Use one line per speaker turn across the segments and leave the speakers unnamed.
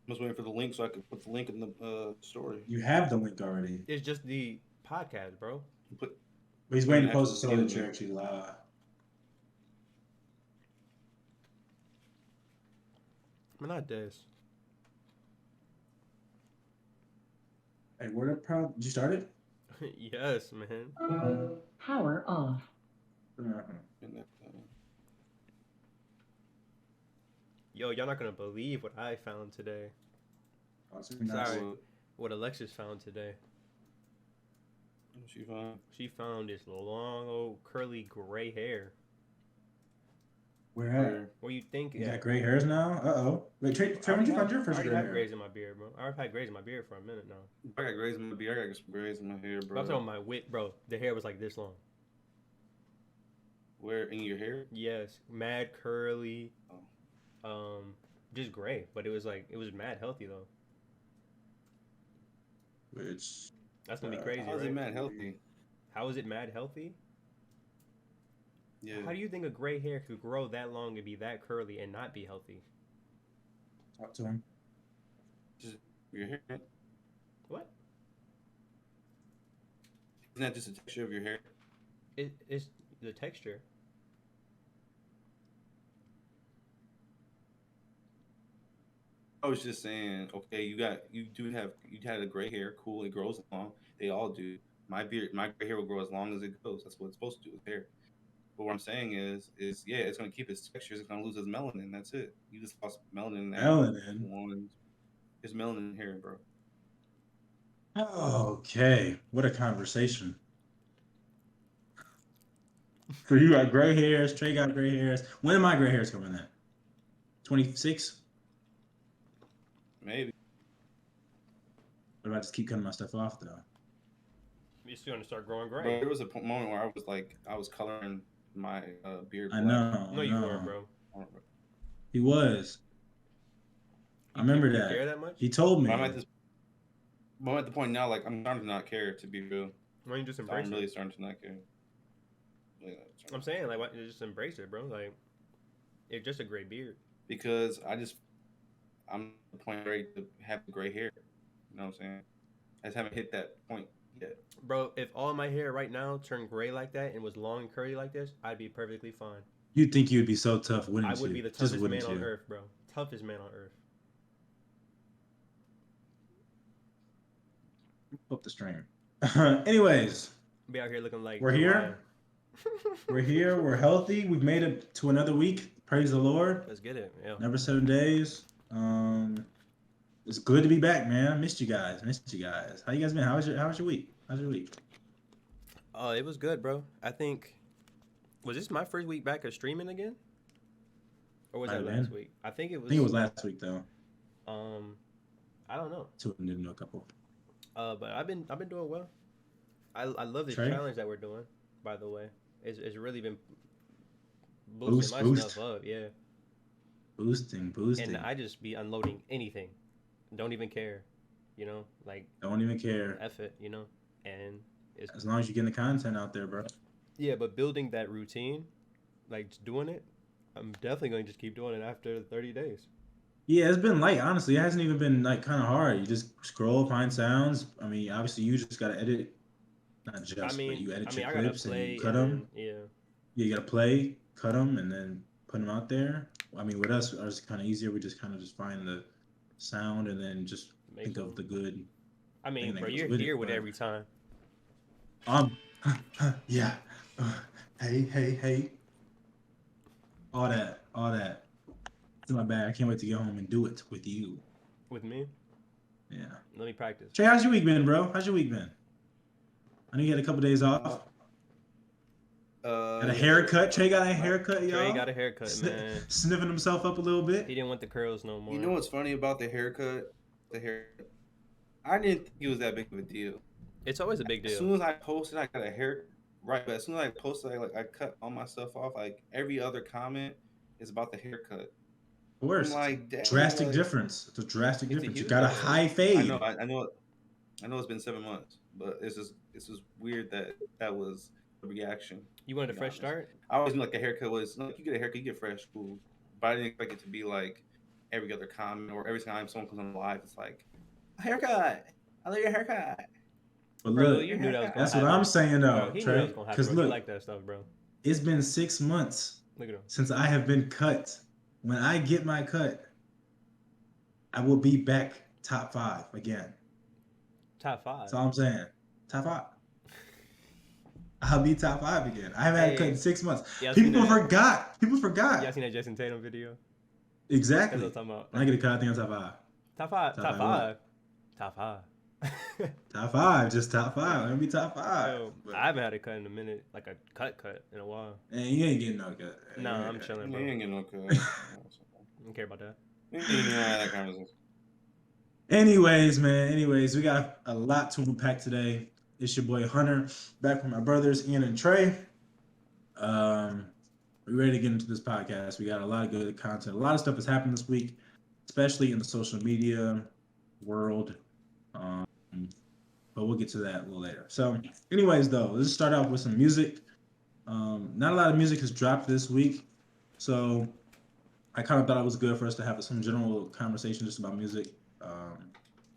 I was waiting for the link so I could put the link in the story.
You have the link already.
It's just the podcast, bro.
Put
But he's
put
waiting
an
to post it
actual
so
video
that you're
link.
actually live.
I'm not this.
Hey, where the pro? Did you start it?
Yes, man.
Power off.
Uh-huh.
In that,
Yo, y'all not gonna believe what I found today.
Oh, it's really nice.
Sorry.
what
What Alexis found today.
she found.
She found this long old curly gray hair.
Where at?
Where you think?
You got gray hairs now? Uh-oh. Wait, Trey, when did you find your
I
first
already
gray
have
hair?
grays in my beard, bro. I've had grays in my beard for a minute now.
I got grays in my beard. I got some grays in my hair,
But
bro.
I'm talking about my wit, bro. The hair was like this long.
Where in your hair?
Yes, mad curly, just gray. But it was mad healthy though.
Which
That's gonna be crazy,
How's
right?
it mad healthy?
How is it mad healthy?
Yeah.
How do you think a gray hair could grow that long and be that curly and not be healthy?
talk to him.
Just your hair?
What?
Isn't that just the texture of your hair?
It's the texture.
I was just saying, okay, you had a gray hair, cool, it grows long. They all do. My gray hair will grow as long as it goes. That's what it's supposed to do with hair. But what I'm saying is yeah, it's gonna keep its texture. It's gonna lose its melanin. That's it. You just lost melanin in that
Melanin.
one. There's melanin in here, bro.
Okay. What a conversation. So you got gray hairs. Trey got gray hairs. When are my gray hairs coming in? 26?
Maybe.
What if I just keep cutting my stuff off though?
You're still gonna start growing
But
gray.
there was a moment where I was coloring my beard
I
black.
know.
No,
I
you
know.
weren't, bro.
He was. I
You
remember
didn't
that.
care that much?
He told me.
But I'm at the point now, like I'm starting to not care, to be real.
Why don't you just
I'm
embrace
really
it?
starting to not care. Yeah,
I'm saying, like, why don't you just embrace it, bro? Like, it's just a gray beard.
because I'm at the point ready to have gray hair. You know what I'm saying? I just haven't hit that point yet.
Bro, if all my hair right now turned gray like that and was long and curly like this, I'd be perfectly fine.
You'd think you'd be so tough, wouldn't
I
you?
would be the
Just
toughest
wouldn't
man
you?
on earth, bro. Toughest man on earth.
Up the stream. Anyways,
Be out here looking like
we're here. We're here. We're healthy. We've made it to another week. Praise the Lord.
Let's get it. Yeah.
Never 7 days. It's good to be back, man. Missed you guys. How you guys been? How was your week? How's your week?
Oh, it was good, bro. I think was this my first week back of streaming again, or was that
Might have
last
been.
week? I think it
I
was.
think it was last week though.
I don't know.
Two of them didn't know a couple.
But I've been doing well. I love this
Trey?
challenge that we're doing. By the way, it's really been boosting my
Boost.
stuff up. Yeah.
Boosting.
And I just be unloading anything. Don't even care. You know, like
Don't even care.
F it, you know? And it's
As long as you're getting the content out there, bro.
yeah, but building that routine, like just doing it, I'm definitely going to just keep doing it after 30 days.
Yeah, it's been light. Honestly, it hasn't even been like kind of hard. You just scroll, find sounds. I mean, obviously, you just gotta edit. Not just, but you edit your
I gotta
clips and
play
you cut
and
them.
then, yeah.
Yeah, you gotta play, cut them, and then put them out there. I mean, with us, ours is kind of easier. We just kind of just find the sound and then just
Make
think
them.
of the good.
I mean,
that
bro,
goes
you're
with it,
here with
but-
every time.
Yeah. Hey. All that. It's in my bag. I can't wait to get home and do it with you.
With me?
Yeah.
Let me practice.
Trey, how's your week been, bro? How's your week been? I know you had a couple days off. Got a haircut. Trey got a haircut, y'all.
Trey got a haircut, man.
Sniffing himself up a little bit.
He didn't want the curls no more.
You know what's funny about the haircut? I didn't think it was that big of a deal.
It's always a big
As
deal.
soon as I posted, I got a hair. Right, but as soon as I posted, I cut all my stuff off. Like every other comment is about the haircut.
Of course.
I'm like, damn,
Drastic
like,
difference. It's a drastic
It's a
difference. You
huge
got a
difference.
high fade.
I know it's been 7 months, but it's just weird that was the reaction.
You wanted a
be
fresh
honest.
start?
I always knew like the haircut was like you get a haircut, you get fresh, cool. But I didn't expect it to be like every other comment or every time someone comes on live, it's like, haircut. I love your haircut.
But
Bro,
look,
you knew that was gonna
that's
happen.
what I'm saying
Bro,
though,
he knew that
Trey.
was gonna happen,
Because
bro. He
look,
like that stuff, bro.
it's been 6 months
Look at him.
since I have been cut. When I get my cut, I will be back top 5 again.
Top 5.
That's all I'm saying. Top 5. I'll be top 5 again. I haven't had a cut in 6 months. People forgot. People forgot.
Y'all seen that Jason Tatum video?
Exactly.
That's what I'm talking about.
When I get a cut, I think I'm top 5.
Top 5. Top 5. Top 5.
Top 5. Just top 5. Let me be top 5.
Yo, I haven't had a cut in a minute, like a cut in a while.
And you ain't getting no cut.
Nah, I'm chilling, bro.
You ain't getting no cut.
I don't care about that.
You ain't getting that conversation.
Anyways, man. Anyways, we got a lot to unpack today. It's your boy Hunter, back with my brothers Ian and Trey. We're ready to get into this podcast. We got a lot of good content. A lot of stuff has happened this week, especially in the social media world. But we'll get to that a little later. So, anyways, though, let's start off with some music. Not a lot of music has dropped this week, so I kind of thought it was good for us to have some general conversation just about music,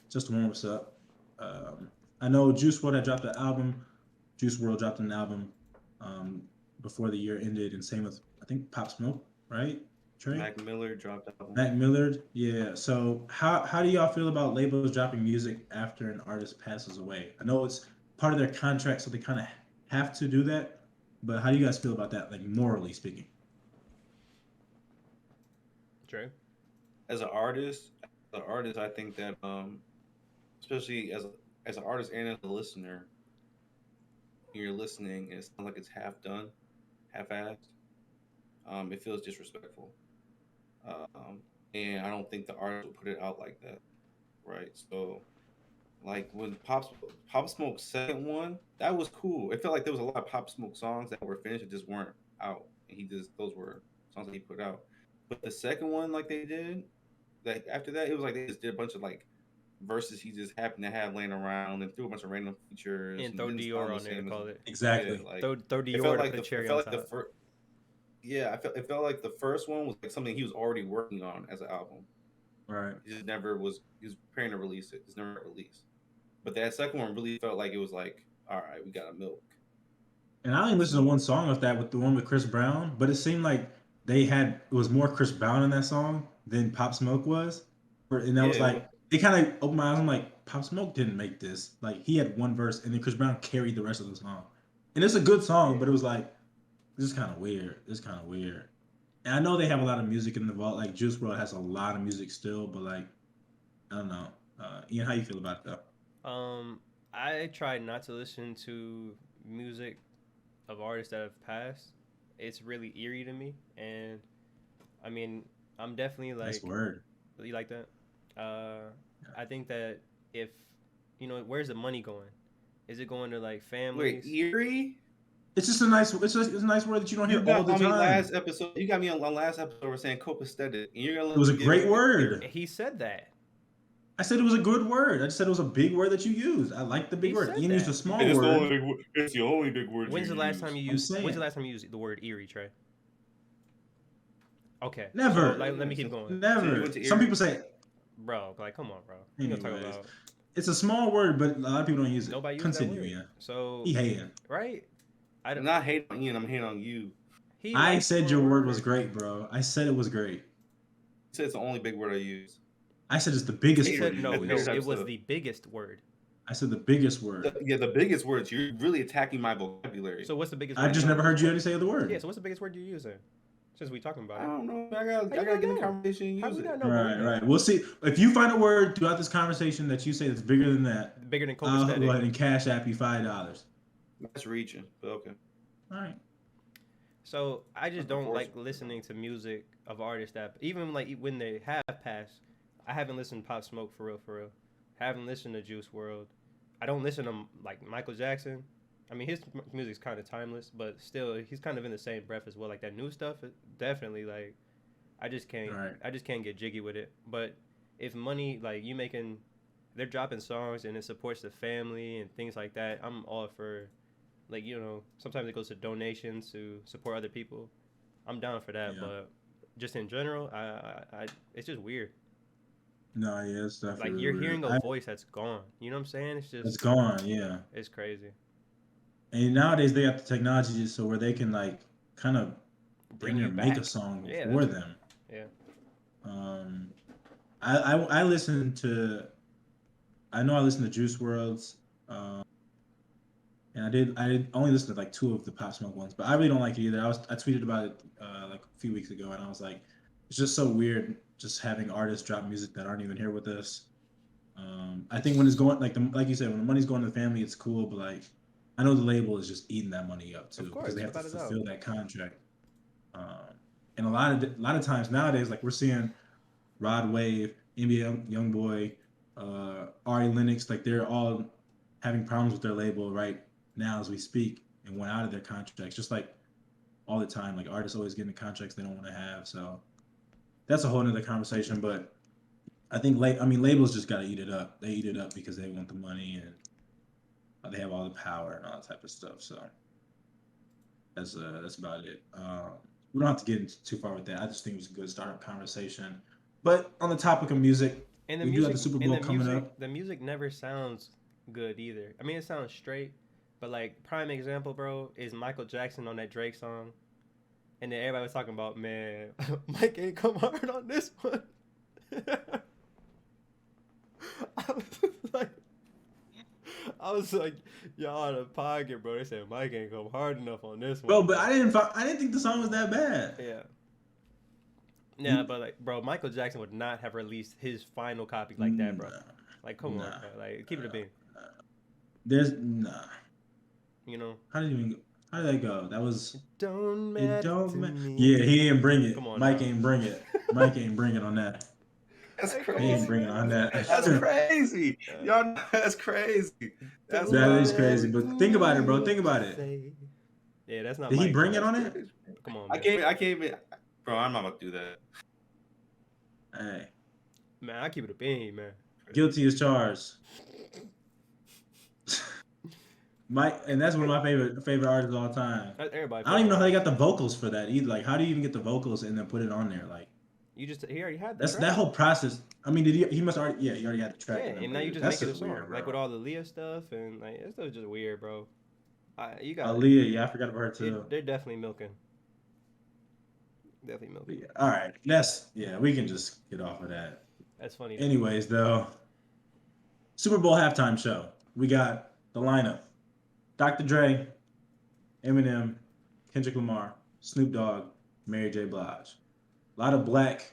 just to warm us up. I know Juice WRLD had dropped an album. Juice WRLD dropped an album before the year ended, and same with, I think, Pop Smoke, right? Trey?
Mac Miller dropped out.
Mac Miller, yeah. So how do y'all feel about labels dropping music after an artist passes away? I know it's part of their contract, so they kind of have to do that. But how do you guys feel about that, like morally speaking?
Trey?
As an artist, I think that especially as an artist and as a listener, you're listening and it sounds like it's half done, half-assed. It feels disrespectful. And I don't think the artist would put it out like that, right? So, like when Pop Smoke's second one, that was cool. It felt like there was a lot of Pop Smoke songs that were finished and just weren't out. And those were songs that he put out. But the second one, like they did, like after that, it was like they just did a bunch of like verses he just happened to have laying around and threw a bunch of random features
And throw Dior on there, call it.
Exactly.
Yeah, like,
throw Dior to put cherry on top.
It felt like the first one was like something he was already working on as an album.
Right.
He just never was. He was preparing to release it. It's never released. But that second one really felt like it was like, all right, we got a milk.
And I only listened to one song of that, with the one with Chris Brown, but it seemed like it was more Chris Brown in that song than Pop Smoke was. And that was like, it kind of opened my eyes. I'm like, Pop Smoke didn't make this. Like, he had one verse, and then Chris Brown carried the rest of the song. And it's a good song, but it was like, this is kind of weird. And I know they have a lot of music in the vault. Like, Juice WRLD has a lot of music still, but like, I don't know. Ian, how you feel about that?
I try not to listen to music of artists that have passed. It's really eerie to me, and I mean, I'm definitely like.
Nice word.
You like that? I think that if where's the money going? Is it going to like families?
Wait, eerie?
It's just a nice. It's a nice word that you don't hear all the time.
Last episode, you got me on last episode. We're saying copacetic.
It was a great word.
He said that.
I said it was a good word. I just said it was a big word that you used. I like the big word. Ian used a small word.
It's the only big word.
When's the last time you used the word eerie, Trey? Okay.
Never.
So, let me keep going.
Never. Some people say,
bro, like, come on, bro. You gonna talk about?
It's a small word, but a lot of people don't use it.
Nobody uses that word.
Yeah.
So
he hating.
Right?
I'm not hating on Ian. I'm hating on you.
I said your word was great, bro. I said it was great.
You said it's the only big word I use.
I said it's the biggest word.
No, it was the biggest word.
I said the biggest word.
The biggest words. You're really attacking my vocabulary.
So what's the biggest?
I've just never heard you say the word.
Yeah. So what's the biggest word you're using? Since we talking about it.
I don't know. I gotta get in the conversation and use it.
Right. We'll see. If you find a word throughout this conversation that you say that's bigger than that,
bigger than
I'll go ahead and cash app you $5.
That's reaching, but okay.
All right.
So I just don't like listening to music of artists that, even like when they have passed, I haven't listened to Pop Smoke for real. Haven't listened to Juice WRLD. I don't listen to like Michael Jackson. I mean, his music's kind of timeless, but still, he's kind of in the same breath as well. Like that new stuff, definitely. Like, I just can't get jiggy with it. But if money, like they're dropping songs and it supports the family and things like that, I'm all for. Like, sometimes it goes to donations to support other people. I'm down for that, but just in general, it's just weird.
No, yeah, it's definitely
Like you're hearing
weird.
a voice that's gone. You know what I'm saying? It's
It's
just
gone, yeah.
it's crazy.
And nowadays they got the technology so where they can like kind of
Bring you
make a
back.
song
Yeah,
for
that's
them.
yeah.
Um, I listen to I know I listen to Juice Worlds, and I only listened to like two of the Pop Smoke ones, but I really don't like it either. I tweeted about it like a few weeks ago, and I was like, it's just so weird just having artists drop music that aren't even here with us. I think when it's going like you said, when the money's going to the family, it's cool, but like I know the label is just eating that money up too
Of
because
course,
they have to
without a doubt.
fulfill that contract. And a lot of times nowadays, like we're seeing Rod Wave, NBA YoungBoy, Ari Lennox, like they're all having problems with their label right now as we speak and went out of their contracts, just like all the time. Like artists always getting contracts they don't want to have. So that's a whole nother conversation. But I think labels just gotta eat it up. They eat it up because they want the money and they have all the power and all that type of stuff. So that's about it. We don't have to get into too far with that. I just think it was a good startup conversation. But on the topic of music,
And the
we do have the Super Bowl coming up.
The music never sounds good either. I mean, it sounds straight, but like prime example, bro, is Michael Jackson on that Drake song, and then everybody was talking about, man, Mike ain't come hard on this one. I was like, y'all out of pocket, bro. They said Mike ain't come hard enough on this one.
Bro, but I didn't think the song was that bad.
Yeah. Yeah, but like, bro, Michael Jackson would not have released his final copy like that, bro. Like, come on, bro. Like, keep it a bean.
There's
You know.
How did that go? That was
Don't matter to me.
Yeah, he didn't bring it.
Come on,
Mike
now.
ain't bring it. Mike ain't bring it on that.
That's
He
crazy.
ain't bring it on that.
That's crazy. Y'all know that's crazy. That's
That
wild.
is crazy. But think about it, bro. Think about it.
Yeah, that's not.
Did he
Mike,
bring
bro.
it on it?
Come on,
I
man.
can't even. Bro, I'm not about to do that.
Hey,
Man, I keep it a bean, man.
guilty as charged. Mike, and that's one of my favorite artists of all time.
Everybody.
I don't even know how they got the vocals for that either. Like, how do you even get the vocals and then put it on there? Like,
He already had
that's
track.
that whole process. I mean, he must already. Yeah, he already had the track.
Yeah, and now you just
That's
make it a song,
weird,
like
bro.
with all the Leah stuff, and like it's just weird, bro. You got
Aaliyah, yeah, I forgot about her too.
They're definitely milking. Definitely milking.
Yeah, all right, we can just get off of that.
That's funny.
Anyways, though, Super Bowl halftime show. We got the lineup: Dr. Dre, Eminem, Kendrick Lamar, Snoop Dogg, Mary J. Blige. A lot of black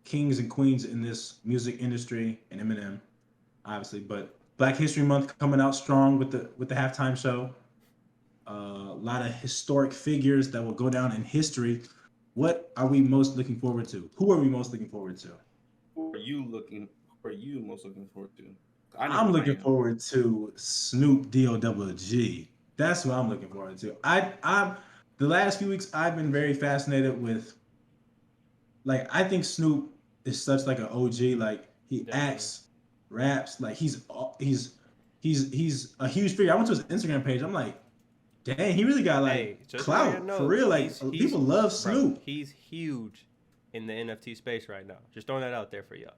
kings and queens in this music industry, and Eminem, obviously. But Black History Month coming out strong with the halftime show. A lot of historic figures that will go down in history. What are we most looking forward to? Who are we most looking forward to?
Who are you most looking forward to?
I'm looking forward to Snoop D-O-double-G. That's what I'm looking forward to. I'm the last few weeks I've been very fascinated with. Like, I think Snoop is such like an OG. Like, he acts, raps. Like, he's a huge figure. I went to his Instagram page. I'm like, dang, he really got like clout for real. Like, people love Snoop.
Bro, he's huge in the NFT space right now. Just throwing that out there for y'all.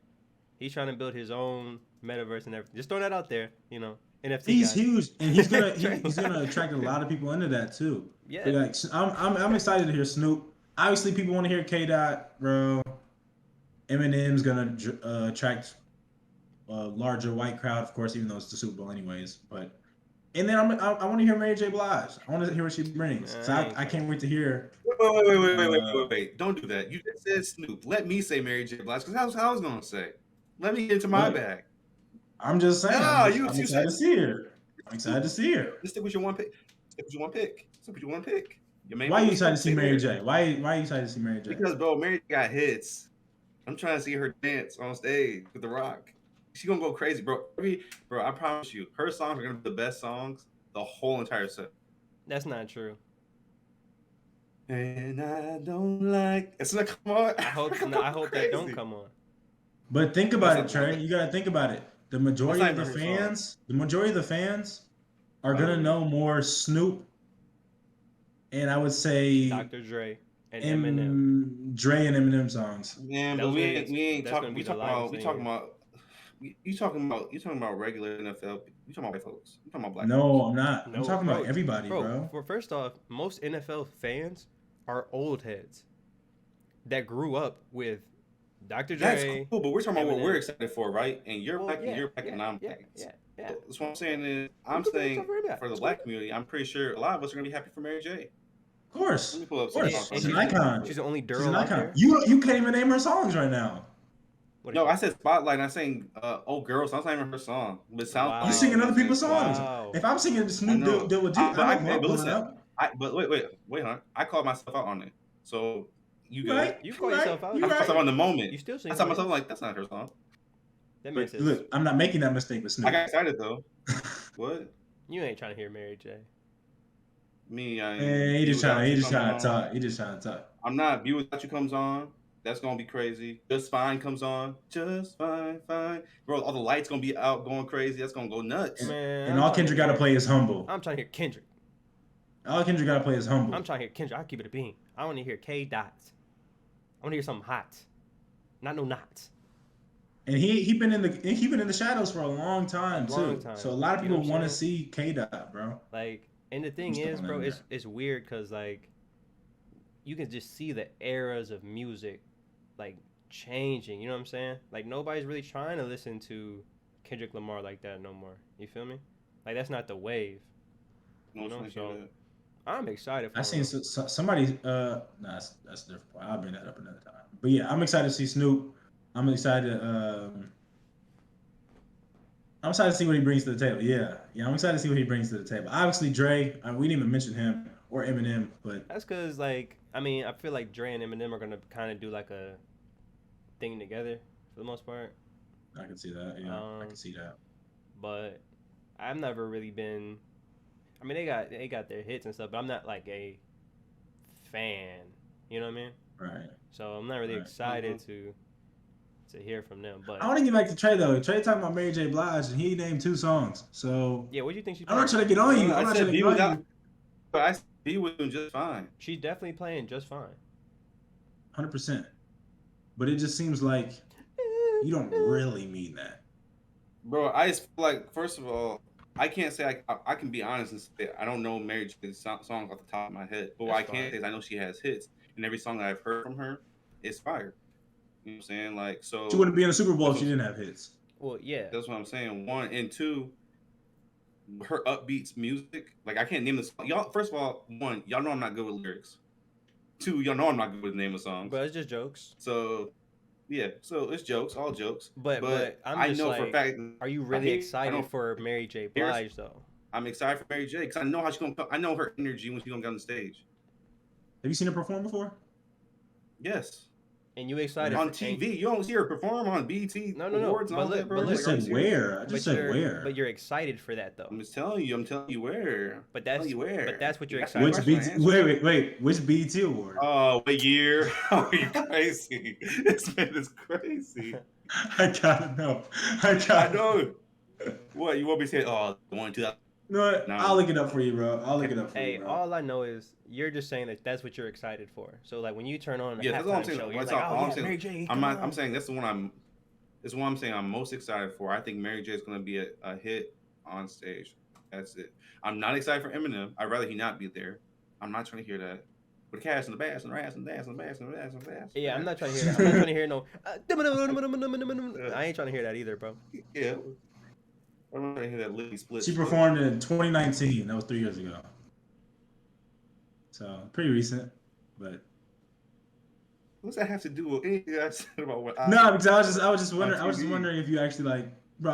He's trying to build his own metaverse and everything. Just throwing that out there, you know. NFT.
He's huge, and he's gonna attract a lot of people into that too.
Yeah.
But like, I'm excited to hear Snoop. Obviously, people want to hear K. Dot, bro. Eminem's gonna attract a larger white crowd, of course, even though it's the Super Bowl anyways. But and then I want to hear Mary J. Blige. I want to hear what she brings. So I can't wait to hear.
Wait! Don't do that. You just said Snoop. Let me say Mary J. Blige because that's what I was gonna say. Let me get into my bag.
I'm just saying.
No,
I'm excited to see her. I'm excited to see her.
Just stick with your one pick.
Why are you excited to see Mary J? Why are you excited to see Mary J?
Because, bro, Mary got hits. I'm trying to see her dance on stage with The Rock. She's gonna go crazy, bro. Bro, I promise you, her songs are gonna be the best songs the whole entire set.
That's not true.
And I don't like. It's not come on.
I hope that don't come on.
But think about it, Trey. You gotta think about it. The majority of the fans are gonna know more Snoop, and I would say
Dr. Dre. And Eminem.
Dre and Eminem songs.
Man, but
Those
we
are-
ain't
that's
talking.
gonna be
We
the
talking
live
about. We talking
singers.
about. You talking about regular NFL. You talking about white folks. You talking about black
No,
folks.
I'm not. I'm
No,
talking
bro,
about everybody, bro.
For first off, most NFL fans are old heads that grew up with Dr.
That's
Dre.
cool, but we're talking about what
Eminem.
we're excited for, right? And you're
Well,
black,
yeah,
and you're black,
yeah,
and I'm
yeah,
black.
yeah.
So that's what I'm saying is,
I'm
I'm
talking
saying
about very bad.
for the
It's
black
good.
community, I'm pretty sure a lot of us are gonna be happy for Mary J.
Of course.
Let me pull up
Of
some
course.
songs
And
She's an
from Mary J.
icon.
She's the only
She's an
girl out
icon.
there.
You can't even name her songs right now.
What is
No,
she?
I said Spotlight. And I sang "Oh Girl." So that's not even her song. But it sounds
Wow.
You
like
singing other people's
Spotlight.
songs.
Wow.
If I'm singing
I
Snoop
know.
Deal with You,
But
I know who I'm pulling
listen,
up.
but wait, huh? I called myself out on it. So you good?
Right?
You call
right,
yourself out.
I
You
called myself
right.
on the moment.
You still
I
sing.
saw myself like that's not her song.
That man
But
says
look, I'm not making that mistake with
I
Snoop.
got excited though. What?
you ain't trying to hear Mary J.
Me, I
Man, he
Be
just trying
Without You
to
comes
talk.
on.
He just trying to talk.
I'm not. Be Without You comes on. That's gonna be crazy. Just Fine comes on. Just fine, fine. Bro, all the lights gonna be out going crazy. That's gonna go nuts.
Man,
And
I'm
all
trying
Kendrick
to
got to
hear-
play is Humble.
I'm trying to hear Kendrick.
All Kendrick got to play is Humble.
I'm trying to hear Kendrick. I'll keep it a bean. I want to hear K Dots. I want to hear something hot. Not no knots.
And he been in the shadows for a long time too.
Long time.
So a lot of
You know
people
what I'm
want to
saying?
see K Dot, bro.
Like, and the thing
I'm still
is,
on
bro,
there.
it's weird because like you can just see the eras of music like changing. You know what I'm saying? Like nobody's really trying to listen to Kendrick Lamar like that no more. You feel me? Like that's not the wave.
No,
You know,
it's
so-
like that.
I'm excited for
I seen
him.
somebody. Nah, that's a different point. I'll bring that up another time. But yeah, I'm excited to see Snoop. I'm excited. I'm excited to see what he brings to the table. Yeah, I'm excited to see what he brings to the table. Obviously, Dre. We didn't even mention him or Eminem, but
That's because like I mean I feel like Dre and Eminem are gonna kind of do like a thing together for the most part.
I can see that. Yeah, I can see that.
But I've never really been. I mean, they got their hits and stuff, but I'm not like a fan. You know what I mean?
Right.
So I'm not really
Right.
excited to hear from them. But
I want to get back to Trey though. Trey talking about Mary J. Blige, and he named 2 songs. So
yeah, what do you think she's
I'm not
playing?
trying to get on you.
I
I'm not
said
trying to
Be
get on
Without.
you.
But I said Be was doing just fine.
She's definitely playing just fine.
100%. But it just seems like you don't really mean that.
Bro, I just feel like, first of all, I can't say I can be honest and say I don't know Mary J's songs off the top of my head. But what I
That's
can
fine.
say is I know she has hits, and every song that I've heard from her is fire. You know what I'm saying? Like, so
She wouldn't be in the Super Bowl if she didn't have hits.
Well, yeah.
that's what I'm saying. 1 and 2, her upbeats music. Like, I can't name the song. Y'all, first of all, 1, y'all know I'm not good with lyrics. 2, y'all know I'm not good with the name of songs.
But it's just jokes.
So, yeah. So it's jokes, all jokes.
But I'm
I
just
know
like,
for a fact.
are you really
I
excited
don't-
for Mary J.
Here's-
Blige though?
I'm excited for Mary J. because I know how she's gonna come. I know her energy when she's gonna get on the stage.
Have you seen her perform before?
Yes.
And you excited
On
for,
TV, you don't see her perform on BET
No.
awards and
But
all
look-
that, bro.
but
I just
look,
said where. I just said where.
But you're excited for that though.
I'm just telling you. I'm telling you where.
But that's
Tell you where.
but that's what you're
That's
excited
my
Which
for.
question,
BT?
answer.
Wait. Which BET award?
Oh, what year? Are you crazy? This man is crazy.
I gotta know.
I know. What you want me to say? Oh, the one 2000.
You know what?
No.
I'll look it up for you, bro. I'll look it up for
Hey,
you, bro.
all I know is you're just saying that that's what you're excited for. So like when you turn on a
Yeah, that's all I'm
halftime
saying.
show, you're
That's
like,
all
oh
I'm
yeah,
saying.
Mary J.
I'm
come
not.
on.
I'm saying that's the one I'm. It's one I'm saying I'm most excited for. I think Mary J is going to be a hit on stage. That's it. I'm not excited for Eminem. I'd rather he not be there. I'm not trying to hear that. With the cash and the bass and the ass and the dance and the bass and the bass and the bass.
Yeah, I'm not trying to hear that. I'm not trying to hear no. I ain't trying to hear that either, bro.
Yeah. I'm not trying to hear that Lily split.
She performed in 2019. That was 3 years ago. So pretty recent, but
What's that have to do with anything I said about what I?
no, because I was just
TV.
wondering if you actually like, bro.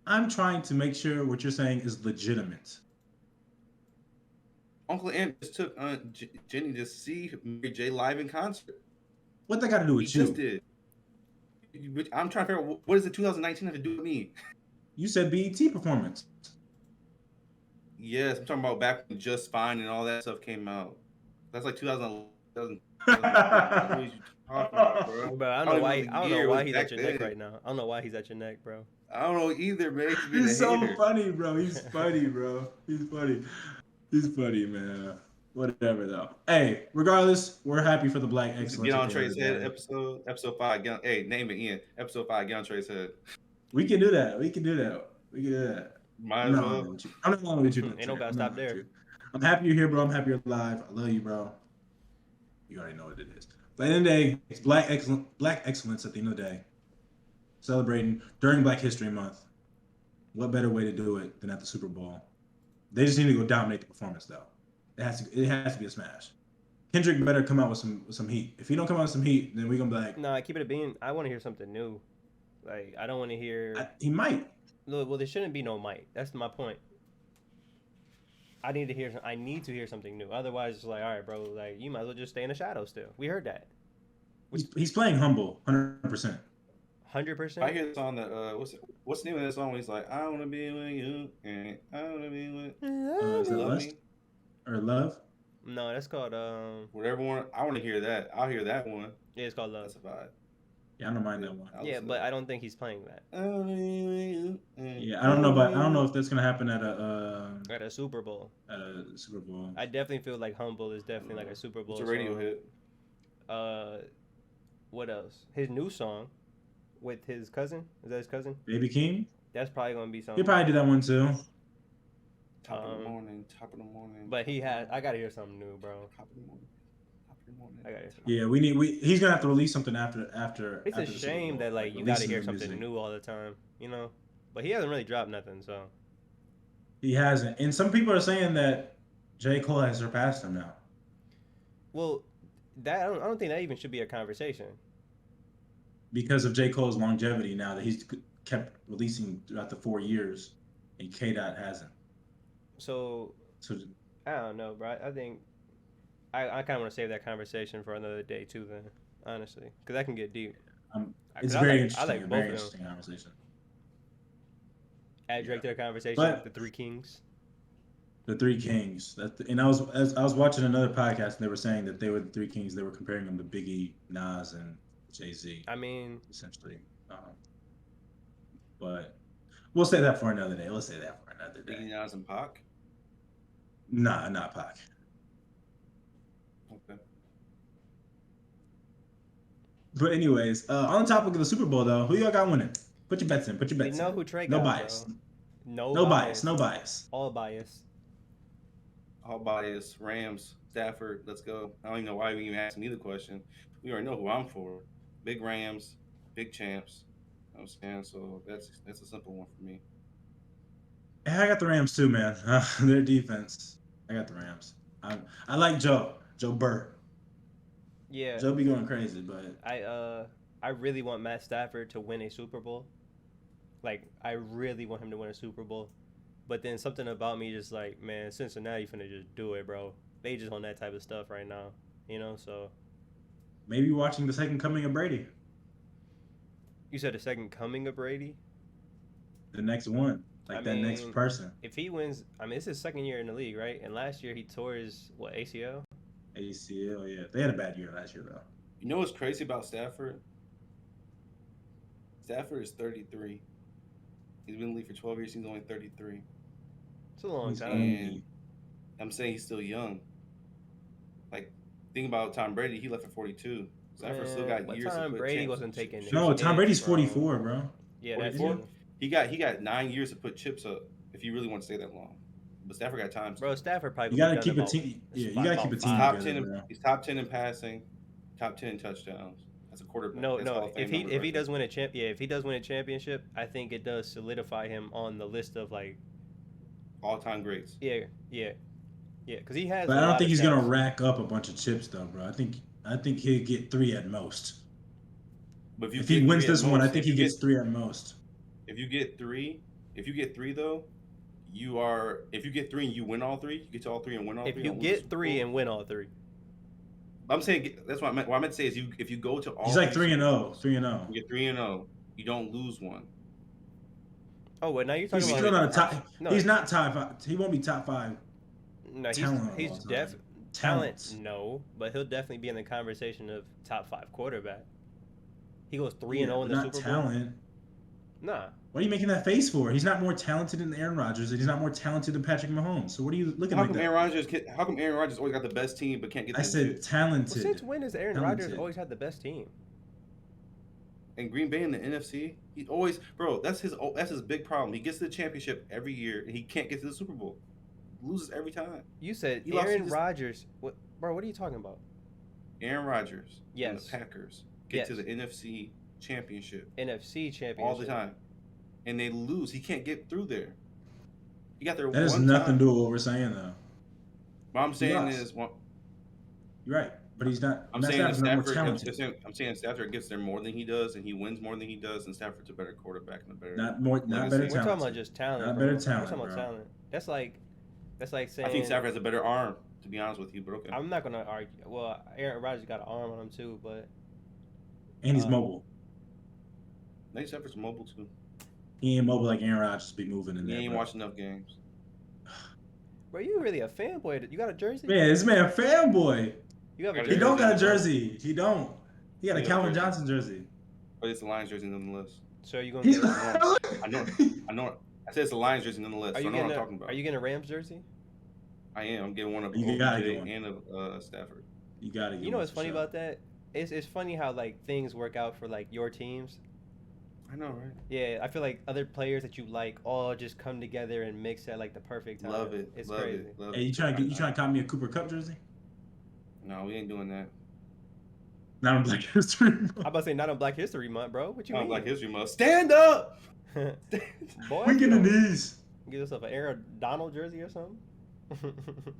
I'm trying to make sure what you're saying is legitimate.
Uncle Ant just took Jenny to see Mary J live in concert.
What that got to do
He
with you?
just did. I'm trying to figure out what does the 2019 have to do with me?
You said BET performance.
Yes, I'm talking about back when Just Fine and all that stuff came out. That's like 2011. What are you talking about, bro?
But I
I
don't know
don't
why.
even
I don't
hear
know why
what's
he's
back
at your neck
then.
right now. I don't know why he's at your neck, bro.
I don't know either, man. He's being
He's
a
so
hater.
funny, bro. He's funny, bro. He's funny. He's funny, man. Whatever though. Hey, regardless, we're happy for the black excellence.
Get on
at the end
Trey's
of the
head
day.
episode 5. Hey, name it Ian. Episode 5, get on Trey's head.
We can do that. We can do that.
Might
I'm
as
not
well.
lying with you. I'm not lying with you.
Ain't no gotta stop there.
I'm happy you're here, bro. I'm happy you're alive. I love you, bro. You already know what it is. But at the end of the day, it's black excellence at the end of the day. Celebrating during Black History Month. What better way to do it than at the Super Bowl? They just need to go dominate the performance, though. It has to be a smash. Kendrick better come out with some heat. If he don't come out with some heat, then we're gonna be like,
Nah, keep it a bean. I want to hear something new. Like, I don't want to hear.
He might.
Well, there shouldn't be no might. That's my point. I need to hear something new. Otherwise, it's like, all right, bro. Like, you might as well just stay in the shadows. Still, we heard that.
He's playing humble, 100%.
100%.
I hear the song that what's the name of that song? Where he's like, I wanna be with you, and I wanna be with
Is it
love
Lust?
me.
Or Love?
No, that's called
Whatever one. I want to hear that. I'll hear that one.
Yeah, it's called Love.
That's a vibe.
Yeah, I don't mind that one.
Yeah, but I don't think he's playing that
Yeah, I don't know if that's gonna happen at
at a Super Bowl.
Super Bowl.
I definitely feel like Humble is definitely like a Super Bowl.
It's a radio
song.
hit.
What else? His new song with his cousin. Is that his cousin?
Baby King?
That's probably gonna be
He
something.
probably did that one too.
Top of the morning.
But I gotta hear something new, bro.
Top of the morning.
I gotta hear something.
Yeah, he's gonna have to release something after.
It's
after
a
the Super
shame
Bowl,
that like you
releasing
gotta hear
the
something
music.
new all the time, you know. But he hasn't really dropped nothing, so.
He hasn't, and some people are saying that J. Cole has surpassed him now.
Well, I don't think that even should be a conversation.
Because of J. Cole's longevity now that he's kept releasing throughout the 4 years, and K-Dot hasn't.
So I don't know, bro. I think I kind of want to save that conversation for another day too, then, honestly, because that can get deep.
It's
'Cause
very
I
interesting.
like
A
both
very
of them.
interesting conversation.
Add Drake to the conversation.
But-
the Three Kings.
The Three Kings. And I was watching another podcast, and they were saying that they were the Three Kings. They were comparing them to Biggie, Nas, and Jay-Z.
I mean,
Essentially. But we'll say that for another day.
Biggie, Nas, and Pac.
Nah, not Pac.
Okay.
But anyways, on the topic of the Super Bowl, though, who y'all got winning? Put your bets in.
we know who Trey
No
got.
bias.
Bro.
No bias. No bias.
All bias.
All bias. Rams. Stafford. Let's go. I don't even know why we even asked me the question. We already know who I'm for. Big Rams. Big champs. You know what I'm saying? So that's a simple one for me.
Yeah, I got the Rams too, man. Their defense. I got the Rams. I like Joe Burr.
Yeah.
Joe be going crazy, but
I really want Matt Stafford to win a Super Bowl. Like, I really want him to win a Super Bowl. But then something about me just like, man, Cincinnati finna just do it, bro. They just on that type of stuff right now, you know. So
maybe watching the second coming of Brady.
you said the second coming of Brady.
The next one, next person.
If he wins, I mean, it's his second year in the league, right? And last year he tore his ACL.
ACL, yeah. They had a bad year last year, though.
You know what's crazy about Stafford? Stafford is 33. He's been in the league for 12 years. He's only 33.
It's a long
He's
time.
And I'm saying he's still young. Like, think about Tom Brady. He left at 42. Stafford still got
what
years.
Tom
to put
Brady
champs-
wasn't taking his
No, Tom
hits,
Brady's
bro.
44, bro.
Yeah, that's
44?
true.
He got 9 years to put chips up if you really want to stay that long. But Stafford got time.
Bro, Stafford probably.
You gotta
would've
keep
done
a
about-
team. Yeah, you
about
gotta keep a team
five.
top
together,
10.
bro.
He's top 10 in passing, top 10 in touchdowns. That's a quarterback.
No.
That's Hall of Fame
If he
numbers
if
right
he
there.
does win a if he does win a championship, I think it does solidify him on the list of like
all-time greats.
yeah, because he has.
But
a
I don't
lot
think
of
he's gonna
stats.
rack up a bunch of chips, though, bro. I think he'll get 3 at most.
But
If he
get
wins
3
this
at
one, I
most,
think
if
he
you
gets 3 at most.
If you get three though, you are. If you get 3 and you win all 3, you get to all 3 and win all 3.
If you get 3 and win all 3,
I'm saying that's what I meant. What I meant to say is if you go to all.
He's like
3
3-0.
Super Bowls,
3-0.
You get 3-0. You don't lose one.
oh well, now you're
He's
talking
still
about
not a top.
No.
He's not top 5. He won't be top 5.
no,
talent
he's
of all time.
talent.
Talents.
No, but he'll definitely be in the conversation of top 5 quarterback. He goes 3-0
Yeah,
in the
not
Super Bowl.
talent.
Nah.
What are you making that face for? He's not more talented than Aaron Rodgers, and he's not more talented than Patrick Mahomes. So what are you looking
How
like
come
that?
How come Aaron Rodgers always got the best team but can't get
I
the
said
shit?
talented.
Well, since when has Aaron
Talented.
Rodgers always had the best team?
And Green Bay in the NFC, he always, bro. That's his big problem. He gets to the championship every year, and he can't get to the Super Bowl. Loses every time.
You said
He lost- he
Aaron
just-
Rodgers. What, bro? What are you talking about?
Aaron Rodgers and
Yes.
the Packers get to
Yes.
the NFC championship
NFC championship
all the time, and they lose. He can't get through there. He got there
That has
one
nothing
time.
to do with what we're saying, though.
What I'm saying
lost.
is,
You're right, but he's not.
I'm
Matt
saying
Stafford's not more
Stafford.
talented.
I'm saying Stafford gets there more than he does, and he wins more than he does, and Stafford's a better quarterback and a better.
Not
legacy.
better
We're
talent.
talking about just talent.
Not
bro.
better
We're
talent,
talking about
bro.
talent. That's like saying.
I think Stafford has a better arm, to be honest with you, but okay.
I'm not gonna argue. Well, Aaron Rodgers got an arm on him too, but
And he's mobile.
Nate Stafford's mobile too.
He ain't mobile like Aaron Rodgers be moving in
He
there.
ain't
bro.
watched enough games.
bro, you really a fanboy? You got a jersey?
Man, this man a fanboy.
You have a
He
He
jersey?
don't got a jersey. He don't. He got a
He got a
Calvin
jersey.
Johnson jersey.
But it's the Lions jersey nonetheless.
So are you gonna
He's.
get?
I know. I said it's the Lions jersey nonetheless.
Are
So I
you
know what I'm
getting?
talking about.
Are you getting a Rams jersey?
I am. I'm getting one of
You gotta
OBJ
get one.
and of Stafford.
You gotta get.
You know
one
what's
for
funny
sure.
about that? It's funny how like things work out for like your teams.
I know, right?
Yeah, I feel like other players that you like all just come together and mix at like the perfect time.
Love it.
It's
love
crazy.
it. Love
Hey,
it.
you trying to cop me a Cooper Cup jersey?
No, we ain't doing that.
Not on Black History Month.
I'm about to say not on Black History Month, bro. What you
Oh,
mean?
Black History Month. Stand up.
Boy,
We
you
getting
know,
these,
get yourself an Aaron Donald jersey or something.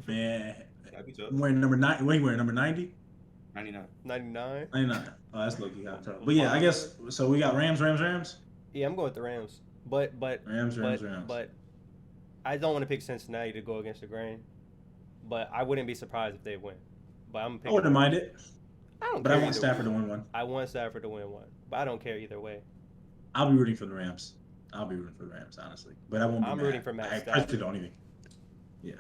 man.
That'd be tough.
I'm wearing number 9. What are you wearing? Number 90?
99.
99.
99. Oh, that's low key hot. But yeah, I guess so. We got Rams.
Yeah, I'm going with the Rams. But
Rams.
but I don't want to pick Cincinnati to go against the grain. But I wouldn't be surprised if they win. But I'm
I
picking.
wouldn't mind it,
I don't
but
care
I want
either
Stafford
way.
to win one.
I want Stafford to win one, but I don't care either way.
I'll be rooting for the Rams. I'll be rooting for the Rams, honestly. But I won't be
I'm
mad.
rooting for Matt
I
Stafford.
personally don't even. Yeah.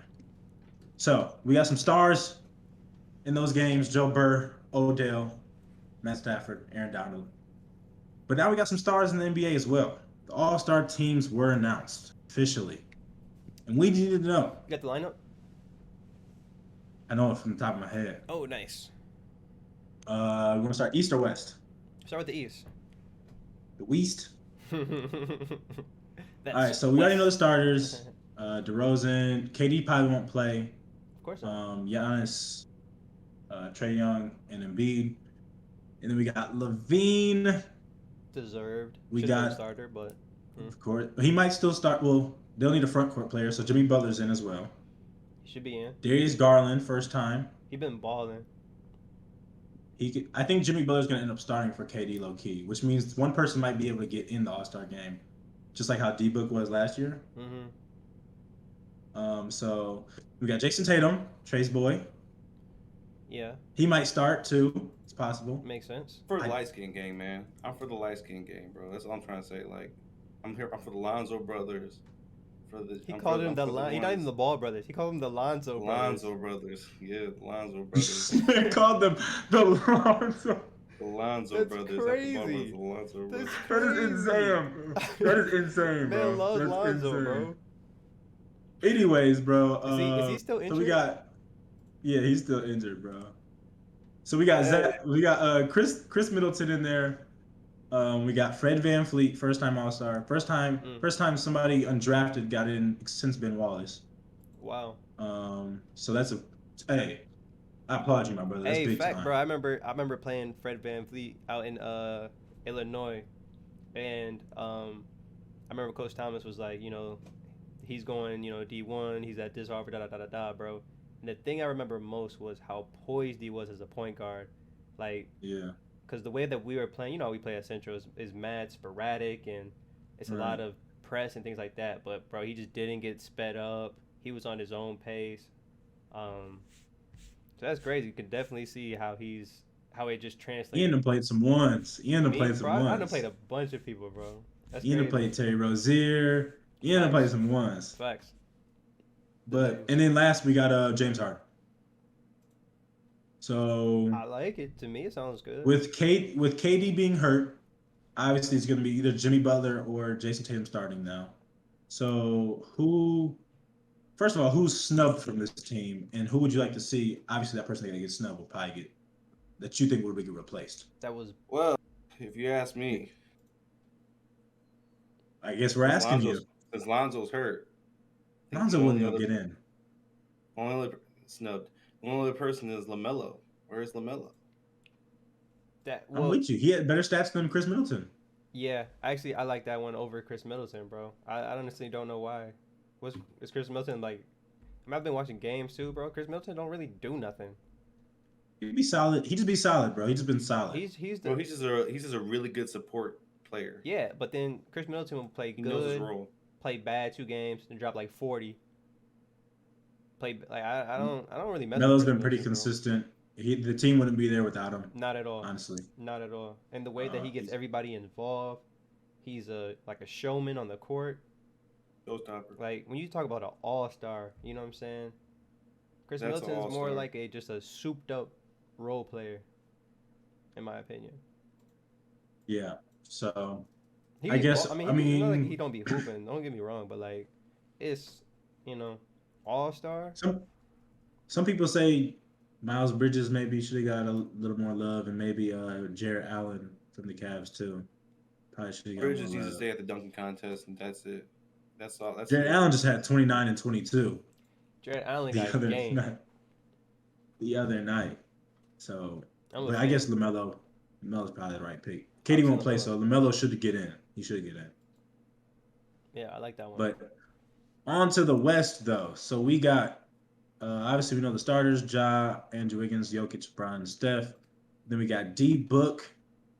So we got some stars in those games: Joe Burr, Odell, Matt Stafford, Aaron Donald. But now we got some stars in the NBA as well. The All-Star teams were announced officially, and we needed to know.
You got the lineup?
I know it from the top of my head.
Oh, nice.
We're gonna start East or West?
Start with the East.
The West.
That's
All right, so we already know the starters. DeRozan, KD probably won't play.
Of course not.
Giannis, Trey Young, and Embiid. And then we got Levine,
Deserved.
we
Should've been
got-
a starter, but
of course. He might still start. Well, they'll need a front court player, so Jimmy Butler's in as well.
he should be in.
Darius Garland, first time.
He been balling.
I think Jimmy Butler's gonna end up starting for KD low key, which means one person might be able to get in the All-Star game, just like how D Book was last year.
Mm-hmm.
So we got Jason Tatum, Trey's boy.
Yeah,
He might start too. It's possible.
makes sense.
For the light skin game, man. I'm for the light skin game, bro. That's all I'm trying to say. Like, I'm for the Lonzo brothers.
He called him the Lon. He's not even the Ball brothers. He called him the Lonzo brothers.
Lonzo brothers. Yeah, the Lonzo brothers.
They called them the Lonzo.
The Lonzo
That's
brothers.
crazy.
The Lonzo brothers.
That's
That is insane. That is insane, bro.
Man loves
That's
Lonzo,
insane.
bro.
Anyways, bro.
Is he still
So we
injured?
got. Yeah, he's still injured, bro. So we got Chris Middleton in there. We got Fred VanVleet, first time All-Star. First time somebody undrafted got in since Ben Wallace.
Wow.
So that's hey, I applaud you, my brother. That's
Hey,
big
fact,
time.
bro. I remember playing Fred VanVleet out in Illinois, and I remember Coach Thomas was like, he's going, D1. He's at this Harvard, bro. And the thing I remember most was how poised he was as a point guard, like.
Yeah.
Because the way that we were playing, we play at Central is mad sporadic, and it's a
Right.
lot of press and things like that. But bro, he just didn't get sped up. He was on his own pace. So that's crazy. You can definitely see how it just translates.
Ian done played some ones. Ian done played some ones.
I done played a bunch of people, bro. That's
Ian done
crazy.
played Terry Rozier. Ian done played some ones.
Facts.
And then last we got James Harden. So
I like it. To me, it sounds good.
with KD being hurt, obviously it's going to be either Jimmy Butler or Jason Tatum starting now. So first of all, who's snubbed from this team, and who would you like to see? Obviously, that person that gets snubbed will probably that you think would get replaced.
That was
Well, if you ask me,
I guess we're asking you.
Since Lonzo's hurt, I think
Lonzo
the
wouldn't
only
go
other
get in.
only other snubbed. The only other person is LaMelo. Where is LaMelo?
I'm with you. He had better stats than Chris Middleton.
Yeah, actually, I like that one over Chris Middleton, bro. I honestly don't know why. Is Chris Middleton like? I mean, I've been watching games too, bro. Chris Middleton don't really do nothing.
He'd be solid. He just be solid, bro. He's just been solid.
He's
He's just a really good support player.
Yeah, but then Chris Middleton will play good.
He knows his role.
Play bad 2 games and drop like 40. Play like I don't really mess.
Melo's been pretty consistent. The team wouldn't be there without him.
Not at all.
Honestly.
Not at all. And the way that he gets everybody involved, he's like a showman on the court.
Showstopper.
Like when you talk about an all-star, you know what I'm saying? Chris Middleton's more like just a souped up role player, in my opinion.
Yeah. So
he
I guess
you know, like, he don't be hooping. Don't get me wrong, but like it's all-star.
Some people say Miles Bridges maybe should have got a little more love, and maybe Jarrett Allen from the Cavs too. Probably should have got
Bridges used to stay at the dunking contest, and that's it. That's all.
Jarrett Allen just had 29 and 22.
Jarrett Allen got a game.
The other night. So, but I guess LaMelo's probably the right pick. Katie won't play, so LaMelo should get in. He should get in.
Yeah, I like that one.
But on to the West, though. So we got, obviously, we know the starters, Ja, Andrew Wiggins, Jokic, Bron, Steph. Then we got D. Book,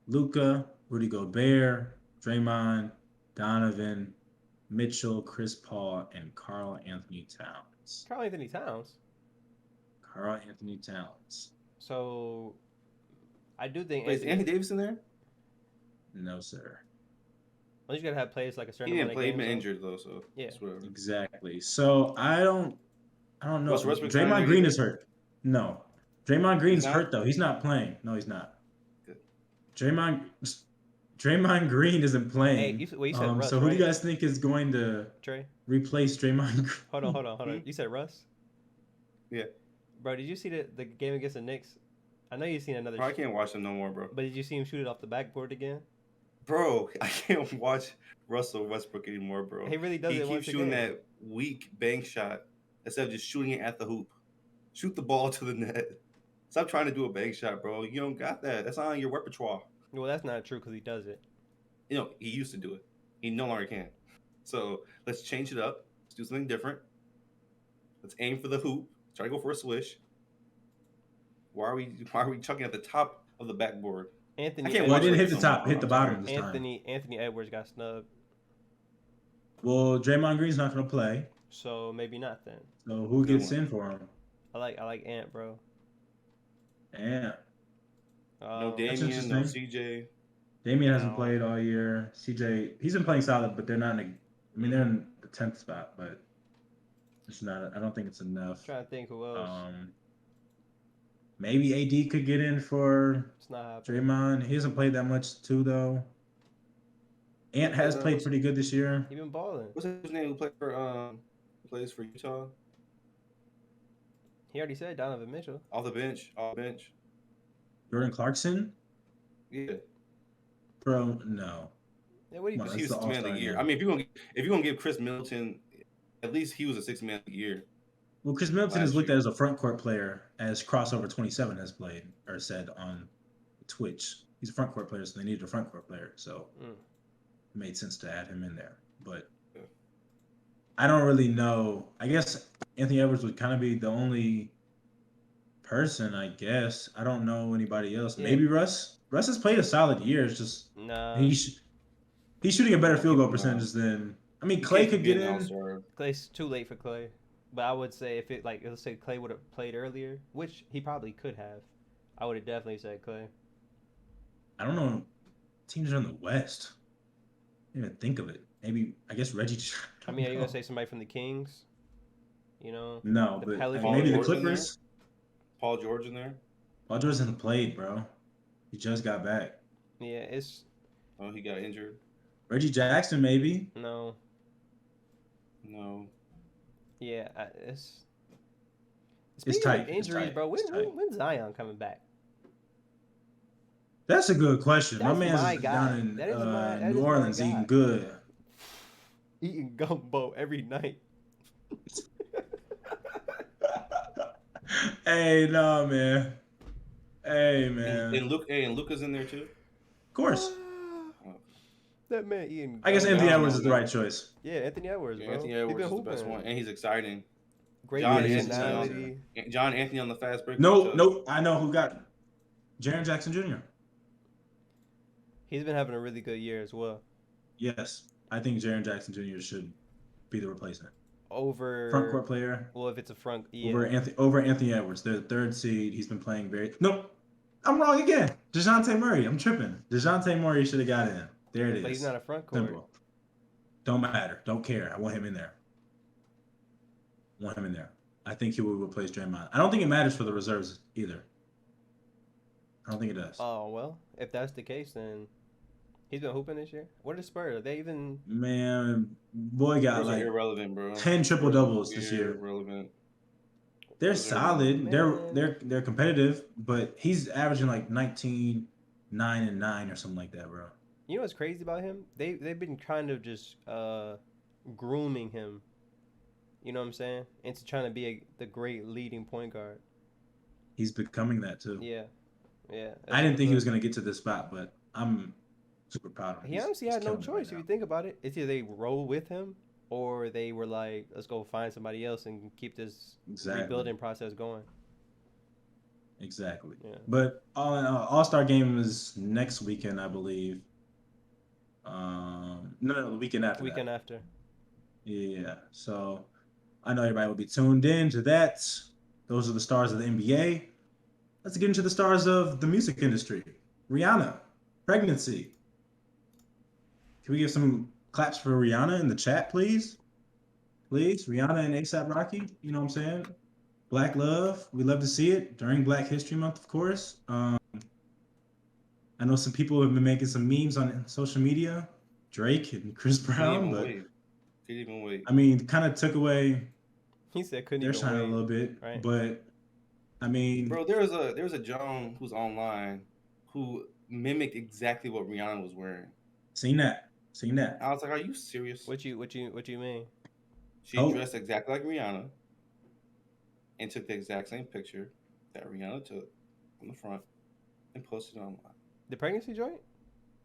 Luka, Rudy Gobert, Draymond, Donovan, Mitchell, Chris Paul, and Karl Anthony Towns.
Karl Anthony Towns?
Karl Anthony Towns.
So, I do think...
Wait, is Anthony Davis in there?
No, sir.
Well, you got to have plays like a certain
amount
of games.
He didn't play, he's been injured, though, so...
Yeah.
Exactly. So, I don't know. Draymond Green is hurt. No. Draymond Green's hurt, though. He's not playing. No, he's not. Good. Draymond Green isn't playing.
Hey, you said Russ,
so who
right?
do you guys think is going to replace Draymond Green?
Hold on. You said Russ?
Yeah.
Bro, did you see the game against the Knicks? I know you've seen another.
Bro, I can't watch them no more, bro.
But did you see him shoot it off the backboard again?
Bro, I can't watch Russell Westbrook anymore, bro.
He really does it once
He keeps shooting that weak bank shot instead of just shooting it at the hoop. Shoot the ball to the net. Stop trying to do a bank shot, bro. You don't got that. That's not on your repertoire.
Well, that's not true because he does it.
You know, he used to do it. He no longer can. So let's change it up. Let's do something different. Let's aim for the hoop. Try to go for a swish. Why are we chucking at the top of the backboard?
Anthony.
Well, I didn't hit the top. Hit the bottom this time.
Anthony Edwards got snubbed.
Well, Draymond Green's not going to play.
So maybe not then.
So who gets in for him?
I like Ant, bro.
Ant.
No Damian, no CJ.
Damian hasn't played all year. CJ, he's been playing solid, but they're not they're in the 10th spot, but it's not. I don't think it's enough.
I'm trying to think who else.
Maybe AD could get in for Draymond. He hasn't played that much too, though. Ant has played pretty good this year.
He been balling.
What's his name? Who plays for Utah?
He already said Donovan Mitchell.
Off the bench.
Jordan Clarkson?
Yeah.
Bro, no.
Yeah, what do you
think? He was 6th man of the year. I mean, if you're gonna give Chris Middleton, at least he was a 6th man of the year.
Well, Chris Middleton is looked at as a front court player, as Crossover 27 has played or said on Twitch. He's a front court player, so they needed a front court player, so it made sense to add him in there. But I don't really know. I guess Anthony Edwards would kind of be the only person, I guess. I don't know anybody else. Yeah. Maybe Russ. Russ has played a solid year. It's just he's shooting a better field goal percentage than. I mean, Clay could get in.
Clay's too late for Clay. But I would say if let's say Clay would have played earlier, which he probably could have, I would have definitely said Clay.
I don't know. Teams are in the West. I didn't even think of it. Maybe, I guess Reggie.
I mean, are you going to say somebody from the Kings? You know?
No, but maybe the Clippers.
Paul George in there?
Paul George hasn't played, bro. He just got back.
Yeah,
Oh, he got injured.
Reggie Jackson, maybe.
No.
No.
Yeah,
It's
speaking of
tight. It's
injuries,
tight.
bro,
It's tight.
when's Zion coming back?
That's a good question. My
That's
man's
my guy.
down in
That is
New
my
Orleans
guy.
eating good.
Eating gumbo every night.
Hey, no, man. Hey, man.
And Luca's in there too.
Of course.
That man eating.
I guess
gumbo.
Anthony
I don't
Edwards
know,
is the
man.
right choice.
Yeah, Anthony Edwards,
Yeah,
bro.
Anthony
He
Edwards
been
is the best
hooping.
one, and he's exciting.
Great
John
personality.
John Anthony on the fast break.
No, I know who got it. Jaren Jackson Jr.
He's been having a really good year as well.
Yes, I think Jaren Jackson Jr. should be the replacement.
Over
Front court player.
Well, if it's a front, yeah.
Over Anthony Edwards, the third seed. He's been playing very. No, I'm wrong again. DeJounte Murray. I'm tripping. DeJounte Murray should have got in. There it is.
But he's not a front court.
Simple. Don't matter. Don't care. I want him in there. I think he will replace Draymond. I don't think it matters for the reserves either. I don't think it does.
Oh well, if that's the case, then he's been hooping this year. What are the Spurs? Are they even?
Man, boy got
Spurs are
like
irrelevant, bro.
10 triple doubles this year.
Irrelevant.
They're
Spurs are
solid.
irrelevant.
They're competitive, but he's averaging like 19, 9 and 9 or something like that, bro.
You know what's crazy about him? They've been kind of just grooming him. You know what I'm saying? Into trying to be the great leading point guard.
He's becoming that too.
Yeah.
I didn't think he was gonna get to this spot, but I'm super proud of him.
He honestly had no
killing it
choice
right
if you
now.
think about it. It's either they roll with him, or they were like, let's go find somebody else and keep this
Exactly.
rebuilding process going.
Exactly.
Yeah.
But All-Star game is next weekend, I believe. No, the weekend after.
Weekend after.
Yeah. So I know everybody will be tuned in to that. Those are the stars of the NBA. Let's get into the stars of the music industry. Rihanna, pregnancy. Can we give some claps for Rihanna in the chat, please? Please, Rihanna and A$AP Rocky. You know what I'm saying? Black love. We love to see it during Black History Month, of course. I know some people have been making some memes on social media. Drake and Chris Brown, but
Can't even wait.
I mean, kind of took away
He said couldn't
their
even
shine
wait.
a little bit,
right?
but I mean,
Bro, there was a John who's online who mimicked exactly what Rihanna was wearing.
seen that.
I was like, "Are you serious?"
What you mean?
She dressed exactly like Rihanna and took the exact same picture that Rihanna took from the front and posted it online.
The pregnancy joint?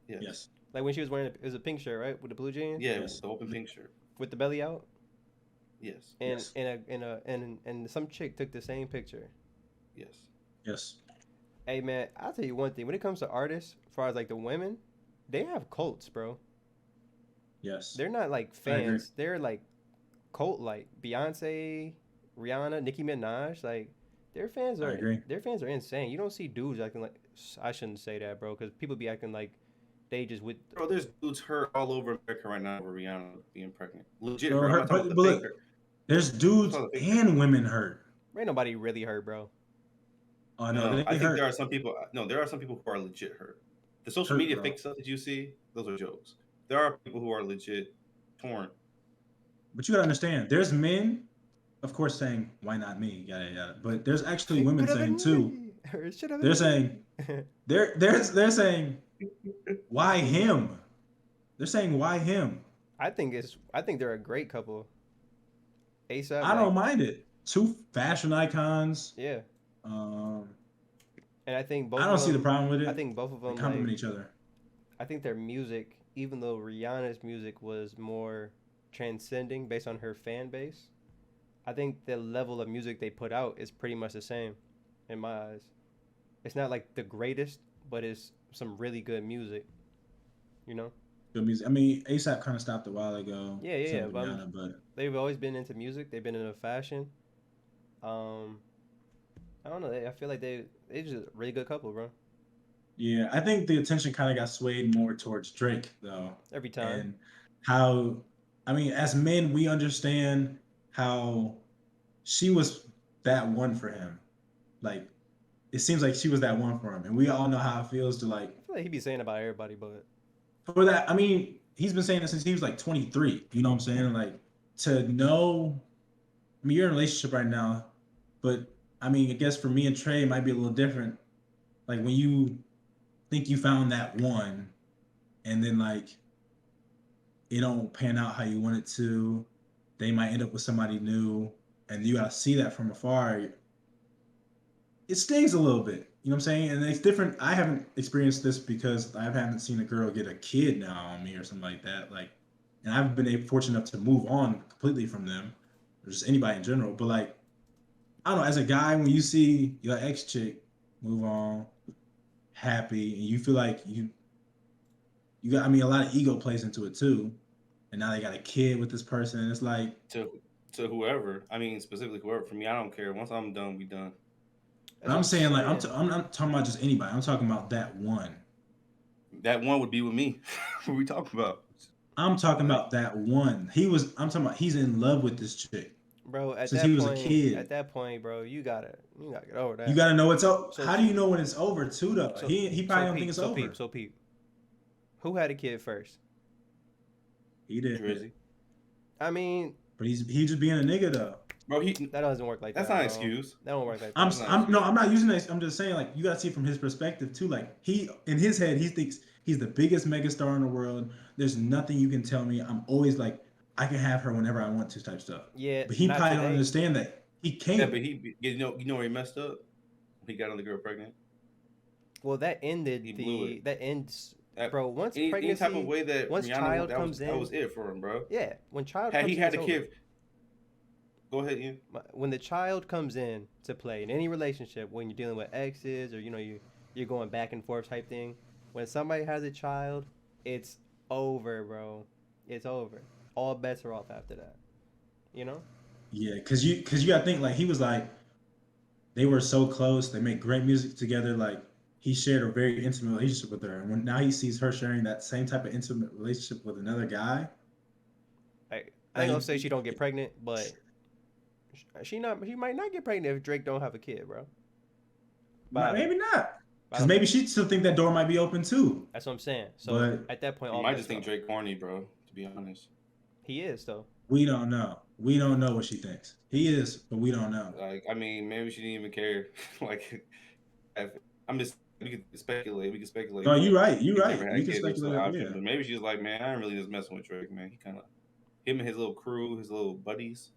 Yes.
Like when she was wearing it was a pink shirt, right, with the blue jeans?
Yeah,
Yes.
the open pink shirt.
With the belly out.
Yes.
And
Yes.
and some chick took the same picture.
Yes.
Yes.
Hey man, I'll tell you one thing. When it comes to artists, as far as like the women, they have cults, bro.
Yes.
They're not like
I agree.
fans. They're like cult like Beyonce, Rihanna, Nicki Minaj. Like their fans
I
are
agree.
insane. You don't see dudes acting like I shouldn't say that, bro, because people be acting like they just with
Bro, there's dudes hurt all over America right now over Rihanna being pregnant. Legit
Bro,
hurt. I'm
hurt,
not talking
but
about the
look,
fake hurt.
there's dudes
It's not a big
and women hurt.
ain't nobody really hurt, bro.
Oh no, they
I think
hurt.
there are some people. No, there are some people who are legit hurt. The social
Hurt,
media
bro.
fake stuff that you see, those are jokes. There are people who are legit torn.
But you gotta understand, there's men, of course, saying why not me, yada yada. But there's actually women saying too. They're saying they're saying why him? They're saying why him?
I think they're a great couple. A$AP.
I don't mind it. Two fashion icons.
Yeah,
Um,
and I think both.
I don't see the problem with it.
I think both of
They
them
complement
like,
each other.
I think their music, even though Rihanna's music was more transcending based on her fan base, I think the level of music they put out is pretty much the same, in my eyes. It's not like the greatest, but it's some really good music. You know,
Good music. I mean, A$AP kind of stopped a while ago.
Yeah,
same with
but
Rihanna, but
they've always been into music. They've been into fashion. I don't know. I feel like they just a really good couple, bro.
yeah, I think the attention kind of got swayed more towards Drake though,
Every time.
and how, I mean, as men, we understand how she was that one for him. Like, it seems like she was that one for him, and we all know how it feels to like.
I feel like he be saying about everybody, but
for that, I mean, he's been saying that since he was like 23. You know what I'm saying? Like to know. I mean, you're in a relationship right now, but I mean, I guess for me and Trey, it might be a little different. Like when you think you found that one, and then like it don't pan out how you want it to, they might end up with somebody new, and you gotta see that from afar. It stings a little bit. You know what I'm saying? And it's different. I haven't experienced this because I haven't seen a girl get a kid now on me or something like that. Like, and I've been fortunate enough to move on completely from them, or just anybody in general. But like, I don't know. As a guy, when you see your ex chick move on, happy, and you feel like you got. I mean, a lot of ego plays into it too. And now they got a kid with this person, and it's like,
To whoever. I mean, specifically whoever. For me, I don't care. Once I'm done, we done.
That's
and
what
I'm
I'm
saying like
saying.
I'm not talking about just anybody. I'm talking about that one.
That one would be with me. What we talking about?
I'm talking
Like,
about that one. I'm talking about he's in love with this chick
Bro,
since he was a kid.
bro, you gotta get over
You
that.
gotta know it's over.
So
How do you know when it's over too though?
so
He
so
probably don't think
peep,
it's
so peep,
over.
so peep. Who had a kid first?
He did.
Drizzy.
I mean,
But he just being a nigga though.
Bro,
that doesn't work like
that's
that,
not an
bro.
excuse.
That don't work like
I'm
that,
That's not an
bro.
I'm no
excuse.
I'm not using this. I'm just saying like you gotta see it from his perspective too. Like he in his head he thinks he's the biggest megastar in the world. There's nothing you can tell me. I'm always like I can have her whenever I want to type stuff.
Yeah,
But he
not
probably don't
today.
understand that he
Yeah,
can't.
but you know where he messed up? He got on the girl pregnant.
Well, that ended
He blew it.
that ends,
That,
bro. Once
any type of
pregnancy,
way that
once
Rihanna went,
child comes
that
in,
was it for him, bro.
yeah, when child
Had
comes
he
in,
had
it's
a
over.
kid, go ahead, Ian.
When the child comes in to play in any relationship, when you're dealing with exes or you're going back and forth type thing, when somebody has a child, it's over, bro. It's over. All bets are off after that. You know?
Yeah, cause you gotta think like he was like they were so close. They make great music together. Like he shared a very intimate relationship with her, and when now he sees her sharing that same type of intimate relationship with another guy,
I ain't gonna
like
say she don't get pregnant, but she might not get pregnant if Drake don't have a kid, bro. But
maybe not,
I
because
don't know.
maybe she still think that door might be open too.
That's what I'm saying. So
But
at that point,
You
all
might
bets
just
are
think
off.
Drake corny, bro. To be honest,
He is though.
we don't know. We don't know what she thinks. He is, but we don't know.
like, I mean, maybe she didn't even care. Like, if, I'm just we could speculate. We could speculate,
No,
but
you're right. You're
he's never
right.
had
We can
kids. That's the
speculate.
option.
Yeah,
But maybe she's like, man, I'm really just messing with Drake, man. He kind of him and his little crew, his little buddies.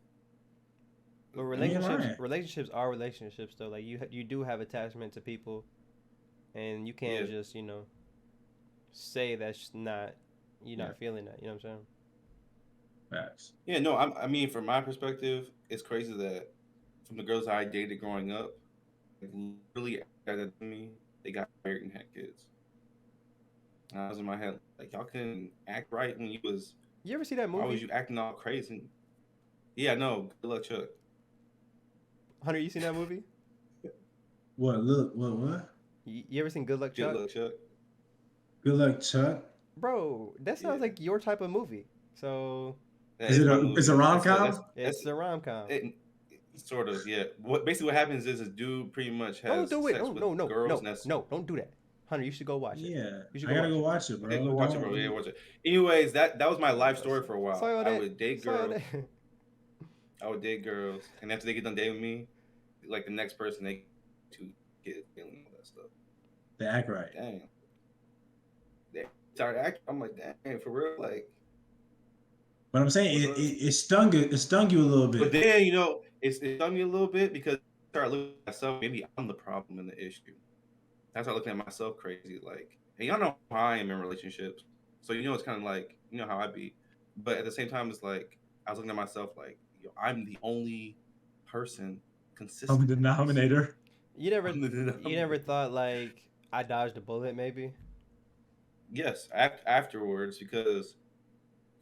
But
he ain't lying.
relationships are relationships though. Like you do have attachment to people, and you can't
Yeah.
just say that's not you're
Yeah.
not feeling that. You know what I'm saying?
Facts.
Yeah, no, I mean, from my perspective, it's crazy that from the girls I dated growing up, like literally after that to me, they got married and had kids. And I was in my head like, y'all couldn't act right when you was.
You ever see that
Why was
movie?
you acting all crazy? Yeah, no. Good luck, Chuck.
Hunter, you seen that movie?
What? Look. What?
You ever seen Good Luck
Good
Chuck?
luck, Chuck.
Good luck, Chuck.
Bro, that sounds
Yeah.
like your type of movie. So
That
Is it
my
a?
movie.
It's a rom com.
it's a rom com.
Sort of, yeah. What happens is this dude pretty much
Don't
has
do it.
sex
No,
with
no,
girls.
no,
And that's
no. Don't do that. Hunter, you should go watch it.
Yeah,
You should
I
go
gotta
watch
go watch it, bro.
okay, go watch it, bro. Yeah, watch it. Anyways, that was my life story for a while.
Sorry about
I
that.
would date
Sorry
girls.
about that.
I would date girls, and after they get done dating me, like the next person they to get and all that stuff.
They act right.
Dang. They started acting. I'm like, dang, for real, like.
But I'm saying it stung you. It stung you a little bit.
But then it stung me a little bit because I started looking at myself. Maybe I'm the problem and the issue. I started looking at myself crazy, like, hey, y'all know how I am in relationships, so it's kind of like how I be. But at the same time, it's like I was looking at myself like, yo, I'm the only person consistent.
I'm the denominator.
You never thought like I dodged a bullet maybe?
Yes, afterwards because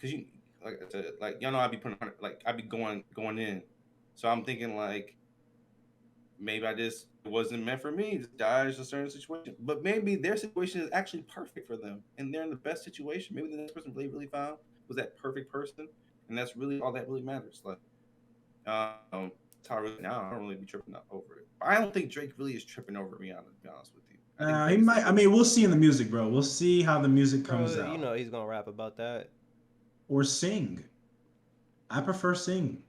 you like I said, like y'all know I'd be putting like I'd be going in, so I'm thinking like maybe it wasn't meant for me to dodge a certain situation, but maybe their situation is actually perfect for them and they're in the best situation. Maybe the next person really found was that perfect person, and that's really all that really matters. Like, that's how I really now I don't really be tripping over it. I don't think Drake really is tripping over Rihanna, to be honest with you.
He might. I mean, we'll see in the music, bro. We'll see how the music comes
Bro,
out.
you know he's gonna rap about that.
Or sing. I prefer sing.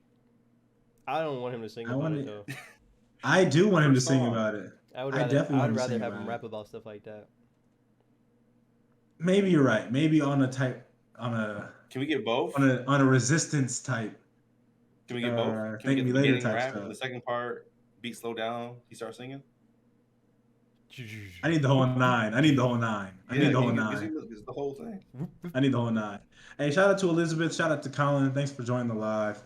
I don't want him to sing
I
about
want
it
it.
though.
I do want him to sing
Song.
about it.
I would
I
rather.
definitely
I'd
want him to
rather
sing
have him
about
rap
it.
about stuff like that.
Maybe you're right. Maybe on a
Can we get both?
on a resistance type.
Can we get both? Can we
Thank
get
me
the
later
beginning
type
rap
stuff.
and the second part beat slow down? He starts singing.
I need the whole 9. I need the whole 9. I need the whole 9.
It's the whole thing.
I need the whole 9. Hey, shout out to Elizabeth. Shout out to Colin. Thanks for joining the live.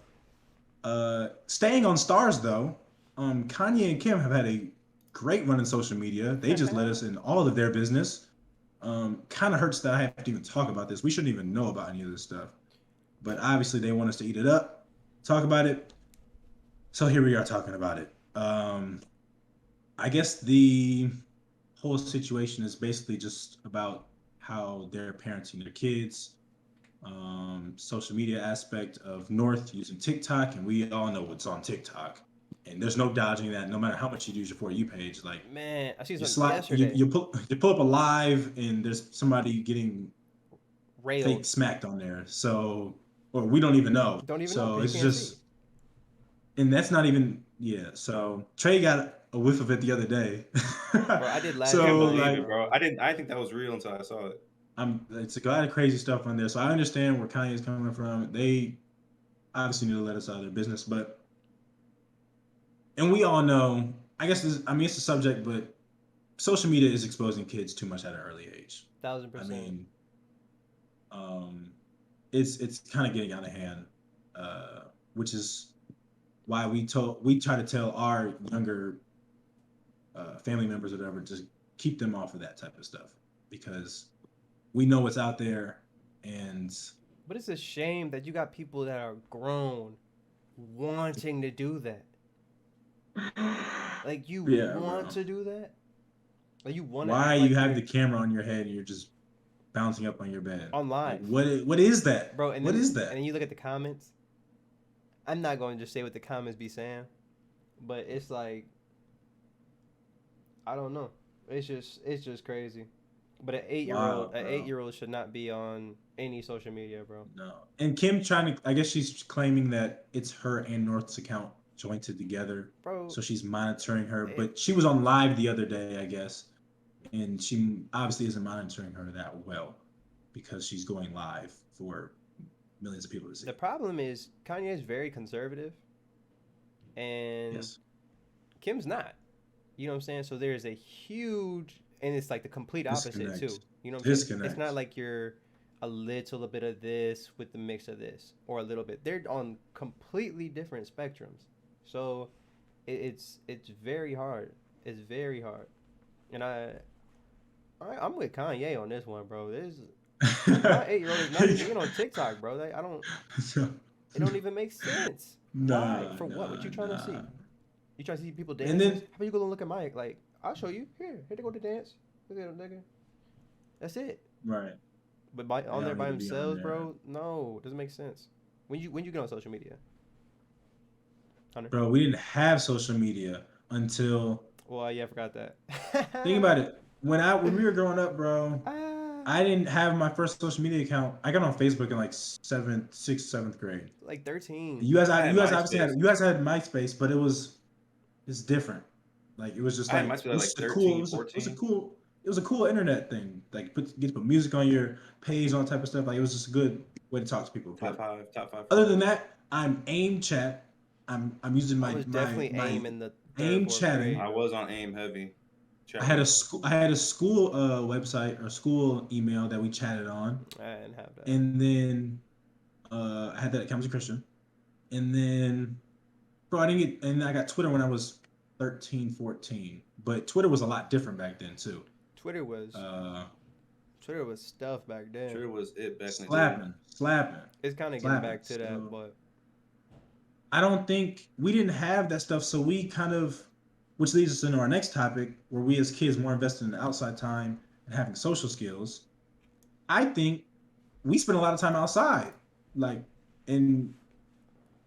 Staying on stars though, Kanye and Kim have had a great run in social media. They just let us in all of their business. Kind of hurts that I have to even talk about this. We shouldn't even know about any of this stuff. But obviously they want us to eat it up, talk about it. So here we are talking about it. I guess the whole situation is basically just about how they're parenting their kids. Social media aspect of North using TikTok, and we all know what's on TikTok. And there's no dodging that. No matter how much you use your For You page, like
Man, I see
you
something yesterday.
you pull up a live, and there's somebody getting fake
Railed.
smacked on there. So, or we don't even know.
Don't even
so
know. 'Cause
it's
you can't
just,
see.
and that's not even So Trey got a whiff of it the other day.
Bro, I did last
So,
I can't
year,
believe
like,
it, bro. I didn't think that was real until I saw it.
It's a lot of crazy stuff on there. So I understand where Kanye's coming from. They obviously need to let us out of their business, and we all know. I guess it's a subject, but social media is exposing kids too much at an early age.
1000%.
I mean, it's kind of getting out of hand, which is why we try to tell our younger family members or whatever, just keep them off of that type of stuff, because we know what's out there. And
But it's a shame that you got people that are grown wanting to do that. Like you want to do that? Like you want to
why
act like
you have
you're
the camera on your head and you're just bouncing up on your bed
on live.
Like, what is that,
Bro, and
what
then,
is that?
And then you look at the comments. I'm not going to just say what the comments be saying, but it's like, I don't know. It's just crazy. But an 8-year-old should not be on any social media, bro.
No. And Kim I guess she's claiming that it's her and North's account jointed together,
Bro.
so she's monitoring her. But she was on live the other day, I guess, and she obviously isn't monitoring her that well, because she's going live for millions of people to see.
The problem is Kanye is very conservative, and
Yes.
Kim's not. You know what I'm saying? So there's a huge, and it's like the complete opposite
Disconnect.
too. You know what I'm saying?
Disconnect.
It's not like you're a little bit of this with the mix of this, or a little bit. They're on completely different spectrums. So it's very hard. It's very hard. And I'm with Kanye on this one, bro. My 8-year-old is not even on TikTok, bro. It don't even make sense. Why? For what? What you trying to see? You trying to see people dance?
And then-
How about you go look at Mike? Like, I'll show you. Here they go to dance. Look at them, nigga. That's it.
Right.
But on
don't
there by
need to be on
themselves,
there.
bro. No, doesn't make sense. When you get on social media, Hunter?
Bro, we didn't have social media until.
Well, yeah, I forgot that.
Think about it. When we were growing up, bro,
Ah,
I didn't have my first social media account. I got on Facebook in like 7th grade.
like 13.
You guys
I had
obviously had
MySpace.
MySpace, but it's different. Like it was just
I
like
had MySpace
it was
like
just
13,
it was
14.
it was a cool internet thing. Like get to put music on your page, all that type of stuff. Like it was just a good way to talk to people.
Top
But
five.
other than that, I'm AIM chat. I'm using
I was definitely
my
AIM in the
AIM
third, fourth
chatting.
grade.
I was on AIM heavy.
I had a school website or school email that we chatted on,
I didn't have that.
and then I had that at Campus Christian, and then bro, I got Twitter when I was 13, 14, but Twitter was a lot different back then too.
Twitter was stuff back then.
Twitter was it back in the day.
slapping.
It's kind of getting back to that, but
I don't think we didn't have that stuff, so we kind of, which leads us into our next topic, where we as kids more invested in the outside time and having social skills. I think we spent a lot of time outside, like, and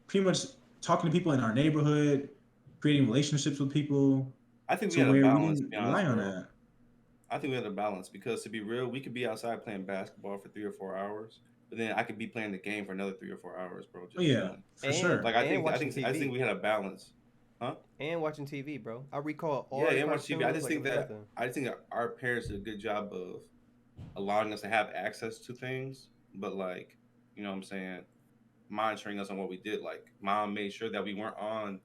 pretty much talking to people in our neighborhood, creating relationships with people.
I think we
To
had a
where we
balance, to
didn't
be
rely
honest,
on
bro.
that.
I think we had a balance because to be real, we could be outside playing basketball for 3 or 4 hours, but then I could be playing the game for another 3 or 4 hours, bro.
Oh
Just
yeah,
chilling.
for sure.
Like I
And
think I
watching
think I think
TV.
we had a balance, huh?
And watching TV, bro. I recall all
Yeah,
the
and watch TV. I
cartoons
just
like it
think
was
that
nothing.
I just think that our parents did a good job of allowing us to have access to things, but like, you know what I'm saying, monitoring us on what we did. Like, mom made sure that we weren't on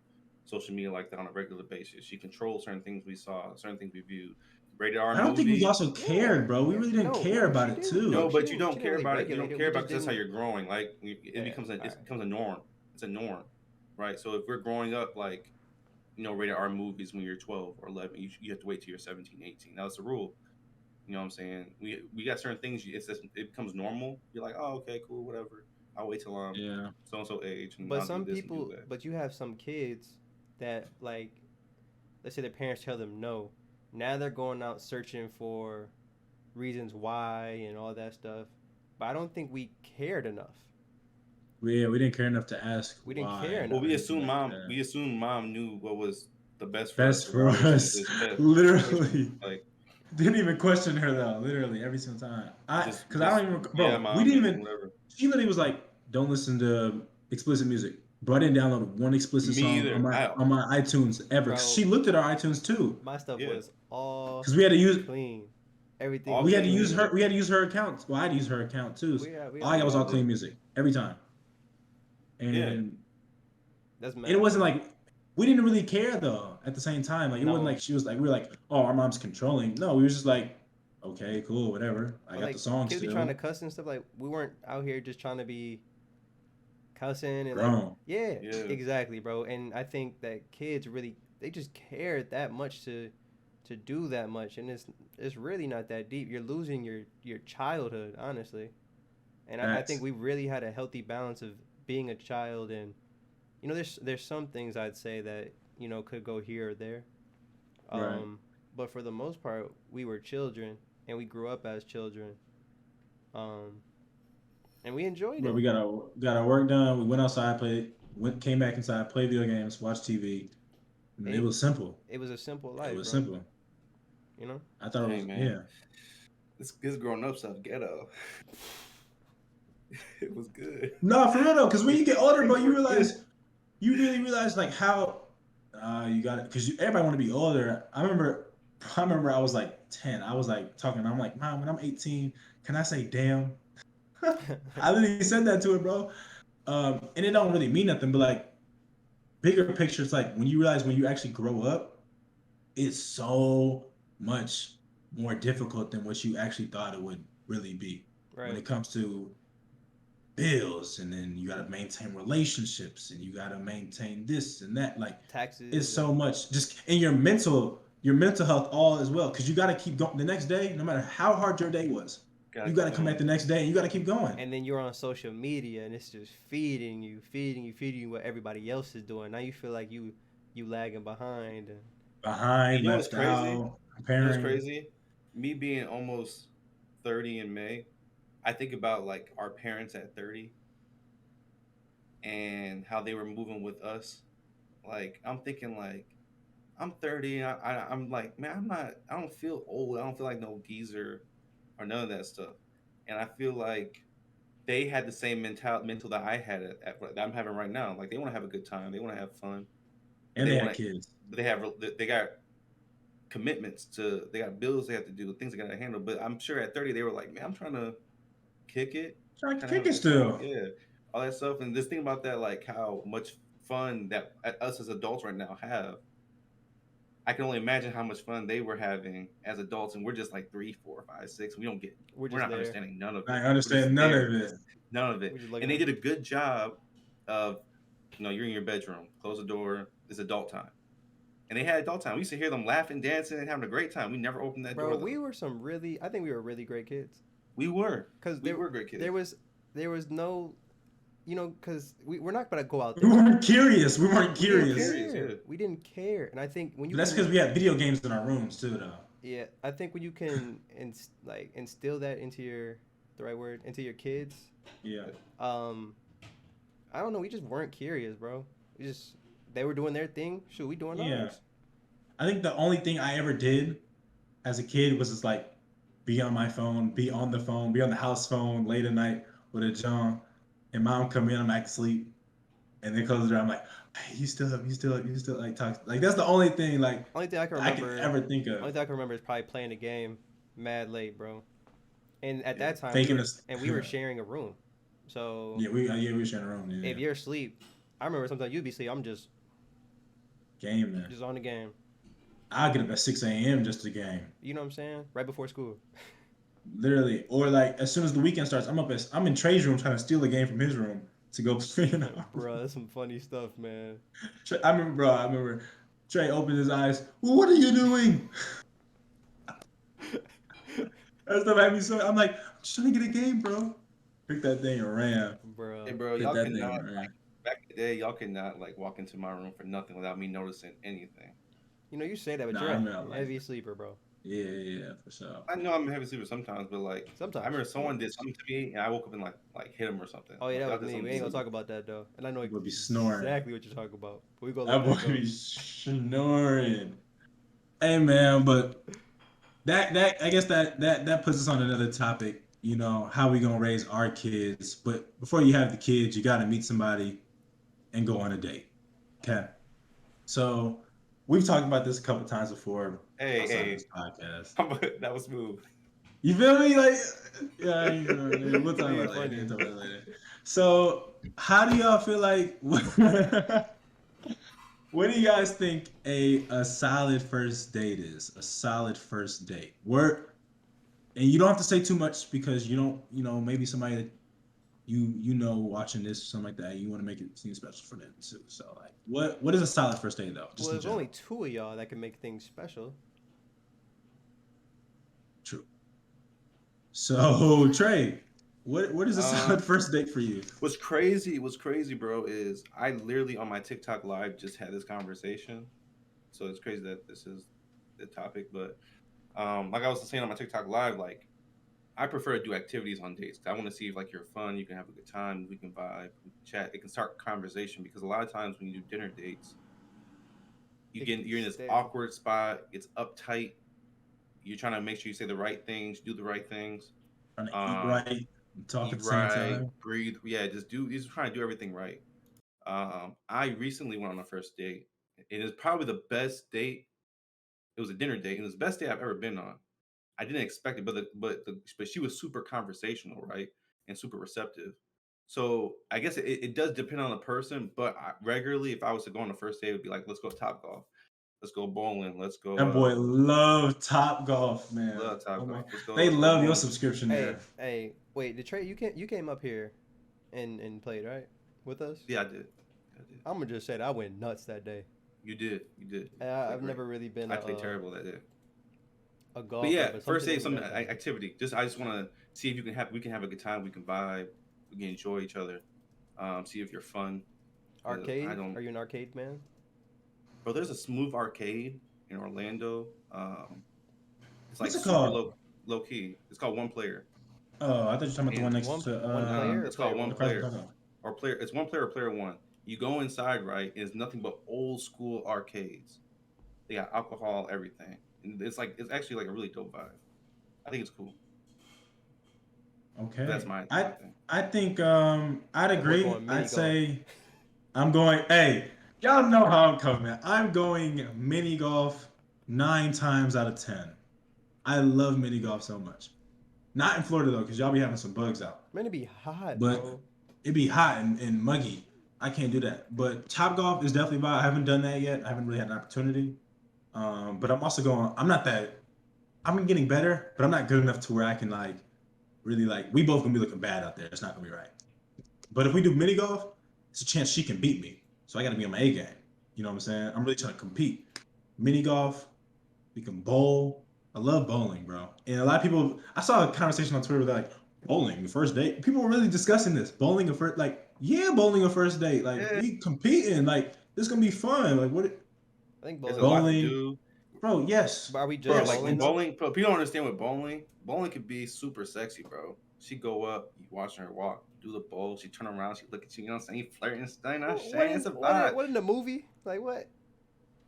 social media like that on a regular basis. She controlled certain things we saw, certain things we viewed. Rated R
I don't think we
movies.
also
Yeah,
cared, bro. We
yeah.
really didn't
No,
care
no,
about
she
it
didn't.
too.
No,
No,
she
but you
didn't.
don't
She didn't
care
really
about it. You
regulate
don't
it.
care
We
about
just
it because that's how
didn't.
you're growing. Like,
Yeah,
it
alright.
becomes a norm. It's a norm, right? So if we're growing up like, rated R movies when you're 12 or 11, you have to wait till you're 17, 18. That's the rule. You know what I'm saying? We got certain things. It becomes normal. You're like, oh, okay, cool, whatever. I'll wait till I'm
Yeah.
so and so age, and
But
I'll do
some
this and do
people,
that.
but you have some kids that like, let's say their parents tell them no. Now they're going out searching for reasons why and all that stuff. But I don't think we cared enough.
We didn't care enough to ask
We didn't care
why
Well,
enough.
or anything like
we
that.
assume mom knew what was the best for us,
Best for
regardless if
us,
it's best.
literally.
Like,
Didn't even question her though, literally every single time. Because I
just
don't even,
yeah,
bro. We
mom,
didn't
and
even.
whatever.
She literally was like, "Don't listen to explicit music." Bro, I didn't download one explicit
Me
song on
either.
my
I
on my iTunes ever. 'Cause
Bro,
she looked at our iTunes too.
my stuff
yeah,
was all
Because we had to use
clean. Everything
all
we
was
had to
clean
use
clean.
music.
her. We had to use her account. Well, I had to use her account too.
We
All
all
I got
we
was
all
all clean
did.
music every time,
Yeah,
and
That's
it
mad
wasn't
cool.
like we didn't really care though. At the same time, like it wasn't
No,
like she was like we were like, oh, our mom's controlling. No, we were just like, okay, cool, whatever. I
but
got the
like
song
kids be trying to
still.
cuss and stuff. Like we weren't out here just trying to be cussing and like
Grown.
yeah,
yeah.
exactly, bro. And I think that kids really they just care that much to do that much, and it's really not that deep. You're losing your childhood, honestly. And I think
Facts.
we really had a healthy balance of being a child, and there's some things I'd say that could go here or there.
Right.
Um, but for the most part, we were children, and we grew up as children, um, and we enjoyed
But
it.
we got our work done. We went outside, came back inside, played video games, watched TV. And it
It
was simple.
it was a simple
It
life,
was
bro.
simple.
You know.
I thought it
Dang,
was
man,
yeah.
this growing up stuff ghetto. It was good.
No, for real though, because when you get older, bro,
Things were good.
you really realize like how you got it. Because everybody want to be older. I remember I was like 10. I was like talking. I'm like, Mom, when I'm 18, can I say damn? I literally said that to her, bro. And it don't really mean nothing, but like bigger picture, it's like when you realize when you actually grow up, it's so much more difficult than what you actually thought it would really be when
Right.
it comes to bills, and then you got to maintain relationships, and you got to maintain this and that. Like it's
Taxes
so
and
much just in your mental health all as well, because you got to keep going the next day, no matter how hard your day was.
Gotta
You got
keep
to come back
going.
the next day and you got to keep going.
and then you're on social media, and it's just feeding you what everybody else is doing. Now you feel like you lagging behind, and
You
Behind,
know what's
left
crazy?
out,
You know what's
comparing.
crazy? Me being almost 30 in May, I think about like our parents at 30 and how they were moving with us. Like I'm thinking like I'm 30. I'm like, man, I don't feel old. I don't feel like no geezer or none of that stuff. And I feel like they had the same mental that I had that I'm having right now. Like they want to have a good time. They want to have fun, but
And
they
they
want
had
to,
kids.
but they got commitments they got bills they have to do, things they got to handle. But I'm sure at 30 they were like, man, I'm trying to kick it,
Trying to
trying to have
kick
a
it
good time.
still.
Yeah, all that stuff. And this thing about that, like how much fun that us as adults right now have. I can only imagine how much fun they were having as adults, and we're just like 3, 4, 5, 6.
we're
We're
just
not
there.
understanding none of
I
it. We're just
understand none
there,
of it.
none of it.
We're just
And
looking
they
at.
did a good job of, you're in your bedroom, close the door, it's adult time. And they had adult time. We used to hear them laughing, dancing, and having a great time. We never opened that door
Bro,
though.
I think we were really great kids.
We were.
Cause
We were great kids.
there was no, cause we're not gonna go out
We
there.
weren't curious. We weren't
We didn't
curious.
Curious,
care.
yeah.
We didn't care. And I think when you
But that's
can,
because we had video games in our rooms too, though.
yeah, I think when you can instill that into the right word, into your kids,
Yeah.
um, I don't know, we just weren't curious, bro. They were doing their thing. Shoot, we doing
Yeah.
ours.
I think the only thing I ever did as a kid was just like be on my phone, be on the phone, be on the house phone late at night with a John, and mom come in, I'm back asleep, and then close the door. I'm like, hey, you still up? You still up? You still like talk? Like that's the only thing like
Only thing I can
I can
remember.
ever think
Only
of.
thing I can remember is probably playing the game mad late, bro. And at
Yeah.
that time,
Thinking this.
we were sharing a room. So
Yeah, we were sharing a room. Yeah,
if you're asleep, I remember sometimes you'd be asleep. I'm
game there.
just on the game.
I'll get up at 6 a.m. just to game.
You know what I'm saying? Right before school.
Literally, or like as soon as the weekend starts, I'm in Trey's room trying to steal a game from his room to go play.
Bro, that's some funny stuff, man.
I remember Trey opened his eyes. Well, what are you doing? That stuff had me so. I'm like, I'm just trying to get a game, bro. Pick that thing and ran.
Bro.
Hey, bro,
Pick
y'all
that thing
cannot
and ran.
back in the day. Y'all cannot like walk into my room for nothing without me noticing anything.
You know, you say that, but
Nah,
you're
I'm
a
not like
heavy
that.
sleeper, bro.
Yeah, for sure.
I know I'm a heavy sleeper sometimes, but like I
Sometimes.
remember someone did something to me and I woke up and like hit him or something.
Oh, yeah,
Like,
that
y'all
was
did
me. We
something
ain't gonna
to me.
talk about that, though. And I know
Would be snoring.
exactly what you're talking about. But we gonna
That
let
boy
that go.
be snoring. Hey man, but that I guess that puts us on another topic. You know how we gonna raise our kids, but before you have the kids, you got to meet somebody and go on a date. Okay, so we've talked about this a couple times before outside of
Hey,
this podcast.
that was smooth.
You feel me? Like, yeah, you know, we'll talk
Yeah,
about it later.
funny.
We'll talk about it later. So, how do y'all feel like? What do you guys think a solid first date is? A solid first date. Where and you don't have to say too much because you don't, maybe somebody that you watching this or something like that, you want to make it seem special for them too. So like what is a solid first date though? Just
Well,
in
there's
general.
only two of y'all that can make things special.
True. So Trey, what is a
Um,
solid first date for you?
what's crazy, bro, is I literally on my TikTok live just had this conversation. So it's crazy that this is the topic, but like I was saying on my TikTok live, like I prefer to do activities on dates. I want to see if like you're fun, you can have a good time, we can vibe, we can chat, it can start conversation because a lot of times when you do dinner dates, you're in this
Stale.
awkward spot, it's uptight, you're trying to make sure you say the right things, do the right things,
Trying to eat
um,
right, talk
eat
at the same
right,
time.
breathe, yeah, just trying to do everything right. I recently went on a first date. It is probably the best date. It was a dinner date, and it was the best date I've ever been on. I didn't expect it, but she was super conversational, right, and super receptive. So I guess it does depend on the person, but regularly, if I was to go on a first date, it would be like, let's go Top Golf, let's go bowling, let's go
That boy love Top Golf, man.
love Top
Oh my,
Golf,
they
let's go
love your
bowling.
subscription there.
Hey, wait, did Trey, you came up here and played, right? With us?
Yeah, I did.
I'm gonna just say that I went nuts that day.
You did.
And I've never really been
I played terrible that day.
a
But
golfer,
yeah,
but
first date,
something
some
like that.
activity. I just want to see if we can have a good time, we can vibe, we can enjoy each other. See if you're fun.
Arcade?
I don't.
Are you an arcade man?
Bro, there's a Smooth Arcade in Orlando. It's like
What's it
super
called?
low key. It's called One Player.
Oh, I thought you were talking about the one
And
next
One
to
one player or
it's called
player
One
one?
across the
Player
tunnel.
or player. It's One Player or Player One. You go inside, right? And it's nothing but old school arcades. They got alcohol, everything, and it's actually like a really dope vibe. I think it's cool. But
Okay.
that's my
I
thing.
I think I'd
That boy
agree.
going mini
I'd
golf.
say I'm going, hey, y'all know how I'm coming. I'm going mini golf 9 times out of 10. I love mini golf so much. Not in Florida though, because y'all be having some bugs out.
Man, it be hot,
But
bro.
it'd be hot and muggy. I can't do that. But Top Golf is definitely vibe. I haven't done that yet. I haven't really had an opportunity. But I'm also going, I'm not that I'm getting better, but I'm not good enough to where I can like really like we both gonna be looking bad out there. It's not gonna be right. But if we do mini golf, it's a chance she can beat me. So I gotta be on my A game. You know what I'm saying? I'm really trying to compete. Mini golf, we can bowl. I love bowling, bro. And a lot of people I saw a conversation on Twitter where they're like, bowling, the first date. People were really discussing this. Bowling a first like, yeah, bowling a first date. Like
Yeah,
we competing. Like this gonna be fun. Like what
I think
there's a
bowling.
lot to
bowling,
do.
bro, yes.
But are we just
Yeah,
Bro,
like
bowling
in
though?
bowling, but people don't understand with bowling. Bowling could be super sexy, bro. She go up, you watching her walk, do the bowl, she turn around, she look at you, you know what I'm saying? Flirting, you know what I'm saying? It's a vibe.
What in the movie? Like what?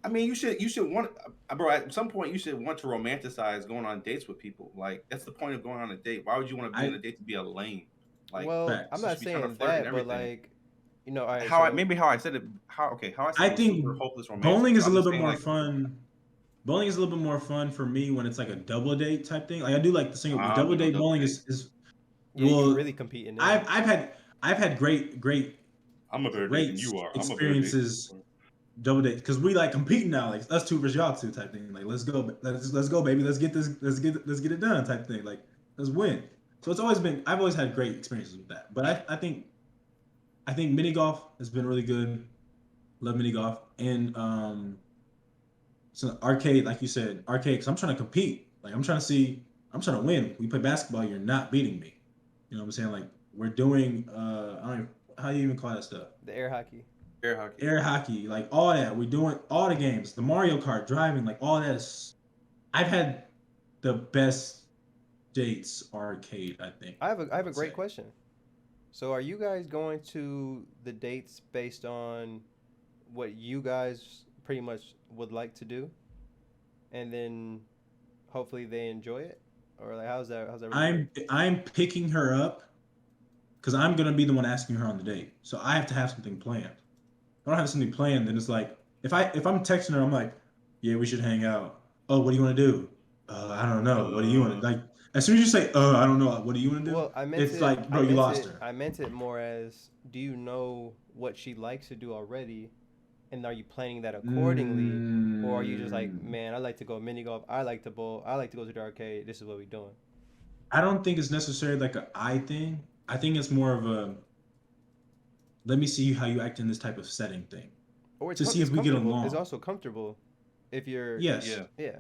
I mean, you should want, bro. At some point, you should want to romanticize going on dates with people. Like that's the point of going on a date. Why would you want to be on
I
a date to be a lame? Like
Well, I'm
facts.
you
not
should be trying to
saying
flirt and
that, but
everything.
like, all right.
How I
So
maybe how I said it. How I said
I
it was
think
super hopeless romantic.
bowling
But
is a
I'm
little
just
bit
saying
more
like,
fun. Bowling is a little bit more fun for me when it's like a double date type thing. Like I do like the single, the
I don't
double
do no
date
double
bowling
date.
is
yeah, you
well.
really competing then.
I've had
I'm a better date
great
than you are. I'm a better date.
experiences double date because we like competing now, like us two versus y'all two type thing. Like let's go, baby. Let's get get it done type thing. Like let's win. So I've always had great experiences with that. But I think mini golf has been really good. Love mini golf and so arcade, like you said, arcade. Because I'm trying to compete. Like I'm trying to win. We play basketball. You're not beating me. You know what I'm saying? Like we're doing I don't even, how do you even call that stuff?
The air hockey.
Air hockey.
Air hockey, like all that. We're doing all the games, the Mario Kart, driving, like all that. I've had the best dates arcade. I think.
I have a
would
great
say.
question. So are you guys going to the dates based on what you guys pretty much would like to do, and then hopefully they enjoy it, or like how's that really work?
I'm picking her up because I'm gonna be the one asking her on the date. So I have to have something planned. If I don't have something planned, then it's like if I'm texting her, I'm like, yeah, we should hang out. Oh, what do you want to do? I don't know. What do you want to like? As soon as you say, I don't know. What do you want to do?
Well,
It's like, bro, you lost her.
I meant it more as, do you know what she likes to do already, and are you planning that accordingly, or are you just like,
Mm,
man, I like to go mini golf, I like to bowl, I like to go to the arcade. This is what we doing.
I don't think it's necessarily like a I thing. I think it's more of a let me see how you act in this type of setting thing
Or
to see
it's
if we get
comfortable. It's
along.
also comfortable if you're,
Yes.
Yeah.
yeah.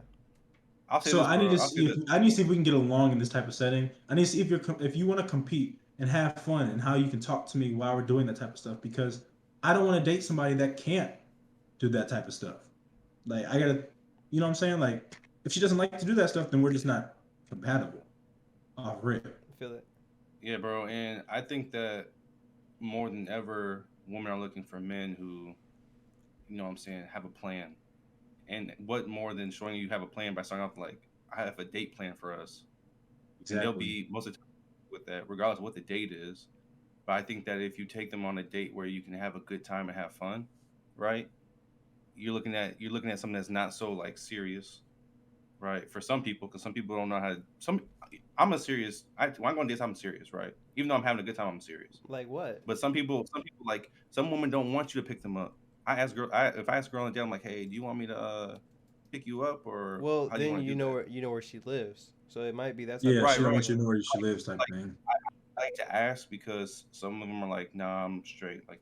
I'll say
So
this,
I need
bro.
to
I'll say
see if
this.
I need to see if we can get along in this type of setting. I need to see if you want to compete and have fun and how you can talk to me while we're doing that type of stuff because I don't want to date somebody that can't do that type of stuff. Like I gotta, you know what I'm saying? Like if she doesn't like to do that stuff, then we're just not compatible off rip.
I feel it.
Yeah, bro. And I think that more than ever, women are looking for men who, you know what I'm saying, have a plan. And what more than showing you have a plan by starting off like, I have a date plan for us. And they'll
Exactly.
be most of the time with that, regardless of what the date is. But I think that if you take them on a date where you can have a good time and have fun, right? You're looking at something that's not so like serious, right? For some people, because some people don't know how to. I'm a serious. When I go on dates, I'm serious, right? Even though I'm having a good time, I'm serious.
Like what?
But some people like some women don't want you to pick them up. If I ask a girl on a date, I'm like, hey, do you want me to pick you up or
Well,
how do you
then
want to do that?
you know where she lives, so it might be that type
Yeah,
of
Right,
she don't
right.
want you to know
situation.
where she lives type thing.
I like to ask because some of them are like, nah, I'm straight. Like,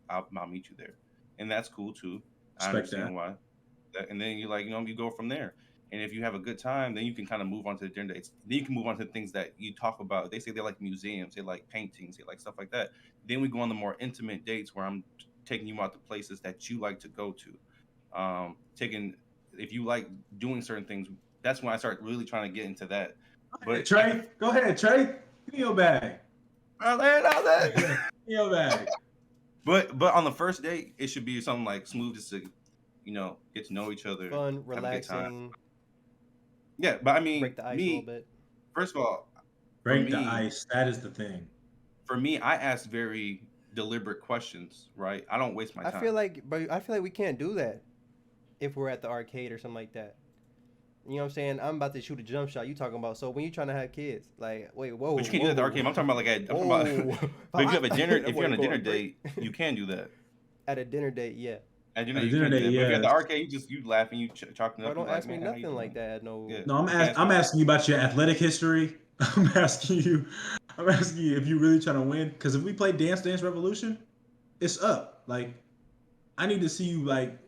I'll meet you there. And that's cool too. I
Respect
understand
that.
why. And then you like, you go from there. And if you have a good time, then you can kind of move on to the dinner dates. Then you can move on to the things that you talk about. They say they like museums, they like paintings, they like stuff like that. Then we go on the more intimate dates where I'm taking you out to places that you like to go to. Taking if you like doing certain things, that's when I start really trying to get into that. But
Trey, go ahead, Trey. Give me your bag.
I land on that.
Give me your bag.
But on the first date, it should be something like smooth, just to get to know each other,
Fun,
have a good time.
relaxing,
Yeah, but I mean,
break the ice a little
me
bit.
first of all, for
Break the
me,
ice. That is the thing.
I ask very deliberate questions, right? I don't waste my
I
time.
feel like we can't do that if we're at the arcade or something like that. You know what I'm saying? I'm about to shoot a jump shot. You talking about, so when you trying to have kids, like, wait, whoa,
But you can't do that at the
whoa,
arcade. I'm talking about I'm talking
whoa.
about. But if you have a dinner,
That
if
boy
you're on a dinner
going
date,
crazy.
you can do that.
At a dinner date, yeah.
At dinner,
At a
you
dinner
can do
date,
that. But if you're at the
yes.
arcade, you laughing, you chalking
Bro,
up, you
don't
like,
ask me
man, how you
nothing like
doing?
that. No.
Yeah,
No,
you ask
I'm
me.
asking you about your athletic history. I'm asking you. I'm asking you if you really trying to win. Because if we play Dance Revolution, it's up. Like I need to see you. Like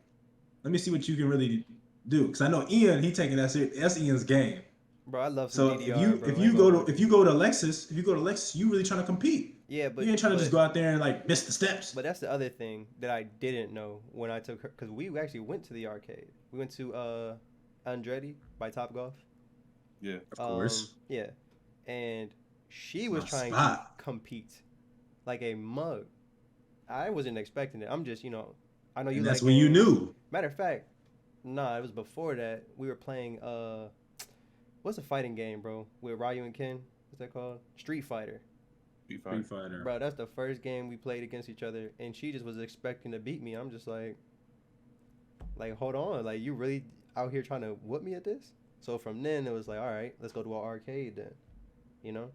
let me see what you can really do. Because I know Ian, he taking that serious. That's Ian's game.
Bro, I love some
So
DDR, bro.
if
I ain't
you
gonna
go
hold
to if
you.
you go to Lexus, you really trying to compete.
Yeah,
You ain't trying to just go out there and like miss the steps.
but that's the other thing that I didn't know when I took her, because we actually went to the arcade. We went to Andretti by Top Golf.
Yeah,
Of course.
Yeah, and she was
My
trying
spot.
to compete like a mug. I wasn't expecting it. I'm just, I know you
And
like
that's when you
games.
knew.
Matter of fact, Nah, it was before that. We were playing what's a fighting game, bro? With Ryu and Ken. What's that called? Street Fighter.
Be
Street
fine.
Fighter.
Bro, that's the first game we played against each other, and she just was expecting to beat me. I'm just like, hold on, like you really out here trying to whoop me at this? So from then it was like, all right, let's go to an arcade then, you know.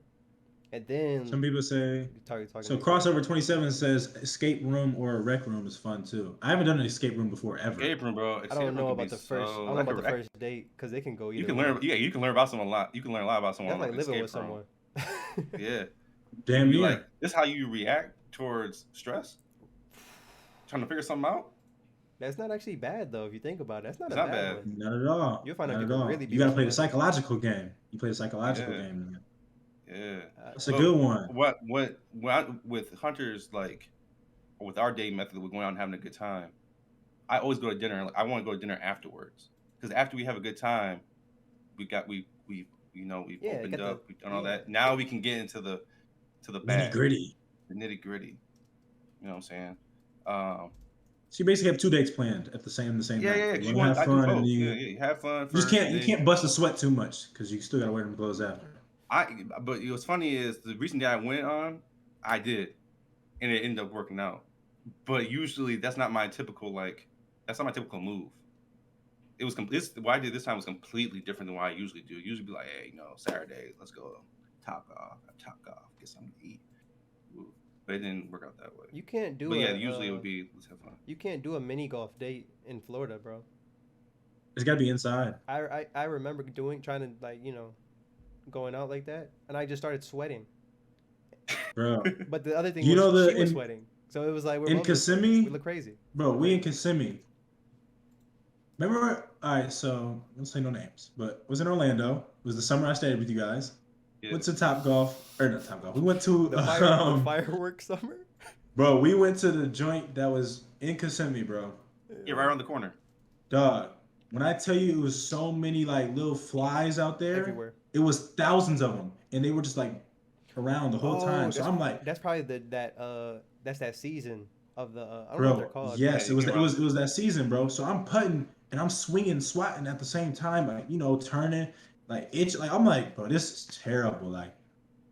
And then
Some people say
talking
so.
to
Crossover 27 says escape room or a rec room is fun too. I haven't done an escape room before ever.
Escape room, bro.
I
Escape
don't
room
know
could
about
be
the first. I
so-
don't know
that
about the
could-
first date because they can go either.
You can
way.
learn. Yeah, you can learn about someone a lot. You can learn a lot about someone.
That's like
on
living
escape
with
room.
someone.
Yeah.
Damn
You
near.
like this? How you react towards stress? Trying to figure something out.
That's not actually bad though if you think about it. That's not
It's
a
not
bad
bad.
one.
Not at all.
You'll find out
Not at
people
all.
really be
You gotta
with
play the
someone.
psychological game. You play the psychological
Yeah.
game.
Yeah.
That's a
But
good one.
with hunters like with our dating method, we're going out and having a good time. I always go to dinner. Like, I want to go to dinner afterwards because after we have a good time, we've
Yeah,
opened
get the-
up, we've done all
yeah.
that. Now we can get into the
Nitty
bag,
gritty.
the nitty gritty. You know what I'm saying?
So you basically have 2 dates planned at the same
Yeah,
night.
yeah.
You
'Cause
wanna
you want
have
I do
fun and
both.
you,
Yeah, yeah. You have fun
you just
first.
can't
and
you
then-
can't bust a sweat too much because you still gotta wear them clothes after.
But what's funny is the recent day I went on, I did, and it ended up working out. But usually that's not my typical move. It was what I did this time was completely different than what I usually do. Usually be like, hey, Saturday, let's go top golf, get something to eat. Ooh. But it didn't work out that way.
You can't do.
But yeah,
a,
usually it would be let's have fun.
You can't do a mini golf date in Florida, bro.
It's gotta be inside.
I remember trying to going out like that, and I just started sweating.
Bro.
But the other thing
You
was
know
she was
in
sweating, so it was like
in
we
Kissimmee,
look crazy.
bro, we in Kissimmee. Remember, all right, so let's say no names, but it was in Orlando. It was the summer I stayed with you guys.
Yeah.
Went to Top Golf, or not Top Golf. We went to
The fireworks summer.
bro. We went to the joint that was in Kissimmee, bro.
Yeah, right around the corner.
Dog, when I tell you it was so many like little flies out there,
Everywhere.
it was thousands of them, and they were just like around the whole time. So I'm like,
That's probably that's that season of the I don't know what they're
bro,
called.
yes,
Yeah,
it was that season, bro. So I'm putting and I'm swinging, swatting at the same time, like turning, like itch, like I'm like, bro, this is terrible. Like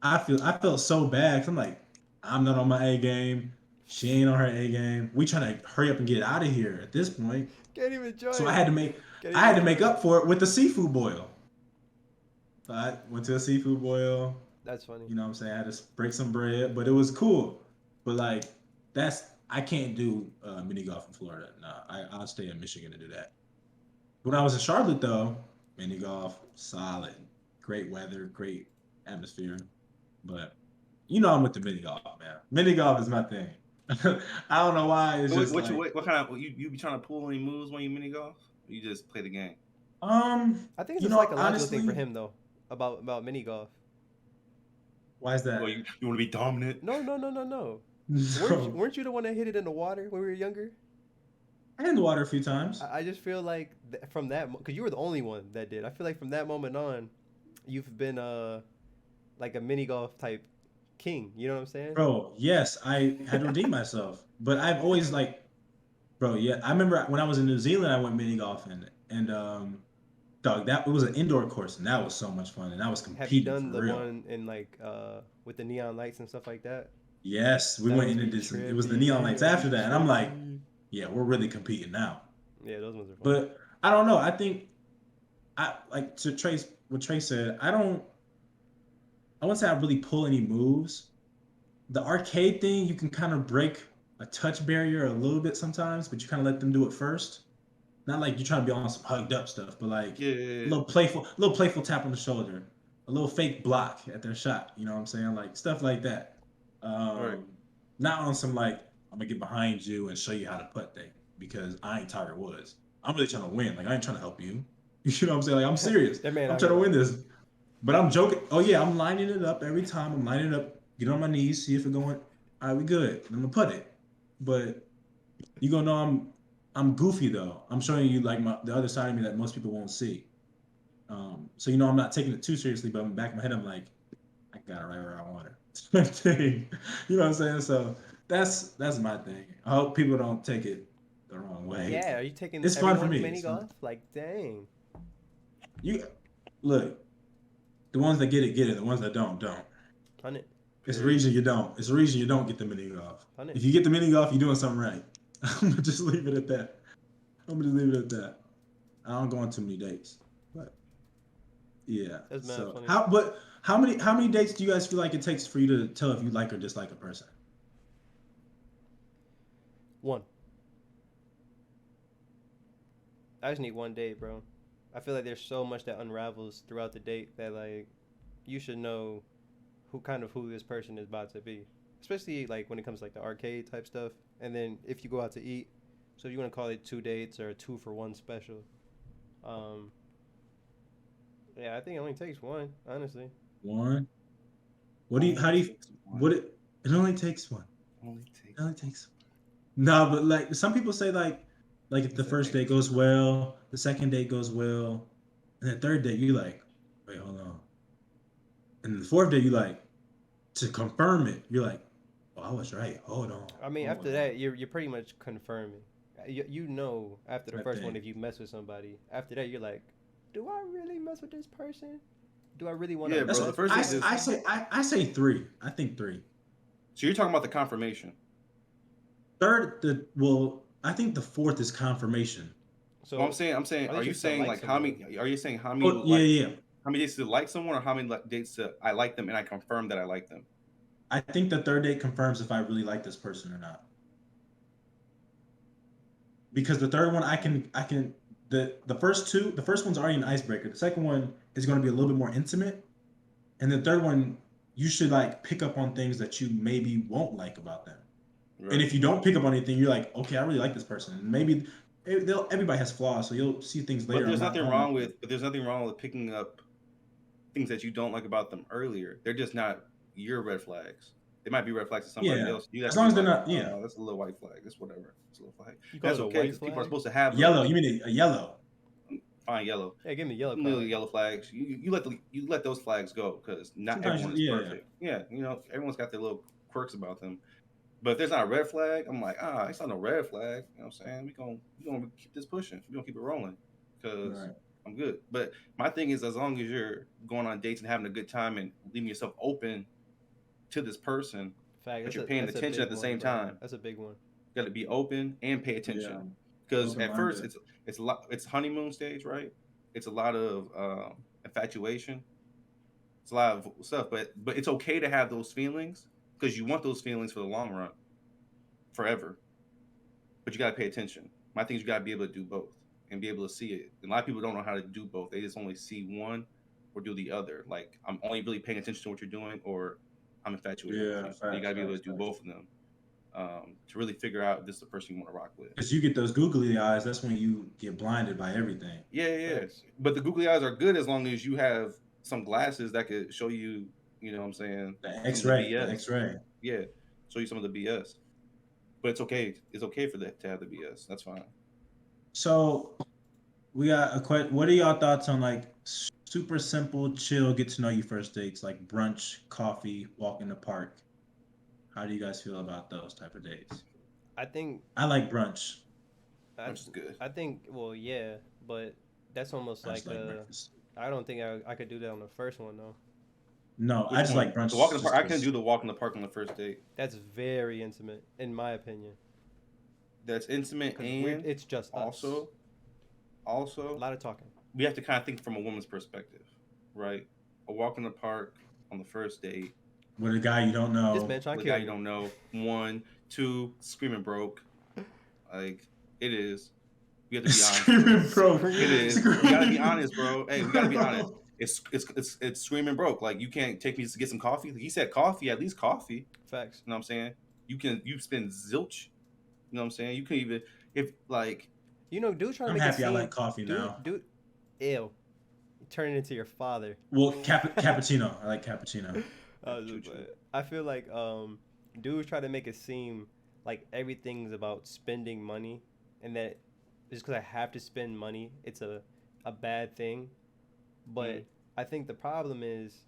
I felt so bad. 'Cause I'm like, I'm not on my A game. She ain't on her A game. We trying to hurry up and get out of here at this point.
Can't even join.
So I had to make up for it with the seafood boil. So I went to a seafood boil.
That's funny.
You know what I'm saying? I had to break some bread, but it was cool. But like, I can't do mini golf in Florida. Nah, I'll stay in Michigan to do that. When I was in Charlotte though, mini golf, solid, great weather, great atmosphere. But I'm with the mini golf, man. Mini golf is my thing. I don't know why. It's just
What kind of you be trying to pull any moves when you mini golf? Or you just play the game.
I think it's a psychological thing for
honestly,
him though about mini golf.
Why is that?
Well, you want to be dominant?
No.
So,
Weren't you the one that hit it in the water when we were younger?
I in the water a few times.
I just feel like from that, because you were the only one that did. I feel like from that moment on, you've been like a mini golf type king. You know what I'm saying?
Bro, yes, I had to redeem myself. But I've always bro, yeah. I remember when I was in New Zealand, I went mini golfing, and dog, it was an indoor course, and that was so much fun, and I was competing
Have you done
for
the
real.
one in with the neon lights and stuff like that?
Yes, we
That
went
would
into
be
this. It was the
trippy.
neon lights
That would
after
be
that, and I'm like,
trippy.
yeah, we're really competing now.
Yeah, those ones are fun.
But I don't know. I think I like to trace what Trey said. I wouldn't say I really pull any moves. The arcade thing, you can kind of break a touch barrier a little bit sometimes, but you kind of let them do it first. Not like you're trying to be on some hugged up stuff, but like
Yeah.
a little playful tap on the shoulder, a little fake block at their shot. You know what I'm saying? Like stuff like that.
Right.
Not on some like I'm gonna get behind you and show you how to putt thing because I ain't Tiger Woods. I'm really trying to win. Like I ain't trying to help you. You know what I'm saying? Like I'm serious.
That man
I'm
out
trying to
here.
win this. But I'm joking. Oh yeah, I'm lining it up every time. I'm lining it up. Get on my knees, see if it's going. All right, we good. I'm gonna put it. But you gonna know I'm goofy though. I'm showing you like the other side of me that most people won't see. So I'm not taking it too seriously, but in the back of my head I'm like, I got it right where I want it. Thing. You know what I'm saying? So that's my thing. I hope people don't take it the wrong way.
Yeah, are you taking
It's fun for
everyone's
me.
mini
It's fun.
golf? Like, dang.
You look, the ones that get it. The ones that don't.
100.
It's the reason you don't. It's the reason you don't get the mini golf.
100.
If you get the mini golf, you're doing something right. I'm gonna just leave it at that. I don't go on too many dates, but yeah.
That's mad
So
funny.
how many dates do you guys feel like it takes for you to tell if you like or dislike a person?
1. I just need 1 date, bro. I feel like there's so much that unravels throughout the date that like you should know who this person is about to be. Especially like when it comes to like the arcade type stuff. And then if you go out to eat, so if you want to call it 2 dates or a 2 for 1 special. Yeah, I think it only takes 1, honestly.
One. It only takes one. It only takes one. No, but like some people say like if the first date goes well, the second date goes well, and the third date you like, wait, hold on. And the fourth date you like, to confirm it, you're like, oh, I was right. Hold on.
I mean, after that, you're pretty much confirming. You know after the
I
first one
think.
if you mess with somebody. After that, you're like, do I really mess with this person? Do I really want to?
Yeah, bro, the first
I,
date is-
I say 3. I think 3.
So you're talking about the confirmation.
Third, I think the fourth is confirmation.
So
Well, I'm saying,
at least
are
you
you
still
saying
like
like how
someone.
many? Are you saying how many?
Oh, yeah.
How many dates to like someone, or how many dates to I like them and I confirm that I like them?
I think the third date confirms if I really like this person or not. Because the third one, the first one's already an icebreaker. The second one is going to be a little bit more intimate, and the third one, you should like pick up on things that you maybe won't like about them.
Right.
And if you don't pick up on anything, you're like, okay, I really like this person. And maybe everybody has flaws, so you'll see things later.
But there's
I'm not
nothing
calling
wrong
it.
with picking up things that you don't like about them earlier. They're just not your red flags. They might be red flags to somebody
Yeah.
else. You have
As
to
long
be
as they're
like,
not- yeah.
"Oh, that's a little white flag. That's whatever. It's a little flag.
You call
That's
it a
okay
white
because people are
flag?
supposed to have
Yellow.
those.
You mean a yellow?
Fine yellow.
Yeah, give me yellow
Little
card.
yellow flags. You let those flags go because not
Sometimes
everyone is
yeah.
perfect. Yeah, everyone's got their little quirks about them. But if there's not a red flag, I'm like, it's not no red flag. You know what I'm saying? We gonna keep this pushing. We gonna keep it rolling because
Right.
I'm good. But my thing is, as long as you're going on dates and having a good time and leaving yourself open to this person,
Fact,
but you're paying
that's a
attention
big
at the
one,
same
bro.
time.
That's a big one.
You got to be open and pay attention.
Yeah.
Because at first
Open-minded.
it's a lot. It's honeymoon stage, right? It's a lot of infatuation. It's a lot of stuff, but it's okay to have those feelings because you want those feelings for the long run, forever. But you got to pay attention. My thing is you got to be able to do both and be able to see it. And a lot of people don't know how to do both. They just only see one or do the other. Like I'm only really paying attention to what you're doing, or I'm infatuated.
Yeah,
with you. So you got to be able to do
facts.
both of them to really figure out if this is the person you want to rock with.
Because you get those googly eyes, that's when you get blinded by everything.
Yeah.
Facts.
But the googly eyes are good as long as you have some glasses that could show you, you know what I'm saying?
The
some of the
X-ray,
BS.
the X-ray.
Yeah, show you some of the BS. But it's okay. It's okay for that to have the BS. That's fine.
So we got a question. What are y'all thoughts on like super simple, chill, get to know you first dates, like brunch, coffee, walk in the park? How do you guys feel about those type of dates?
I think
I like brunch.
Which is good.
I think well, yeah, but that's almost
I
like
just like breakfast.
I don't think I could do that on the first one though.
No, I just like brunch.
The walk in the
just
park. I can
'cause-
do the walk in the park on the first date.
That's very intimate, in my opinion.
That's intimate
'Cause
and
it's just us. A
also
lot of talking.
we have to kind of think from a woman's perspective, right? A walk in the park on the first date.
with a guy you don't know.
This man trying
The
to kill
guy
me.
you don't know. 1, 2, screaming broke. Like it is. You have to be honest.
Screaming bro.
It is. You gotta be honest, bro. Hey, we gotta be honest. It's screaming broke. Like you can't take me to get some coffee. He said coffee, at least coffee.
Facts.
You know what I'm saying? You spend zilch. You know what I'm saying? You can even if like
Dude trying to
I'm
make
happy
it
I
seem,
like coffee now.
Dude, ew. Turn it into your father.
Well, cappuccino. I like cappuccino.
I feel like dudes try to make it seem like everything's about spending money, and that just because I have to spend money, it's a bad thing. But I think the problem is,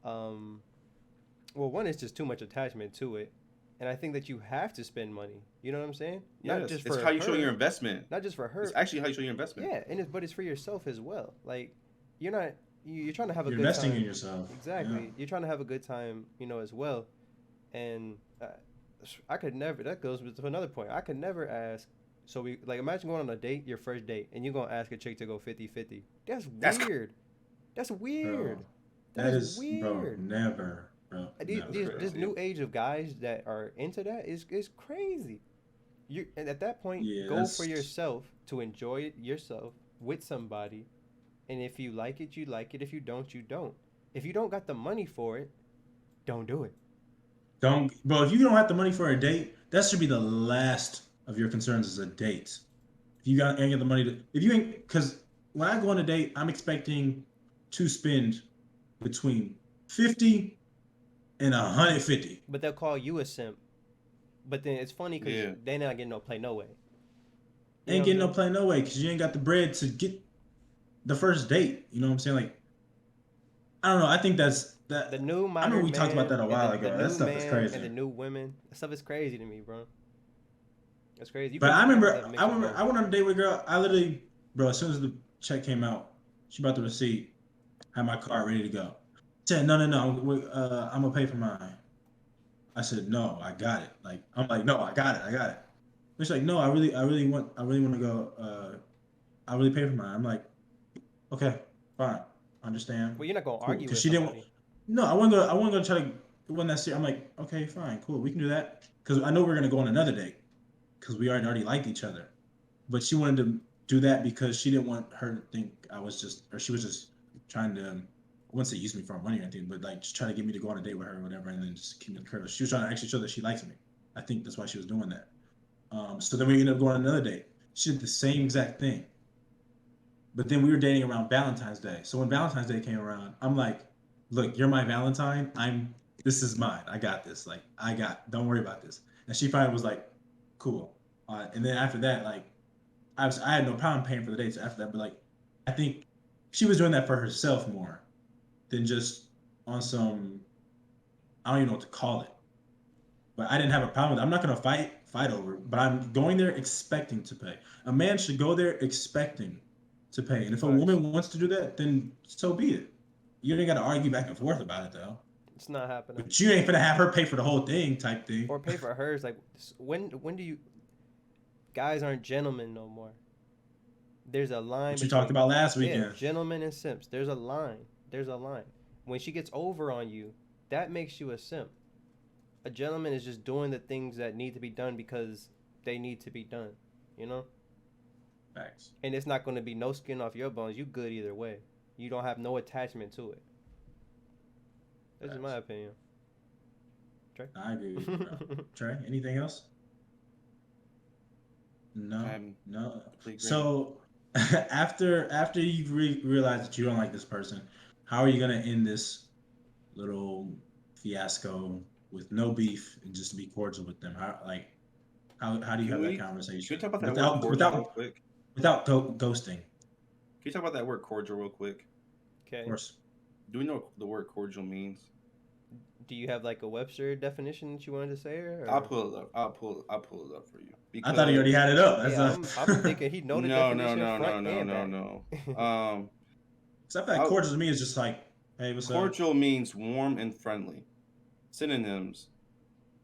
well, one is just too much attachment to it, And I think that you have to spend money. You know what I'm saying? Not
Yes,
just
it's
for
how you show
her,
your investment.
not just for her.
It's actually how you show your investment.
Yeah, but it's for yourself as well. Like you're not you're trying to have a
You're
good
investing
time.
in yourself.
Exactly.
Yeah.
You're trying to have a good time, as well. And I could never. That goes to another point. I could never ask. So we like imagine going on a date, your first date, and you're gonna ask a chick to go 50-50. That's weird. That's weird.
Bro,
That
that
is
is, bro,
weird.
never, bro, never,
This
bro.
new age of guys that are into that is crazy. You and at that point,
Yeah,
go for
that's
yourself to enjoy it yourself with somebody, and if you like it, you like it. If you don't, you don't. If you don't got the money for it, don't do it.
don't, bro. If you don't have the money for a date, that should be the last of your concerns as a date. If you ain't got the money to, if you ain't, because when I go on a date, I'm expecting to spend between 50 and 150.
But they'll call you a simp. But then it's funny because
Yeah.
they not getting no play no way. You know
Ain't
what
getting
I'm
no play no way because you ain't got the bread to get the first date. You know what I'm saying? Like, I don't know. I think that's that.
The new
I
modern
remember we talked about
man
that a
and
while
the
ago. That
new
stuff is
man
crazy.
and the new women. That stuff is crazy to me, bro. That's crazy. You
But
can-
I
you can
remember,
have a mix
I
of
remember,
both.
I went on a date with a girl. I literally, bro, as soon as the check came out, she brought the receipt, had my card ready to go. Said, no, I'm gonna pay for mine. I said, no, I got it. Like, I'm like, no, I got it. She's like, no, I really want to go. I really pay for mine. I'm like, okay, fine, understand,
Well, you're not gonna
cool.
argue
Because
with
she didn't.
somebody.
No, I wasn't gonna try to. It wasn't that serious. I'm like, okay, fine, cool, we can do that. Because I know we're gonna go on another date. Because we already liked each other. But she wanted to do that because she didn't want her to think I was just, or she was just trying to, I wouldn't say use me for money or anything, but like just trying to get me to go on a date with her or whatever, and then just keep me in the curl. She was trying to actually show that she likes me. I think that's why she was doing that. So then we ended up going on another date. She did the same exact thing. But then we were dating around Valentine's Day. So when Valentine's Day came around, I'm like, look, you're my Valentine. This is mine. I got this. Like, don't worry about this. And she finally was like, cool. And then after that, like, I had no problem paying for the dates after that. But like, I think she was doing that for herself more than just on some, I don't even know what to call it. But I didn't have a problem with it. I'm not gonna fight over it, but I'm going there expecting to pay. A man should go there expecting to pay. And if a
Facts.
woman wants to do that, then so be it. You ain't gotta argue back and forth about it though.
It's not happening.
But you ain't gonna have her pay for the whole thing type thing.
Or pay for hers. Like when do you? Guys aren't gentlemen no more. There's a line.
What you talked about last
Yeah,
weekend.
gentlemen and simps. There's a line. There's a line. When she gets over on you, that makes you a simp. A gentleman is just doing the things that need to be done because they need to be done. You know?
Facts.
And it's not going to be no skin off your bones. You good either way. You don't have no attachment to it. That's just my opinion. Trey?
I agree with you, bro. Trey, anything else? No. No.
Complete agreement.
So after you realize that you don't like this person, how are you gonna end this little fiasco with no beef and just be cordial with them? How do you have that conversation?
Can we talk about that word cordial real quick?
Without ghosting?
Can you talk about that word cordial real quick?
Okay.
Of course.
Do we know what the word cordial means?
Do you have like a Webster definition that you wanted to say? Or?
I'll pull it up. I'll pull it up for you.
I thought he already had it up. That's
Yeah, I'm thinking he know the definition front and back.
No.
So I feel like cordial to me is just like, hey, what's up?
Cordial means warm and friendly. Synonyms: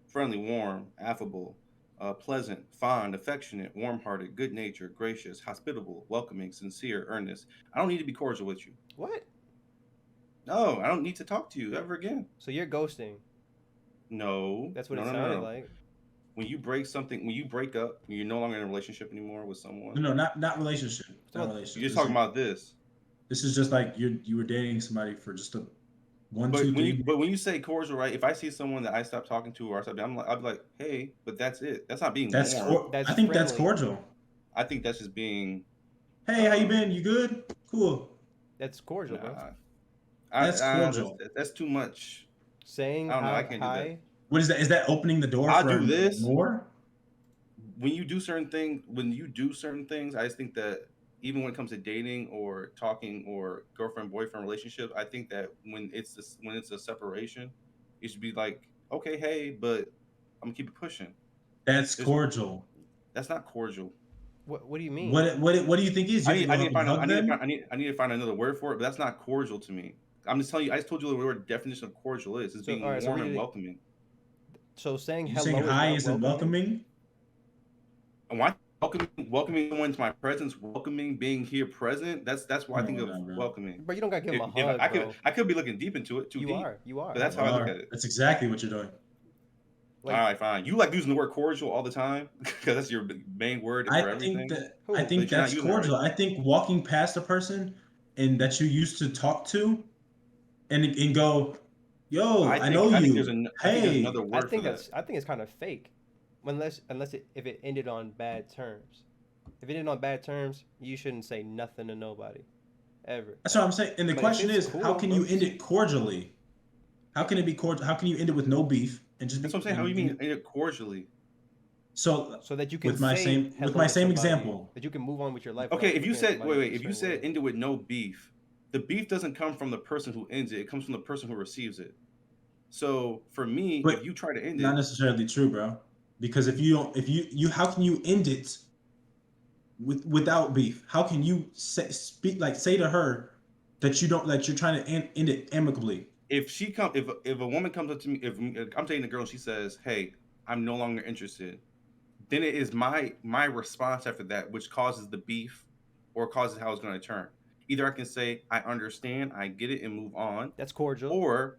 friendly, warm, affable, pleasant, fond, affectionate, warm-hearted, good-natured, gracious, hospitable, welcoming, sincere, earnest. I don't need to be cordial with you.
What?
No, I don't need to talk to you ever again.
So you're ghosting.
No.
That's what it sounded like.
When you break up, when you're no longer in a relationship anymore with someone.
No, not relationship. Not relationship.
You're just talking about this.
This is just like you were dating somebody for just a one,
But
two, three.
But when you say cordial, right? If I see someone that I stop talking to, or I'll be like, hey, but that's it. That's not being warm.
I think that's cordial.
I think that's just being.
Hey, how you been? You good? Cool.
That's cordial, bro.
That's cordial.
That's too much.
Saying
I don't know. I
hi.
can't do that.
What is that? Is that opening the door
I'll
for
do this.
more?
When you do certain things, I just think that even when it comes to dating or talking or girlfriend boyfriend relationship, I think that when it's a separation, it should be like, okay, hey, but I'm gonna keep it pushing.
That's cordial.
That's not cordial.
What do you mean?
What do you think is?
I
You
need to find
hug them?
I need to find another word for it, but that's not cordial to me. I'm just telling you. I just told you the word definition of cordial is. It's being warm and welcoming.
So saying
You
hello
saying hi isn't welcoming?
And why welcoming someone into my presence, welcoming being here present? That's why I think of welcoming.
But you don't gotta give them a hug.
I could be looking deep into it.
You are.
But that's how I look at it.
That's exactly what you're doing.
Like, all right, fine. You like using the word cordial all the time because that's your main word for everything.
I think that's cordial. I think walking past a person and that you used to talk to, and go, yo, I know you. Hey,
I think it's kind of fake, unless if it ended on bad terms. If it ended on bad terms, you shouldn't say nothing to nobody, ever.
That's what I'm saying. And the question is, how can you end it cordially? How can it be cordial? How can you end it with no beef? That's
what I'm saying. How do you mean it cordially?
So that you can
with my same example,
that you can move on with your life.
Okay, if you said if you said end it with no beef, the beef doesn't come from the person who ends it. It comes from the person who receives it. So for me, if you try to end it,
not necessarily true, bro. Because if you don't, how can you end it without beef? How can you say to her that you're trying to end it amicably?
If a woman comes up to me, if I'm dating a girl and she says, "Hey, I'm no longer interested," then it is my response after that which causes the beef or causes how it's going to turn. Either I can say, "I understand, I get it," and move on.
That's cordial.
Or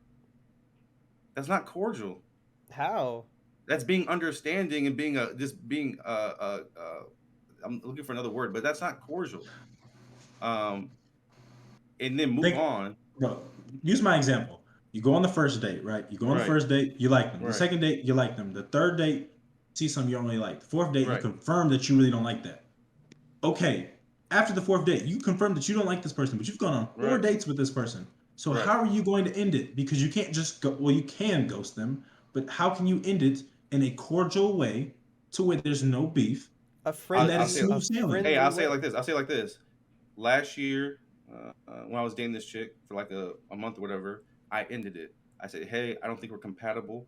that's not cordial.
How?
That's being understanding and being I'm looking for another word, but that's not cordial. And then move on.
Bro, use my example. You go on the first date, right? You go on the first date, you like them. The second date, you like them. The third date, see something you don't really like. The fourth date, you confirm that you really don't like that. Okay, after the fourth date, you confirm that you don't like this person, but you've gone on 4 dates with this person. So how are you going to end it? Because you can't just go. Well, you can ghost them, but how can you end it in a cordial way to where there's no beef?
A friend.
Hey, I'll say it like this. Last year, when I was dating this chick for like a month or whatever, I ended it. I said, "Hey, I don't think we're compatible.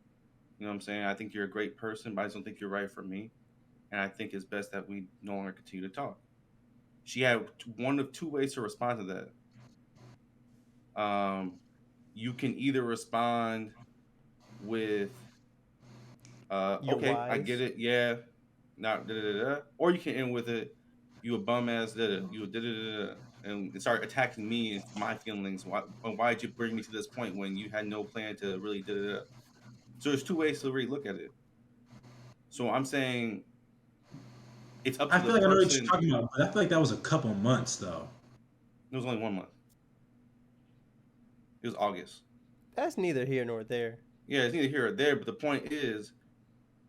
You know what I'm saying? I think you're a great person, but I just don't think you're right for me. And I think it's best that we no longer continue to talk." She had one of two ways to respond to that. You can either respond with, "Okay, wise. I get it. Yeah, not da da da," or you can end with it, "You a bum ass da da. You a da da da," and start attacking me and my feelings. Why did you bring me to this point when you had no plan to really da da da? So there's two ways to really look at it. So I'm saying it's up to the person. I feel like I know what you're
talking about, but I feel like that was a couple months though.
It was only 1 month. It was August.
That's neither here nor there.
Yeah, it's neither here or there, but the point is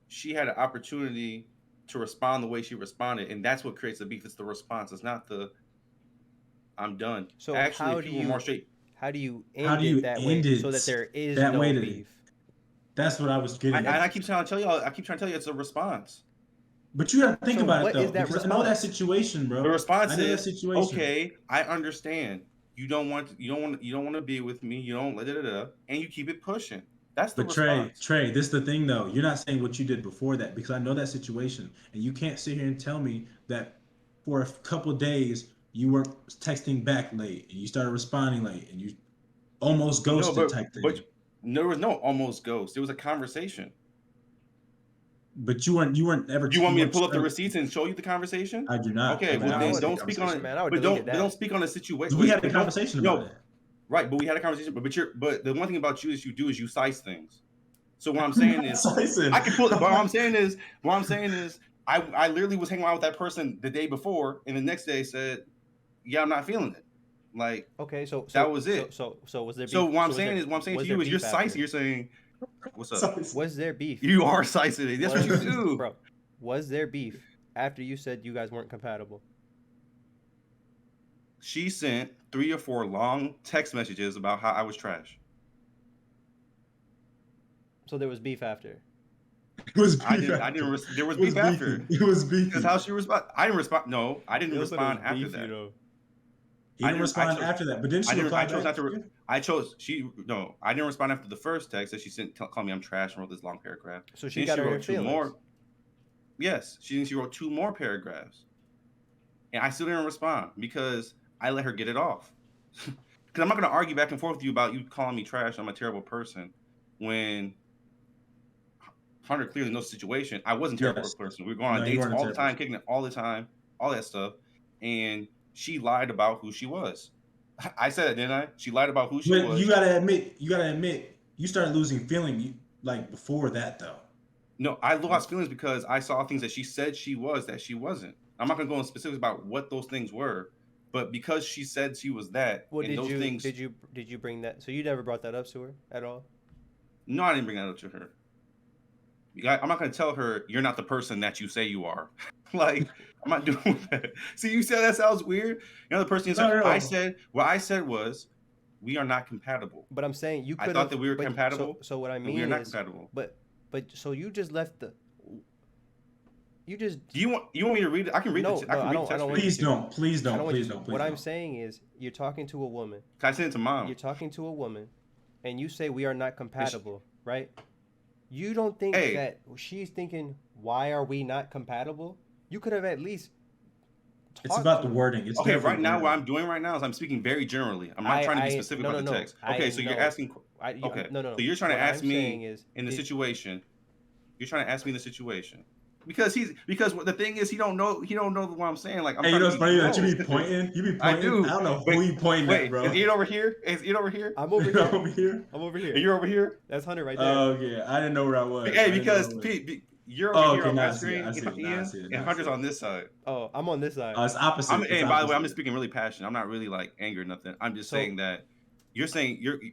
she had an opportunity to respond the way she responded, and that's what creates the beef. It's the response. It's not the "I'm done."
So
actually,
how do you end it that way so that there is no beef?
That's what I was getting at.
And I keep trying to tell you, it's a response.
But you got to think about it though, because I know that situation, bro.
The response is, "Okay, I understand. You don't want to be with me. You don't and you keep it pushing." That's the response.
Trey, this is the thing though. You're not saying what you did before that, because I know that situation, and you can't sit here and tell me that for a couple of days you weren't texting back late and you started responding late and you almost ghosted type thing.
But there was no almost ghost. There was a conversation.
But you weren't ever.
You want me to pull up the receipts and show you the conversation?
I do not.
Okay, well then don't speak on it. But don't speak on the situation.
We had a conversation about it.
Right, but we had a conversation. But the one thing about you is you size things. So what I'm saying is, I can pull. What I'm saying is, I literally was hanging out with that person the day before, and the next day said, "Yeah, I'm not feeling it." Like,
okay, so
that was it.
So was there beef?
So what I'm saying to you is you're sizing. You're saying, "What's up?"
Was there beef?
You are sizing it. That's what you do,
bro. Was there beef after you said you guys weren't compatible?
She sent 3 or 4 long text messages about how I was trash.
So there was beef after.
It was beef.
There was beef after.
It was beef.
Because how she responded. I didn't respond. No, I didn't respond after that.
He didn't respond after that, but didn't she reply back?
I didn't respond after the first text that she sent, calling me I'm trash and wrote this long paragraph.
So she got her feelings.
More. Yes, she wrote 2 more paragraphs, and I still didn't respond because I let her get it off. Because I'm not going to argue back and forth with you about you calling me trash. I'm a terrible person. When Hunter clearly knows the situation, I wasn't a terrible person. We were going on dates all the time, kicking it all the time, all that stuff, and she lied about who she was. I said it, didn't I? She lied about who she was.
You gotta admit, you started losing feeling like before that, though.
No, I lost feelings because I saw things that she said she was that she wasn't. I'm not gonna go into specifics about what those things were, but because she said she was that,
well, did you bring that? So you never brought that up to her at all?
No, I didn't bring that up to her. I'm not gonna tell her you're not the person that you say you are. Like, I'm not doing that. See, you said that sounds weird. You know, the person what I said was, we are not compatible.
But I'm saying you could.
I thought that we were compatible.
So what I mean
we are not compatible.
But so you just left the. You just.
Do you want me to read it? I can read it.
Please don't.
What I'm saying is, you're talking to a woman.
Can I send it to Mom?
You're talking to a woman, and you say we are not compatible, right? You don't think that she's thinking, why are we not compatible? You could have at least.
It's about the wording. It's
okay. Right now, what I'm doing right now is I'm speaking very generally. I'm not trying to be specific about the text. Okay, so you're asking. Okay. So you're trying to ask me in the situation. You're trying to ask me in the situation. Because the thing is he don't know what I'm saying. Like, I'm
you know it's funny that you be pointing. I do. I don't know who you pointing at, bro.
Is Ian over here?
I'm over here.
Over here.
I'm over here.
And you're over here?
That's Hunter right there.
Oh yeah, I didn't know where I was.
Hey, because Pete, you're over here on my screen, and Hunter's on this side.
Oh, I'm on this side.
It's opposite.
And by the way, I'm just speaking really passionate. I'm not really like angry or nothing. I'm just saying that.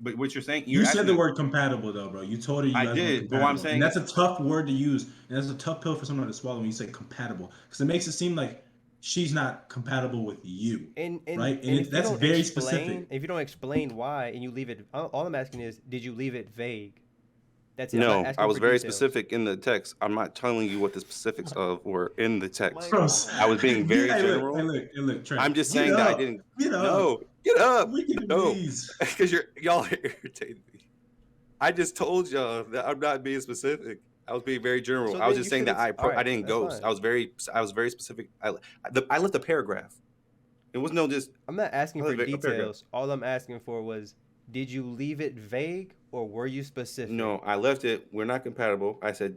But what you're saying,
you said the word compatible though, bro. You told her you guys
I did, but what I'm saying,
and that's a tough word to use, and that's a tough pill for someone to swallow when you say compatible, because it makes it seem like she's not compatible with you, right? And that's very specific. If
you don't explain why, and you leave it, all I'm asking is, did you leave it vague? That's it.
No, I was very specific in the text. I'm not telling you what the specifics of were in the text. I was being very general.
Look, Trent,
I'm just saying that I didn't. No, get up. No, because y'all irritated me. I just told y'all that I'm not being specific. I was being very general. I was just saying that I didn't ghost. Fine. I was very specific. I left a paragraph. It was no just.
I'm not asking for details. All I'm asking for was, did you leave it vague or were you specific?
No, I left it. We're not compatible. I said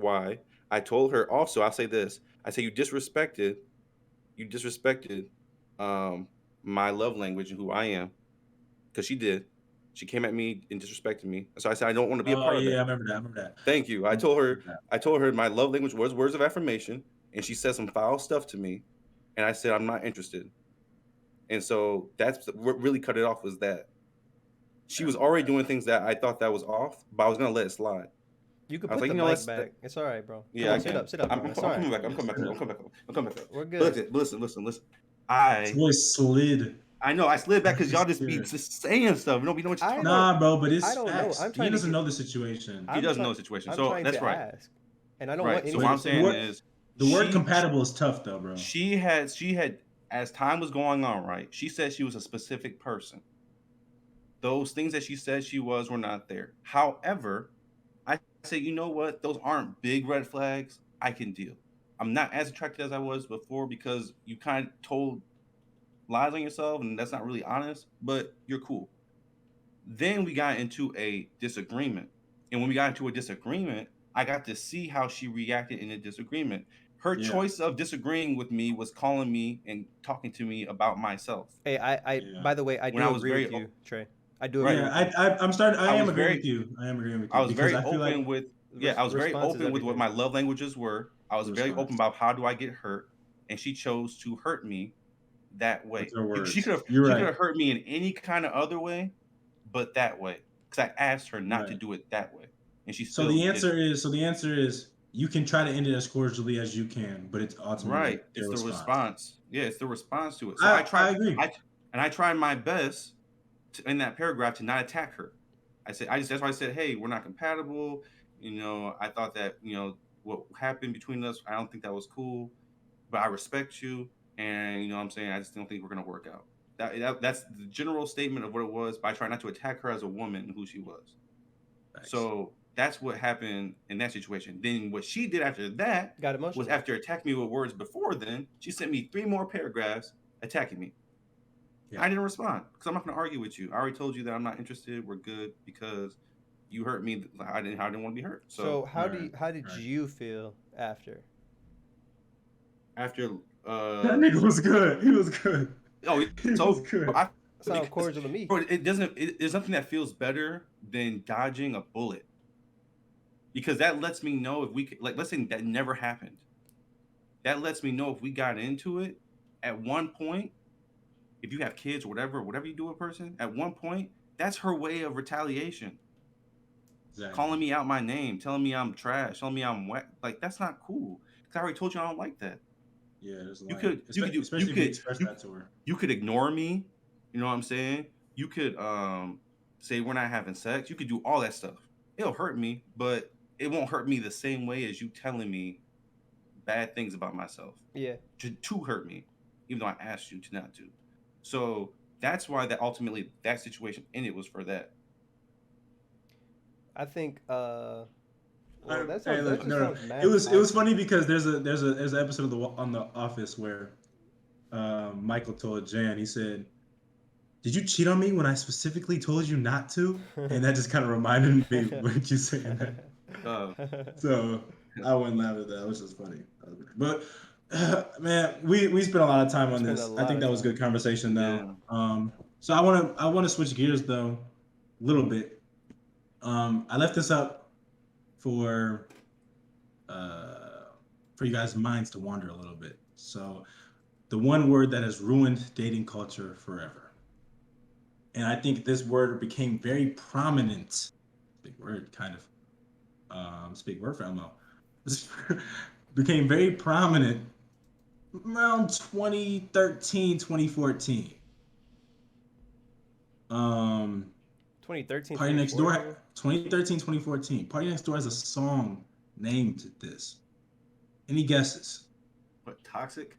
why. I told her also. I'll say this. I say you disrespected my love language and who I am, because she did. She came at me and disrespected me. So I said I don't want to be a part of that.
I remember that.
Thank you. I told her my love language was words of affirmation, and she said some foul stuff to me, and I said I'm not interested. And so that's what really cut it off, was that she was already doing things that I thought that was off, but I was gonna let it slide.
You can put the mic back. It's all right, bro.
Yeah,
sit up.
I'm coming back. I'm coming back.
We're good.
Listen.
His voice slid.
I know I slid back because y'all just be just saying stuff. You know what you're talking about.
Nah, bro, but it's
I don't
facts.
know.
He doesn't know the situation.
He doesn't know the situation. So that's right.
Ask. And I don't want
so what I'm saying is
the word compatible is tough though, bro.
She had as time was going on, right? She said she was a specific person. Those things that she said she was were not there. However, I say, you know what? Those aren't big red flags. I can deal. I'm not as attracted as I was before because you kind of told lies on yourself, and that's not really honest, but you're cool. Then we got into a disagreement. And when we got into a disagreement, I got to see how she reacted in a disagreement. Her choice of disagreeing with me was calling me and talking to me about myself.
Hey, by the way, I do agree with you, Trey. I do agree.
I am agreeing with you.
I was very open with what my love languages were. I was very open about how do I get hurt, and she chose to hurt me that way. She could have hurt me in any kind of other way, but that way, because I asked her not to do it that way, and she still.
So the answer is you can try to end it as cordially as you can, but it's ultimately
It's the response. Yeah, it's the response to it. So I agree. I tried my best in that paragraph to not attack her. That's why I said, hey, we're not compatible. You know, I thought that, you know, what happened between us, I don't think that was cool, but I respect you. And, you know what I'm saying? I just don't think we're going to work out. That's the general statement of what it was by trying not to attack her as a woman, who she was.
Thanks.
So that's what happened in that situation. Then what she did after that
Got emotional.
was after attacking me with words before then, she sent me 3 more paragraphs attacking me.
Yeah.
I didn't respond because I'm not going to argue with you. I already told you that I'm not interested. We're good because you hurt me. I didn't want to be hurt.
So how
Right,
did
right.
you feel after?
After
That nigga was good. He was good.
oh,
He
so
was good.
I,
Sound cordial to me.
bro, it doesn't. There's nothing that feels better than dodging a bullet, because that lets me know if we could, like, let's say that never happened. That lets me know if we got into it at one point. If you have kids or whatever you do with a person, at one point, that's her way of retaliation.
Exactly.
Calling me out my name, telling me I'm trash, telling me I'm wet. Like, that's not cool. Because I already told you I don't like that.
Yeah, there's a
You
line.
could
Especially if you express that to her.
You could ignore me. You know what I'm saying? You could say we're not having sex. You could do all that stuff. It'll hurt me, but it won't hurt me the same way as you telling me bad things about myself.
Yeah.
To hurt me, even though I asked you to not to. So that's why that ultimately that situation in it was for that.
I think
It
sounds mad
was
spicy.
funny because there's an episode on the Office where Michael told Jan, he said, "Did you cheat on me when I specifically told you not to?" And that just kind of reminded me when you saying that. So I wouldn't laugh at that, which is funny. But man, we spent a lot of time on this. I think that was a good conversation though.
Yeah.
So I want to switch gears though a little bit. I left this up for you guys' minds to wander a little bit. So the one word that has ruined dating culture forever. And I think this word became very prominent. Big word, kind of. Big word for Elmo. Became very prominent around 2013, 2014.
2013.
Party Next Door, 2013, 2014. Party Next Door has a song named this. Any guesses?
What, Toxic?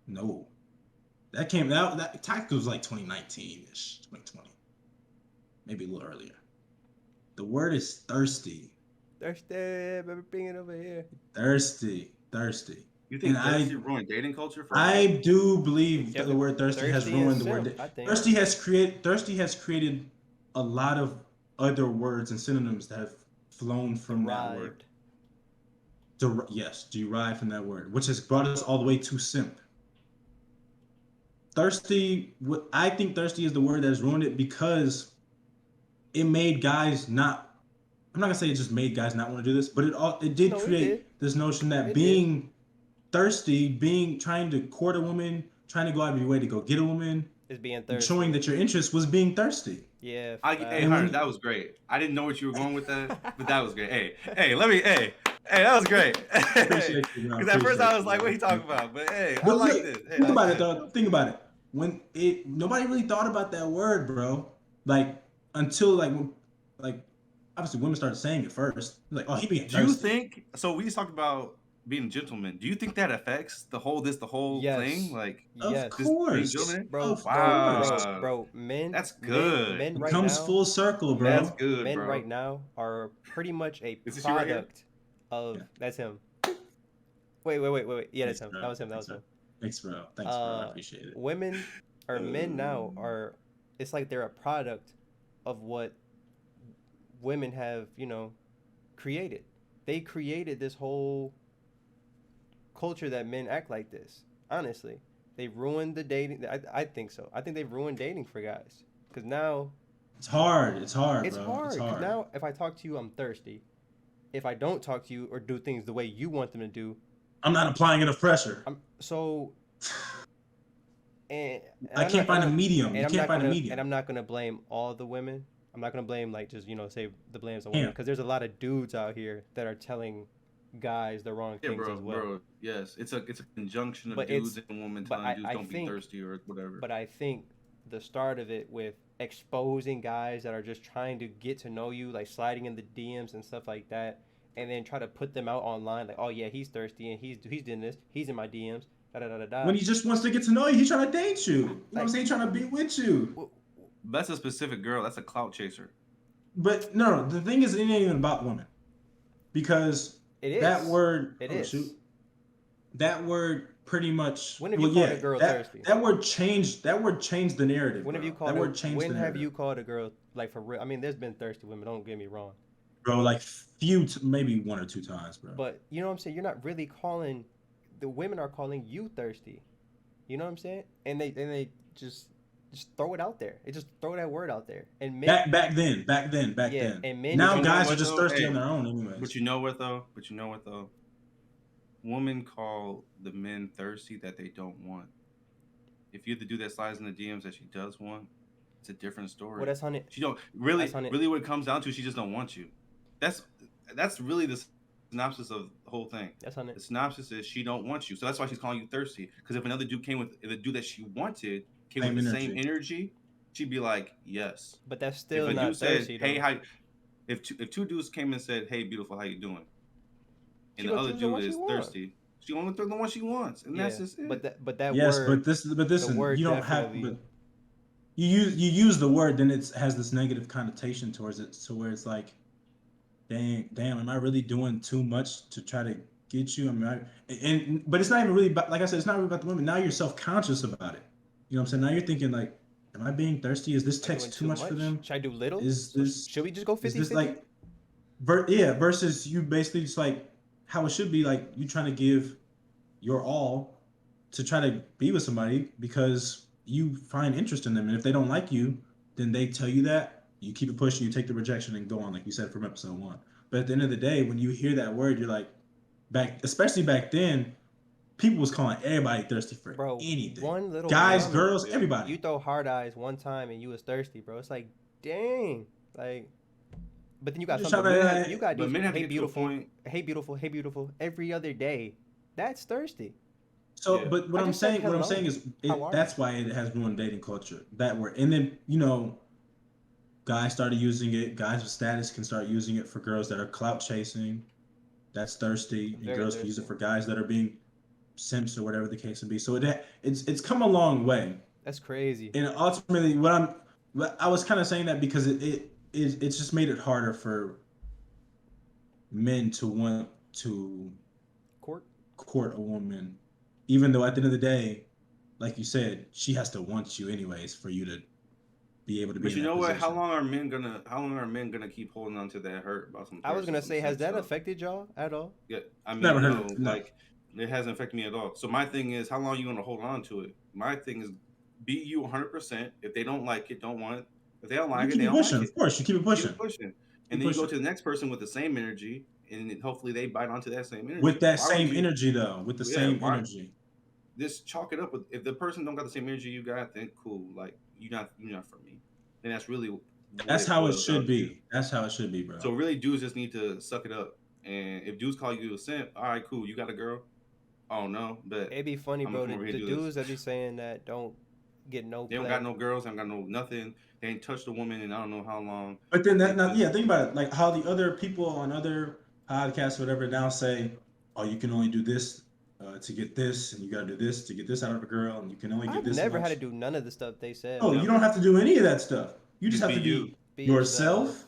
No. That Toxic was like 2019-ish, 2020. Maybe a little earlier. The word is thirsty.
Thirsty, baby, bring it over here.
Thirsty.
You think thirsty ruined dating culture for
I do believe that the word thirsty has ruined the word. Thirsty has created a lot of other words and synonyms that have flown from that word. Derived from that word, which has brought us all the way to simp. Thirsty, I think thirsty is the word that has ruined it because it made guys not. I'm not gonna say it just made guys not want to do this, but it did create this notion that being thirsty, trying to court a woman, trying to go out of your way to go get a woman,
is being thirsty.
Showing that your interest was being thirsty.
Yeah.
Hey, Hunter, that was great. I didn't know what you were going with that, but that was great. Hey, that was great. Because at first I was like, what are you talking about? But hey, I like this. Hey,
think about it, though. Think about it. Nobody really thought about that word, bro. Like, until obviously women started saying it first. Like, oh, he being thirsty.
Do you think, so we just talked about being a gentleman. Do you think that affects the whole thing? Like,
of course,
bro.
Wow,
bro. Men.
That's good.
Men right comes now, full circle, bro.
That's good,
men
bro.
right now are pretty much a product of. That's him. Wait. Yeah, that's him. That was him.
Thanks, bro. I appreciate it.
Women or men now are. It's like they're a product of what women have, created. They created this whole culture that men act like this. Honestly, they ruined the dating. I think so. I think they've ruined dating for guys because now
it's hard. It's hard.
Now, if I talk to you, I'm thirsty. If I don't talk to you or do things the way you want them to do,
I'm not applying enough pressure.
And
I can't find a medium. You can't find a medium.
And I'm not gonna blame all the women. I'm not gonna blame say the blame's on women because there's a lot of dudes out here that are telling guys the wrong things as well.
Bro, yes, it's a conjunction of dudes and women telling dudes don't be thirsty or whatever.
But I think the start of it with exposing guys that are just trying to get to know you, like sliding in the DMs and stuff like that, and then try to put them out online like, oh yeah, he's thirsty and he's doing this, he's in my DMs, da da da da da.
When he just wants to get to know you, he's trying to date you. You know what I'm
Like-
saying? He's trying to be with you.
That's a specific girl. That's a clout chaser.
But no, the thing is, it ain't even about women, because
It is.
that word.
It
oh,
is.
shoot. That word pretty much.
When have you called a girl thirsty?
That word changed. That word changed the narrative.
When have
bro.
you called
that
a,
word changed
when
the
have
narrative.
you called a girl like for real? I mean, there's been thirsty women. Don't get me wrong.
Bro, like maybe 1 or 2 times, bro.
But you know what I'm saying? You're not really calling. The women are calling you thirsty. You know what I'm saying? And they just throw it out there. They just throw that word out there. And men,
back then.
Yeah, and men-
Now
But you know
guys
what,
are just
though?
thirsty
Hey,
on their own, anyways.
But you know what though? Women call the men thirsty that they don't want. If you're the dude that slides in the DMs that she does want, it's a different story.
well, that's on it.
She don't really,
That's on it.
really what it comes down to. She just don't want you. That's really the synopsis of the whole thing.
That's on
The
it.
synopsis is she don't want you, so that's why she's calling you thirsty. Because if another dude came with the dude that she wanted came
Same
with the
energy.
same energy, she'd be like, yes.
But that's
If
still
a
not
dude said,
thirsty.
hey,
though.
how? If two dudes came and said, hey, beautiful, how you doing?
She
And the
gonna
other
choose the one
dude
she
is
want.
thirsty. She only took the one she wants, and that's just it.
But that
Yes,
word.
but this
word
you don't have.
definitely-
But you use the word, then it has this negative connotation towards it, so where it's like, damn, am I really doing too much to try to get you? I mean, but it's not even really about, like I said, it's not really about the women. Now you're self conscious about it. You know what I'm saying? Now you're thinking like, am I being thirsty? Is this
Am I doing
text too much for them?
Should I do little?
Is this
Should we just go
is
50-50?
this like, versus you basically just like how it should be, like you trying to give your all to try to be with somebody because you find interest in them, and if they don't like you, then they tell you that, you keep it pushing, you take the rejection and go on, like you said from episode 1. But at the end of the day, when you hear that word, you're like, especially back then, people was calling everybody thirsty for
Bro,
anything.
one little
Guys,
comment,
girls,
yeah.
everybody.
You throw hard eyes one time and you was thirsty, bro. It's like, dang, like. But then you got
Just
something.
trying to-
You got
but
dudes,
men have to
hey
get
beautiful,
to a point.
hey beautiful, hey beautiful, every other day. That's thirsty.
So,
Yeah.
but what
I
I'm
just said
saying,
hello.
is,
How are
that's why it has ruined dating culture. That word, and then guys started using it. Guys with status can start using it for girls that are clout chasing. That's thirsty, and
Very
girls can use it
thirsty.
for guys that are being simps or whatever the case may be. So it's come a long way,
That's crazy.
and ultimately, what I was kind of saying that because it's just made it harder for men to want to court a woman, even though at the end of the day, like you said, she has to want you anyways for you to be able to be
But
in
you
that
know what?
position.
How long are men gonna keep holding on to that hurt about some?
I was gonna
some
say, has
simp
that
stuff?
affected y'all at all?
Yeah, I mean,
Never heard
no,
of it, no.
like it hasn't affected me at all. So my thing is, how long are you gonna hold on to it? My thing is, be you 100%. If they don't like it, don't want it. If they don't like
You
it,
keep
they
it
don't
pushing,
like
of
it.
course. You keep it
Keep
pushing
it pushing.
Keep
And then you go
pushing.
to the next person with the same energy, and then hopefully they bite onto that same energy.
with that
Why would
same
you-
energy, though. With the
Yeah,
same
why-
energy.
Just chalk it up with, if the person don't got the same energy you got, then cool. Like you're not for me. And that's really what
That's how it
boils
should
down
be.
to.
That's how it should be, bro.
So really, dudes just need to suck it up. And if dudes call you a simp, all right, cool. You got a girl? Oh no, but
It'd be funny,
I'm
bro.
gonna come over
The
here and do
dudes that be saying that don't get no.
they don't
play.
got no girls. They don't got no nothing. They ain't touched a woman in I don't know how long.
But then
They
now,
just-
yeah, think about it. Like how the other people on other podcasts, or whatever, now say, "Oh, you can only do this to get this, and you got to do this to get this out of a girl, and you can only get
I've
this."
never had
much."
to do none of the stuff they said.
Oh,
bro.
you don't have to do any of that stuff. You just have to
be you.
be yourself.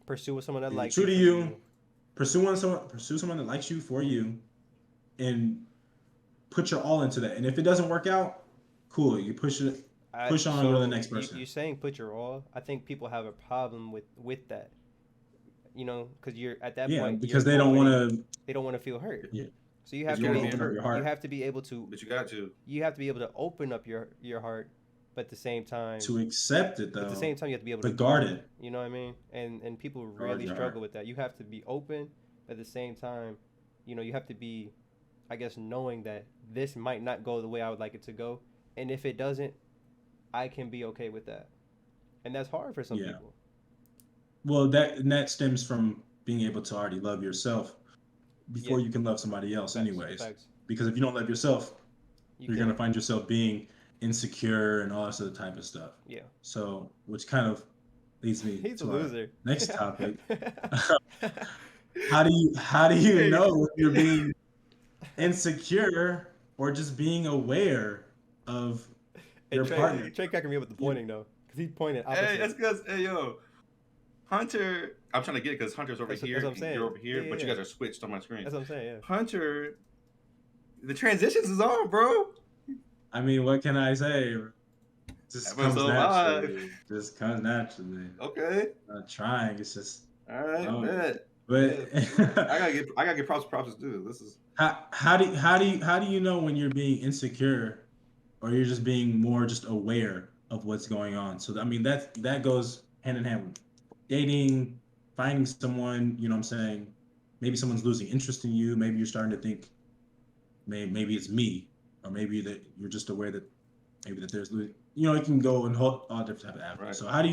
Pursue with someone that
Be
likes
true
you
to
for
you. Pursue someone that likes you for you, and put your all into that. And if it doesn't work out, cool. You push on and go to the next person.
You saying put your all? I think people have a problem with that. You know, because you're at that
Yeah,
point.
because
you're
they don't
opening-
want to.
They don't want to feel hurt.
Yeah.
So you have
You
to
wanna
be.
open up
your heart.
You have to be able to.
But you got to.
You have to be able to open up your heart, but at the same time.
To accept it, though.
At the same time, you have to be able
to
to
guard
guard
it.
You know what I mean? And people
Guard
really
your
struggle
heart.
with that. You have to be open, but at the same time, you have to be, I guess, knowing that this might not go the way I would like it to go, and if it doesn't, I can be okay with that, and that's hard for some
Yeah.
people.
Well, that stems from being able to already love yourself before
Yeah.
you can love somebody else,
Facts,
anyways.
facts.
Because if you don't love yourself,
You
you're
can-
gonna find yourself being insecure and all this other type of stuff.
Yeah.
So, which kind of leads me
He's a
to our
loser.
next topic. How do you know when you're being insecure or just being aware of
Hey,
your partner?
Trey cracking me up with the pointing though, because he pointed opposite.
Hey, that's because Hunter. I'm trying to get it because Hunter's over here.
That's what I'm saying.
You're over here,
Yeah,
but you
yeah.
guys are switched on my screen.
That's what I'm saying. Yeah.
Hunter, the transitions is on, bro.
I mean, what can I say? Just
Episode
comes
live.
naturally. Just comes naturally.
Okay.
Not trying. It's just.
All right,
Oh.
bet.
But
I gotta get props to do this. This is
how do you know when you're being insecure, or you're just being more just aware of what's going on? So I mean that goes hand in hand with dating, finding someone. You know what I'm saying? Maybe someone's losing interest in you. Maybe you're starting to think, maybe it's me, or maybe that you're just aware that maybe that there's, you know, it can go in all different type of avenues.
Right.
So how do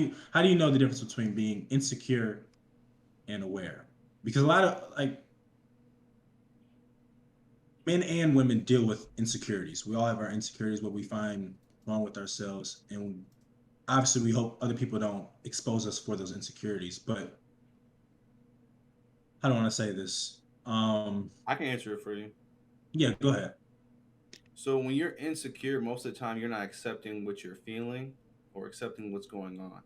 you know the difference between being insecure and aware? Because a lot of like men and women deal with insecurities. We all have our insecurities, what we find wrong with ourselves, and obviously we hope other people don't expose us for those insecurities. But I don't want to say this.
I can answer it for you.
Yeah, go ahead.
So when you're insecure, most of the time you're not accepting what you're feeling or accepting what's going on.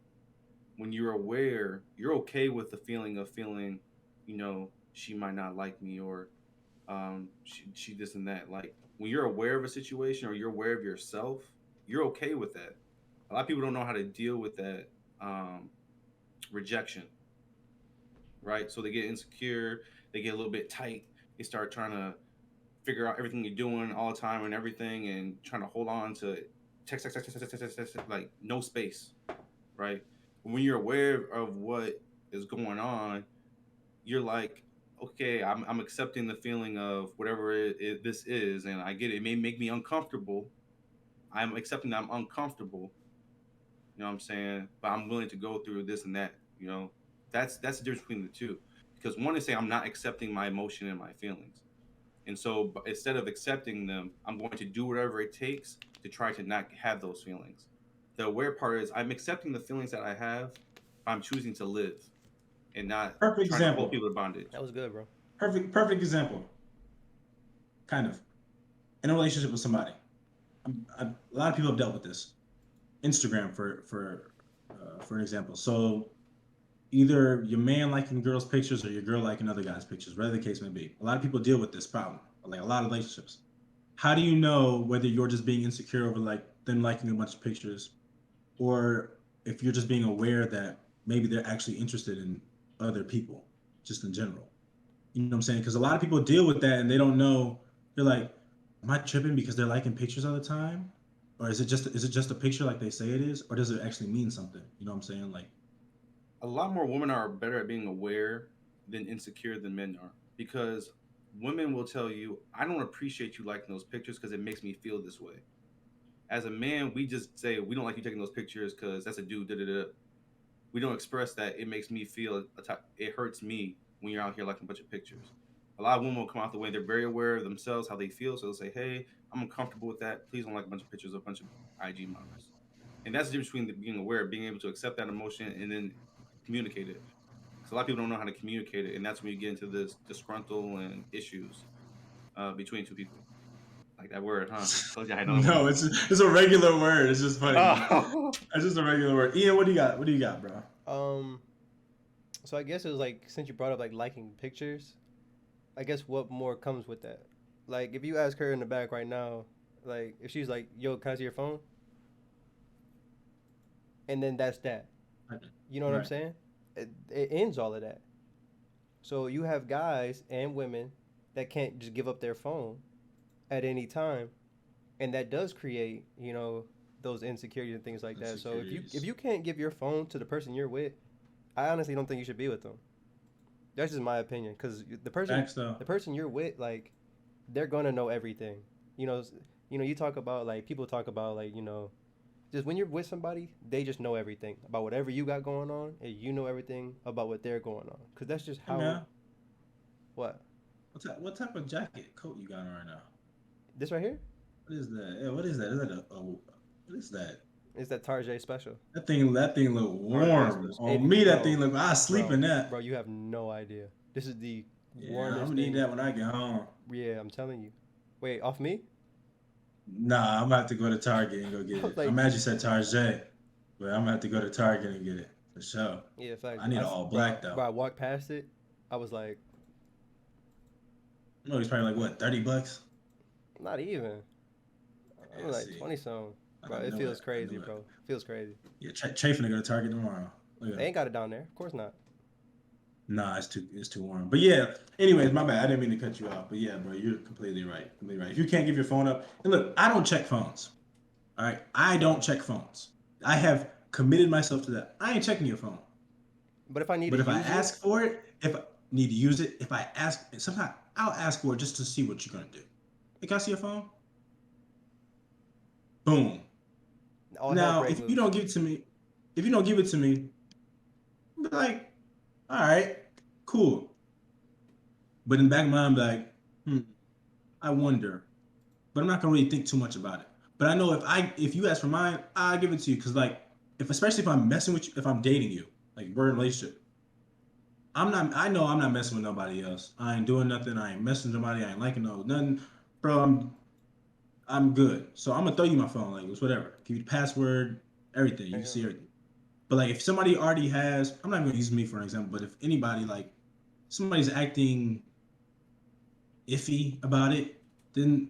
When you're aware, you're okay with the feeling of feeling, you know, she might not like me, or she this and that. Like when you're aware of a situation or you're aware of yourself, you're okay with that. A lot of people don't know how to deal with that rejection, right? So they get insecure, they get a little bit tight, they start trying to figure out everything you're doing all the time and everything, and trying to hold on to text, like no space, right? When you're aware of what is going on, you're like, okay, I'm accepting the feeling of whatever this is, and I get it. It may make me uncomfortable. I'm accepting that I'm uncomfortable. You know what I'm saying? But I'm willing to go through this and that. You know, that's the difference between the two. Because one is saying I'm not accepting my emotion and my feelings, and so instead of accepting them, I'm going to do whatever it takes to try to not have those feelings. The aware part is I'm accepting the feelings that I have. I'm choosing to live and not
Perfect
trying to
example.
hold people to bondage.
That was good, bro.
Perfect example. Kind of in a relationship with somebody. A lot of people have dealt with this. Instagram for an example. So either your man liking girls' pictures or your girl liking other guys' pictures, whatever the case may be. A lot of people deal with this problem, like a lot of relationships. How do you know whether you're just being insecure over like them liking a bunch of pictures, or if you're just being aware that maybe they're actually interested in other people, just in general? You know what I'm saying? Because a lot of people deal with that and they don't know. They're like, am I tripping because they're liking pictures all the time? Or is it just a picture like they say it is? Or does it actually mean something? You know what I'm saying? Like,
A lot more women are better at being aware than insecure than men are, because women will tell you, I don't appreciate you liking those pictures because it makes me feel this way. As a man, we just say we don't like you taking those pictures because that's a dude. Da, da, da. We don't express that it makes me feel it hurts me when you're out here liking a bunch of pictures. A lot of women will come out the way they're very aware of themselves, how they feel, so they'll say, "Hey, I'm uncomfortable with that. Please don't like a bunch of pictures of a bunch of IG models." And that's the difference between being aware, being able to accept that emotion, and then communicate it. Because a lot of people don't know how to communicate it, and that's when you get into this disgruntle and issues between two people. Like that word, huh? Told you I know.
no, it's a regular word. It's just funny.
Oh.
It's just a regular word. Ian, what do you got? What do you got, bro?
So I guess it was like, since you brought up like liking pictures, I guess what more comes with that? Like if you ask her in the back right now, like if she's like, "Yo, can I see your phone?" And then that's that. You know what I'm
Right.
saying? It ends all of that. So you have guys and women that can't just give up their phone at any time, and that does create, you know, those insecurities and things like that. So if you can't give your phone to the person you're with, I honestly don't think you should be with them. That's just my opinion, because the person you're with, like, they're gonna know everything. You talk about, like, people talk about, like, just when you're with somebody, they just know everything about whatever you got going on, and you know everything about what they're going on. Because that's just how.
Yeah.
What?
What type of jacket coat you got on right now?
This right here?
What is that? Yeah, what is that? Is that what is that?
It's that Tarjay special.
That thing look warm.
It-
On me, that
bro,
thing look. I sleep
bro,
in that.
Bro, you have no idea. This is the
Yeah, I'm
warmest
gonna need
thing.
that when I get home.
Yeah, I'm telling you. Wait, off me?
Nah, I'm gonna have to go to Target and go get it.
Like,
I'm glad you said Tarjay, but I'm gonna have to go to Target and get it for sure.
yeah, facts.
I need all black
bro,
though.
Bro, I walked past it. I was like,
No, he's probably like what, $30?
not even. I'm
Yeah,
like
see.
20 something.
I
Bro, it
knew
feels
I
crazy,
knew it.
bro. Feels crazy.
Yeah, Trey finna go to Target tomorrow. Look at
They
him.
ain't got it down there. Of course not.
Nah, it's too warm. But yeah, anyways, my bad. I didn't mean to cut you off. But yeah, bro, you're completely right. Completely right. If you can't give your phone up, and look, I don't check phones. All right, I don't check phones. I have committed myself to that. I ain't checking your phone.
But if I need
But
to
if I
use it,
ask for it, if I need to use it, if I ask, sometimes I'll ask for it just to see what you're gonna do. Hey, can I see your phone? Boom.
all hell
Now,
break
if
loose.
you don't give it to me, I'll be like, all right, cool. But in the back of my mind, I'm like, I wonder. But I'm not gonna really think too much about it. But I know if you ask for mine, I'll give it to you. Cause like, especially if I'm messing with you, if I'm dating you, like we're in a relationship, I know I'm not messing with nobody else. I ain't doing nothing. I ain't messing with nobody. I ain't liking nothing. Bro, I'm good. So I'm gonna throw you my phone, like it's whatever. Give you the password, everything. You can see everything. But like if somebody already has, I'm not gonna use me for an example, but if anybody like somebody's acting iffy about it, then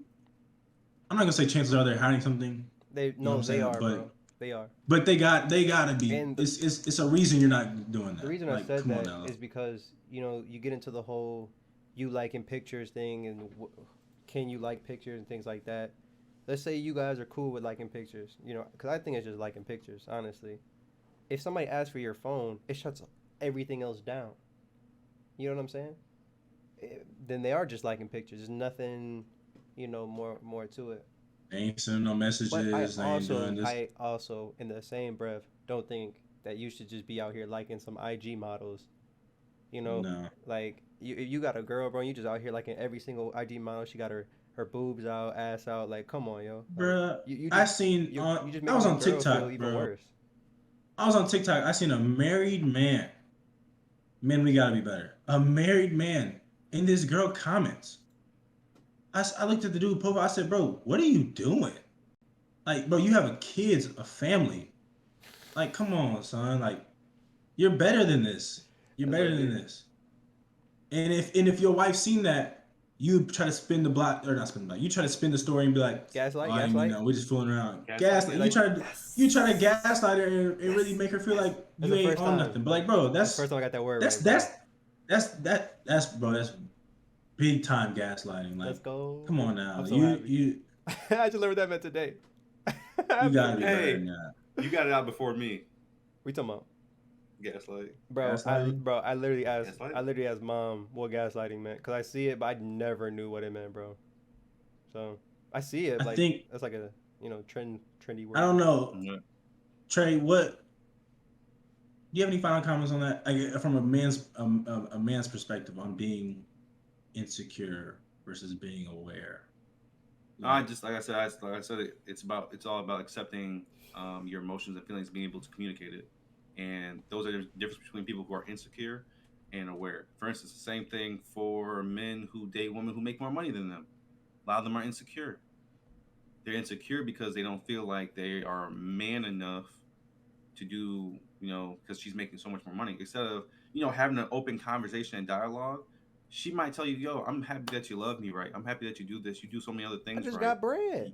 I'm not gonna say chances are they're hiding something.
They
You know what I'm
they
saying?
are, bro. They are.
But they gotta be.
And
It's a reason you're not doing that.
The reason I
Like,
said
come on
that
now.
is because you get into the whole you liking pictures thing and can you like pictures and things like that. Let's say you guys are cool with liking pictures, because I think it's just liking pictures, honestly. If somebody asks for your phone, it shuts everything else down. You know what I'm saying? Then they are just liking pictures. There's nothing, more to it.
They ain't sending no messages.
But
They ain't doing this.
I also, in the same breath, don't think that you should just be out here liking some IG models.
No.
Like you got a girl, bro. You just out here liking every single IG model. She got her boobs out, ass out. Like, come on, yo. Like,
Bruh,
you
I
just
seen
you just
I was
making
on
the girl feel
TikTok,
even
bro.
worse.
I was on TikTok. I seen a married man. Men, we gotta be better. A married man. And this girl comments. I looked at the dude profile. I said, bro, what are you doing? Like, bro, you have a kids, a family. Like, come on, son. Like, you're better than this. You're
That's
better
what I
than
mean.
this. And if your wife seen that, you try to spin the block or not spin the block. You try to spin the story and be like,
Gaslight,
oh, I
gaslight.
we're just fooling around.
Gaslight.
Gaslight. You try to gaslight her and really make her feel like
That's
you
the
ain't
first
on
time.
nothing. But like, bro,
That's the first time I got that word
that's
right.
that's big time gaslighting. Like,
Let's go.
come on now.
I'm so happy.
You
I just learned what that meant today.
you gotta be better
Hey.
than that.
You got it out before me.
We talking about?
Gaslight.
Gaslighting?
I literally asked
Gaslighting?
mom what gaslighting meant because I see it, but I never knew what it meant, bro. So I see it.
I
Like
think
that's like a trendy word.
I don't know.
Mhm.
Trey, what do you have any final comments on that? Like, from a man's perspective on being insecure versus being aware.
I just like I said, it's all about accepting your emotions and feelings, being able to communicate it, and those are the difference between people who are insecure and aware. For instance, the same thing for men who date women who make more money than them. A lot of them are insecure. They're insecure because they don't feel like they are man enough to do, because she's making so much more money. Instead of, having an open conversation and dialogue, she might tell you, yo, I'm happy that you love me, right? I'm happy that you do this. You do so many other
I
things,
just
right?
got bread.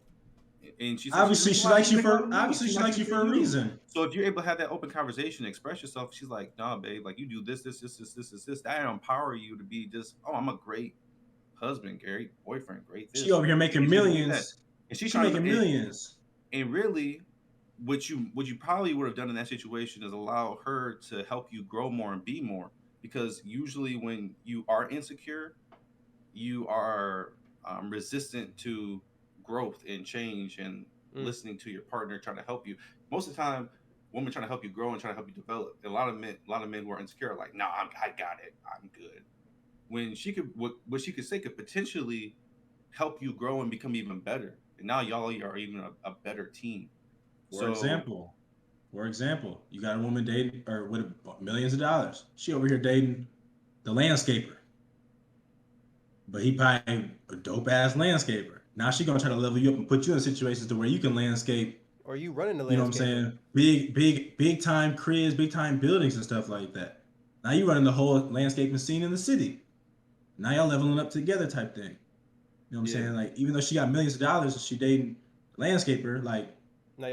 And she says,
Obviously, she likes you
make a lot
for
of money.
obviously she likes you for a reason.
So if you're able to have that open conversation, express yourself, she's like, nah, babe, like you do this. That empower you to be just, oh, I'm a great husband, great boyfriend, great this.
She over here making
And she's doing that.
millions.
And she's
She
trying
making
to,
millions.
and really, what you probably would have done in that situation is allow her to help you grow more and be more. Because usually when you are insecure, you are resistant to growth and change and listening to your partner trying to help you. Most of the time, women trying to help you grow and trying to help you develop. And a lot of men who are insecure are like, "No, I got it. I'm good." When she could, what she could say could potentially help you grow and become even better. And now y'all are even a better team.
For example, you got a woman dating or with millions of dollars. She over here dating the landscaper, but he probably a dope ass landscaper. Now she gonna try to level you up and put you in situations to where you can landscape.
Or you running the
You know what I'm
landscape.
saying? Big time cribs, big time buildings and stuff like that. Now you running the whole landscaping scene in the city. Now y'all leveling up together type thing. You know what I'm saying? Like even though she got millions of dollars and she dating a landscaper, like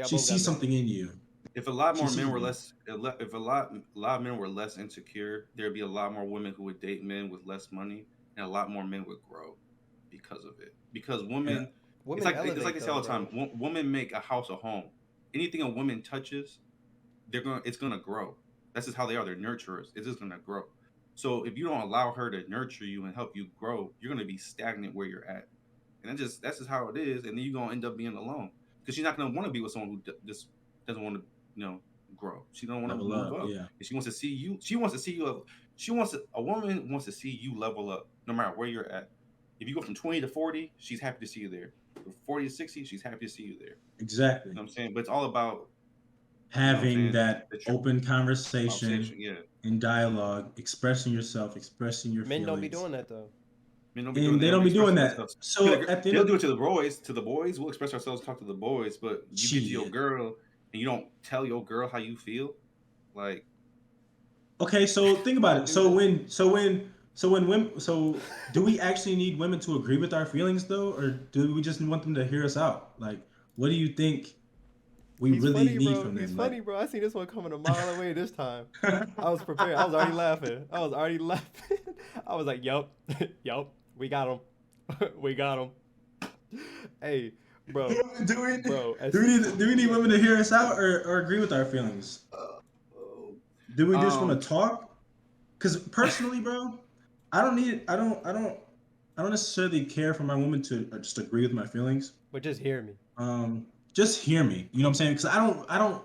she sees something in you.
If a lot more men were less, if a lot of men were less insecure, there'd be a lot more women who would date men with less money, and a lot more men would grow because of it. Because women, it's like they say all the time. Women make a house a home. Anything a woman touches, it's gonna grow. That's just how they are. They're nurturers. It's just gonna grow. So if you don't allow her to nurture you and help you grow, you're gonna be stagnant where you're at, and that's just how it is. And then you're gonna end up being alone because she's not gonna want to be with someone who just doesn't want to, grow. She don't want to move up.
Yeah.
And she wants to see you. A woman wants to see you level up, no matter where you're at. If you go from 20 to 40, she's happy to see you there. From 40 to 60, she's happy to see you there.
Exactly.
You know what I'm saying? But it's all about
having that open conversation and dialogue, expressing yourself, expressing your feelings.
Men don't be doing that though.
They don't
be doing that. So
they'll do it to the boys. To the boys, we'll express ourselves, talk to the boys. But you get to your girl and you don't tell your girl how you feel. Like,
okay, so think about it. So do we actually need women to agree with our feelings though, or do we just want them to hear us out? Like, what do you think we really need from them?
He's funny, bro. I seen this one coming a mile away this time. I was prepared. I was already laughing. I was like, yup, we got him. We got him. Hey, bro.
Do we need women to hear us out or agree with our feelings? Do we just want to talk? Because personally, bro, I don't necessarily care for my woman to just agree with my feelings.
But just hear me.
Just hear me. You know what I'm saying? Because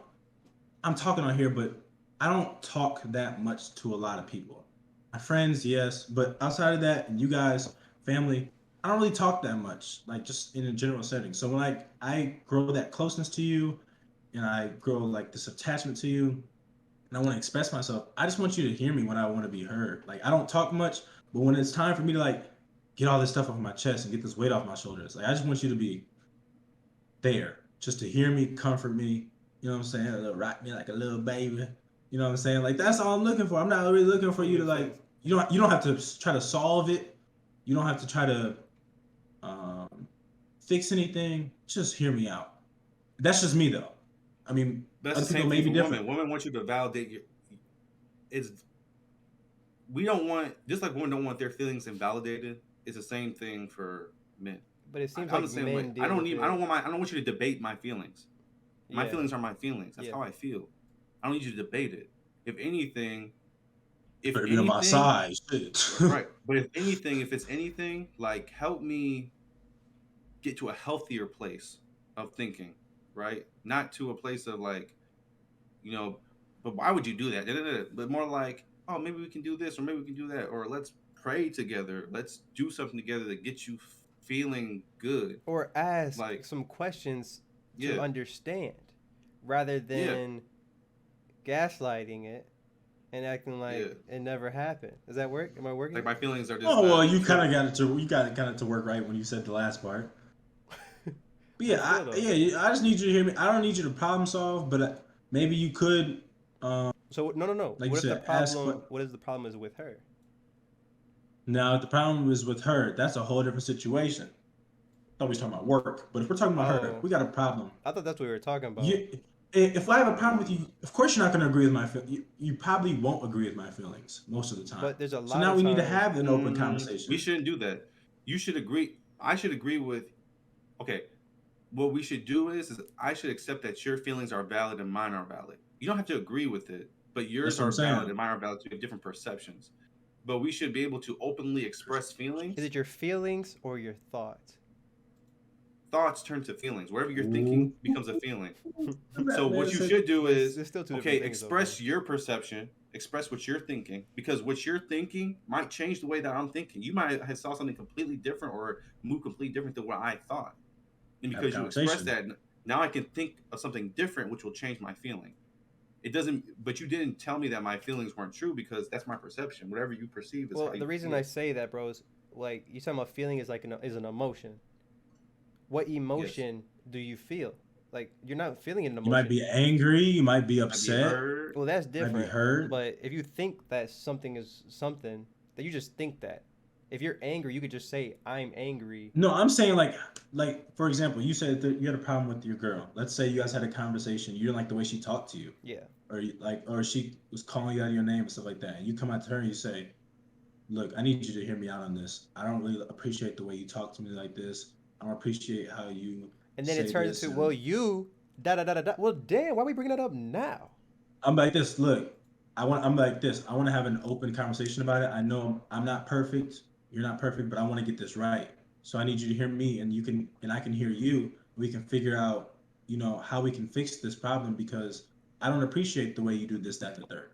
I'm talking on here, but I don't talk that much to a lot of people. My friends, yes, but outside of that, and you guys, family, I don't really talk that much, like just in a general setting. So when I grow that closeness to you, and I grow like this attachment to you, and I want to express myself, I just want you to hear me when I want to be heard. Like I don't talk much, but when it's time for me to like get all this stuff off my chest and get this weight off my shoulders, like I just want you to be there, just to hear me, comfort me. You know what I'm saying? Rock me like a little baby. You know what I'm saying? Like that's all I'm looking for. I'm not really looking for you to like. You don't have to try to solve it. You don't have to try to fix anything. Just hear me out. That's just me though. I mean,
that's the same thing for women. Women want you to validate we don't want, just like women don't want their feelings invalidated. It's the same thing for men.
But it seems like men
I don't want you to debate my feelings. My feelings are my feelings. That's how I feel. I don't need you to debate it. If anything,
be on my side.
Right. But if it's anything, like help me get to a healthier place of thinking, right? Not to a place of like, but why would you do that? But more like, oh, maybe we can do this or maybe we can do that, or let's pray together. Let's do something together that gets you feeling good.
Or ask some questions to understand rather than gaslighting it and acting like it never happened. Does that work? Am I working?
Like my feelings are just.
Oh well, you kind of got it to work right when you said the last part. But I just need you to hear me. I don't need you to problem solve, but maybe you could.
So no.
Like
what if
said,
what is the problem is with her?
Now, if the problem is with her, that's a whole different situation. I thought we were talking about work, but if we're talking about her, we got a problem.
I thought that's what we were talking about.
If I have a problem with you, of course you're not going to agree with my feelings. You probably won't agree with my feelings most of the time.
But there's a lot.
So now we need to have an open conversation.
We shouldn't do that. You should agree. I should agree with. Okay, what we should do is I should accept that your feelings are valid and mine are valid. You don't have to agree with it, but yours are valid and mine are valid. We have different perceptions. But we should be able to openly express feelings.
Is it your feelings or your thoughts?
Thoughts turn to feelings. Wherever you're thinking becomes a feeling. So what you should do is, express your perception, express what you're thinking, because what you're thinking might change the way that I'm thinking. You might have saw something completely different or move completely different than what I thought. And because you express that, Now I can think of something different, which will change my feeling. It doesn't, but you didn't tell me that my feelings weren't true because that's my perception. Whatever you perceive is
Well,
how
the
you
reason
feel.
I say that, bro, is like you talking about feeling is like is an emotion. What
Yes,
emotion do you feel? Like you're not feeling an
You might
emotion.
be angry. You might be
I'd be
upset.
hurt.
Well, that's
Might be
different.
hurt.
But if you think that something is something, that you just think that. If you're angry, you could just say, "I'm angry."
No, I'm saying like for example, you said that you had a problem with your girl. Let's say you guys had a conversation. You didn't like the way she talked to you,
Yeah.
or she was calling you out of your name and stuff like that. And you come out to her and you say, "Look, I need you to hear me out on this. I don't really appreciate the way you talk to me like this. I don't appreciate how you
And then it
say
turns
this."
into, "Well,
And
you da da da da da." Well, damn, why are we bringing that up now?
I'm like this. Look, I'm like this. I want to have an open conversation about it. I know I'm not perfect. You're not perfect, but I want to get this right. So I need you to hear me, and I can hear you. We can figure out, how we can fix this problem because I don't appreciate the way you do this, that, and the third.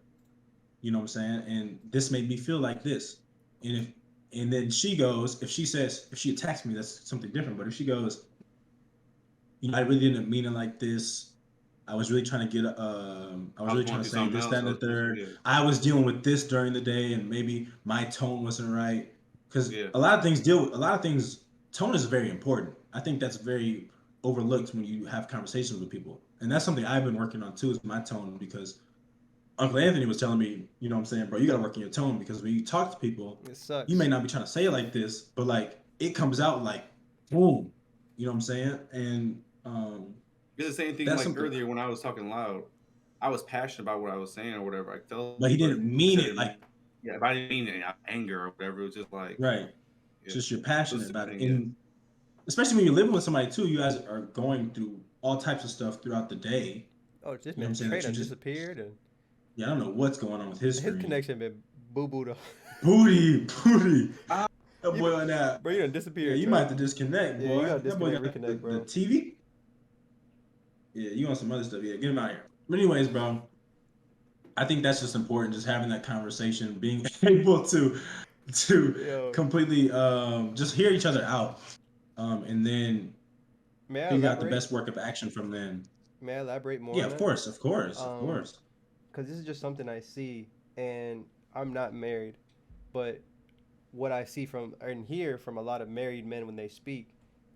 You know what I'm saying? And this made me feel like this. And then she goes, if she attacks me, that's something different. But if she goes, I really didn't mean it like this. I was really trying to I was
I was
really
going
trying to
through
say
something
this,
else.
that,
I
and the
was supposed to,
third.
yeah,
I was dealing with this during the day, and maybe my tone wasn't right. Because
yeah.
a lot of things, tone is very important. I think that's very overlooked when you have conversations with people. And that's something I've been working on too, is my tone, because Uncle Anthony was telling me, you know what I'm saying, bro, you gotta work on your tone because when you talk to people,
It
you may
sucks.
not be trying to say it like this, but like it comes out like boom. You know what I'm saying? And
It's the same thing
that's
like
something.
earlier when I was talking loud. I was passionate about what I was saying or whatever I felt,
But he
but
didn't
I
mean
said
it
it.
like
Yeah, if I didn't mean it, anger or whatever. It was just like,
right.
yeah,
Just you're
it was
passionate
the
about
same
it.
thing. Yeah,
And especially when you're living with somebody too, you guys are going through all types of stuff throughout the day.
Oh, this
You know what I'm
man
saying?
Trey
That you
done
just
disappeared, and
yeah, I don't know what's going on with his
his
screen.
connection been boo booed.
Booty.
ah,
That boy on that.
Bro, you done
Yeah,
disappeared,
you might
Trey.
have to disconnect,
Yeah, you
boy.
gotta
That boy
disconnect,
got
reconnect,
the
bro.
TV. Yeah, you want some other stuff. Yeah, get him out here. But anyways, bro, I think that's just important, just having that conversation, being able to
Yo,
completely just hear each other out. And then
may I
figure out the
elaborate?
best work of action from then.
May I elaborate more
Yeah,
on
of
that?
course, of course, of
Um,
course.
because this is just something I see, and I'm not married, but what I see from and hear from a lot of married men when they speak,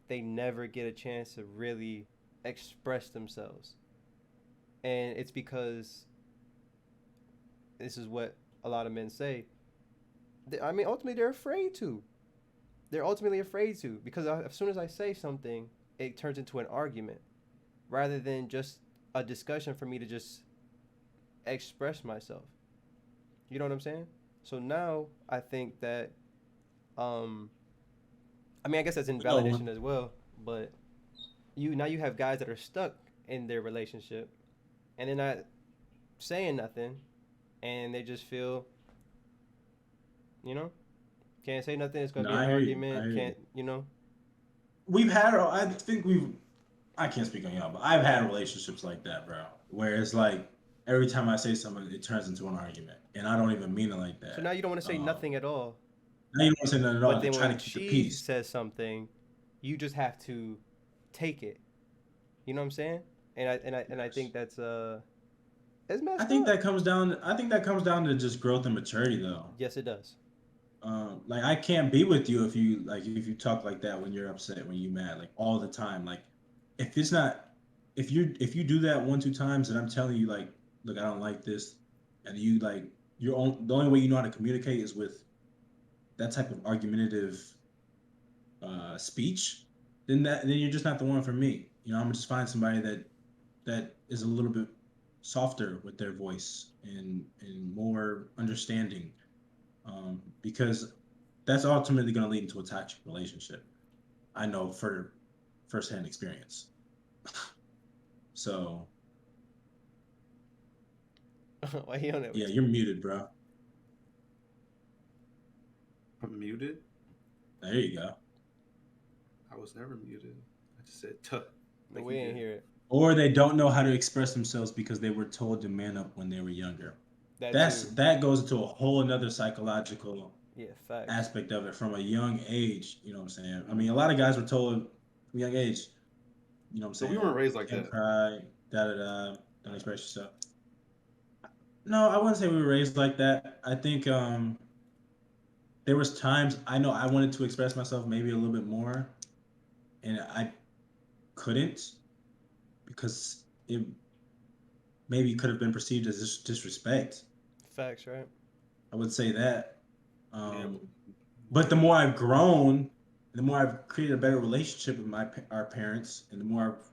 they never get a chance to really express themselves. And it's because this is what a lot of men say. I mean, ultimately, they're afraid to. They're ultimately afraid to because as soon as I say something, it turns into an argument rather than just a discussion for me to just express myself. You know what I'm saying? So now I think that, um, I mean, I guess that's invalidation
No,
as well. But you have guys that are stuck in their relationship and they're not saying nothing, and they just feel, you know, can't say nothing. It's gonna
no,
be an
I hear you. I
argument.
hear you.
Can't, you know?
We've had, I think we've, I can't speak on y'all, but I've had relationships like that, bro, where it's like every time I say something, it turns into an argument, and I don't even mean it like
So now
that.
you don't want to say
Um,
nothing at all.
Now you don't say nothing at all
But
to
then
try to
when
keep the
she
peace.
says something, you just have to take it. You know what I'm saying? And I
Yes.
think it's
I
messed
think
up.
that comes down. I think that comes down to just growth and maturity, though.
Yes, it does.
Like I can't be with you if you talk like that when you're upset, when you're mad, like all the time. Like if it's not, if you do that one two times, and I'm telling you like, look, I don't like this, and you like the only way you know how to communicate is with that type of argumentative speech, then you're just not the one for me. I'm gonna just find somebody that is a little bit softer with their voice and more understanding, because that's ultimately going to lead into a toxic relationship. I know for firsthand experience. So
Why you on it
yeah,
with
you're muted, bro.
I'm muted.
There you go.
I was never muted. I just said tuh,
no,
like
we
you
ain't
did.
hear it.
Or they don't know how to express themselves because they were told to man up when they were younger.
That
That's
too.
that goes into a whole another psychological
Yeah, facts.
aspect of it from a young age. You know what I'm saying? I mean,
Mm-hmm.
a lot of guys were told from a young age, You know what I'm
So
saying?
we weren't raised like
Can't
that.
cry, da da da. Don't express yourself. No, I wouldn't say we were raised like that. I think there was times I know I wanted to express myself maybe a little bit more, and I couldn't because it maybe could have been perceived as disrespect.
Facts, right?
I would say that.
Yeah.
But the more I've grown, the more I've created a better relationship with our parents, and the more I've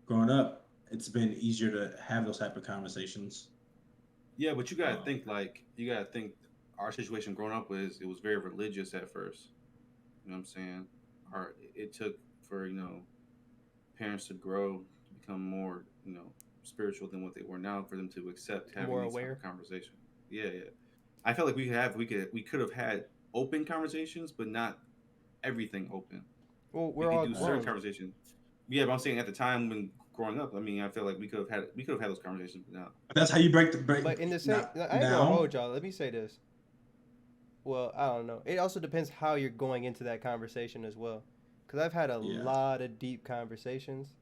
grown up, it's been easier to have those type of conversations.
Yeah, but you gotta think our situation growing up it was very religious at first. You know what I'm saying? It took for parents to grow to become more spiritual than what they were now for them to accept having
More
these type
aware.
of conversation. Yeah, yeah. I felt like we could have had open conversations, but not everything open.
Well,
We
we're
could
all
do certain
grown.
conversations. Yeah, but I'm saying at the time when growing up, I mean, I feel like we could have had those conversations, but now.
But that's how you break the break.
But in the same, I ain't gonna
now.
hold y'all. Let me say this. Well, I don't know. It also depends how you're going into that conversation as well. Because I've had a lot of deep conversations,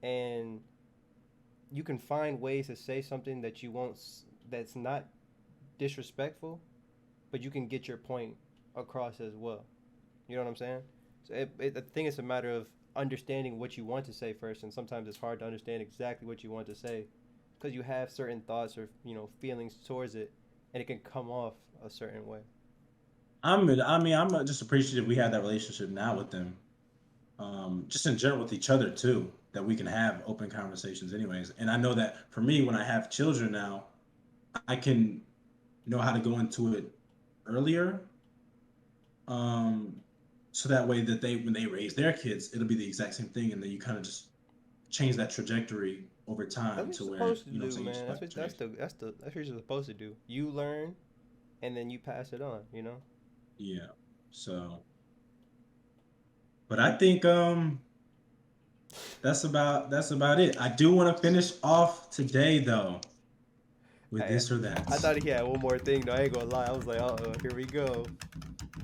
and you can find ways to say something that you won't, that's not disrespectful, but you can get your point across as well. You know what I'm saying? So I think it's a matter of understanding what you want to say first, and sometimes it's hard to understand exactly what you want to say because you have certain thoughts or feelings towards it, and it can come off a certain way.
I'm just appreciative we have that relationship now with them. Just in general with each other too, that we can have open conversations anyways. And I know that for me, when I have children now, I can know how to go into it earlier. So that way that when they raise their kids, it'll be the exact same thing, and then you kind of just change that trajectory over time
That's what
to
you're
where
supposed to do, man. That's what you're supposed to do. You learn, and then you pass it on.
Yeah. So, but I think that's about it. I do want to finish off today though with this or that.
I thought he had one more thing though. I ain't gonna lie. I was like, here we go.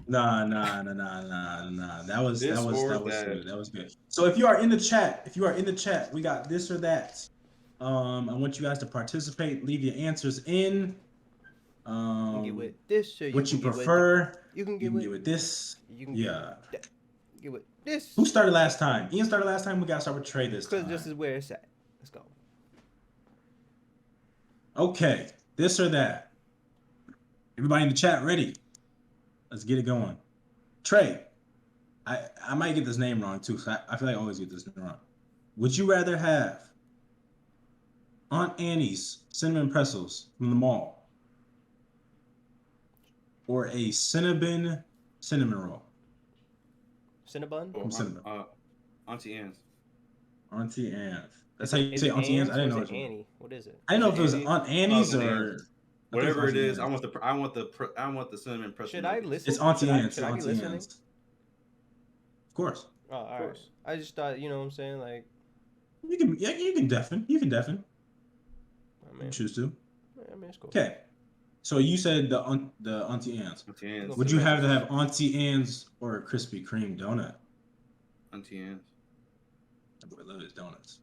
Nah. That was good. That was good. So if you are in the chat, we got this or that. I want you guys to participate. Leave your answers in.
You can get with this. Or
what you prefer?
You can
get with this.
You can get with this.
Who started last time? Ian started last time. We gotta start with Trey this time.
Because this is where it's at. Let's go.
Okay, this or that. Everybody in the chat ready? Let's get it going. Trey, I might get this name wrong too. So I feel like I always get this name wrong. Would you rather have Aunt Annie's cinnamon pretzels from the mall or a Cinnabon cinnamon roll?
Cinnabon?
Auntie Anne's.
Auntie Anne's. That's how you say Auntie Anne's? I didn't know it was
Annie. What is it?
I didn't know if it was Aunt Annie's or
whatever it is. I want the cinnamon pretzel.
Should I listen?
It's Auntie Anne's.
Should I be listening?
Of course.
Oh, all right. I just thought, you know what I'm saying, like
you can deafen. You choose to.
I mean, it's cool.
Okay. So you said the Auntie Anne's.
Auntie Anne's.
Would you have to have Auntie Anne's or a Krispy Kreme donut?
Auntie Anne's.
I love his donuts.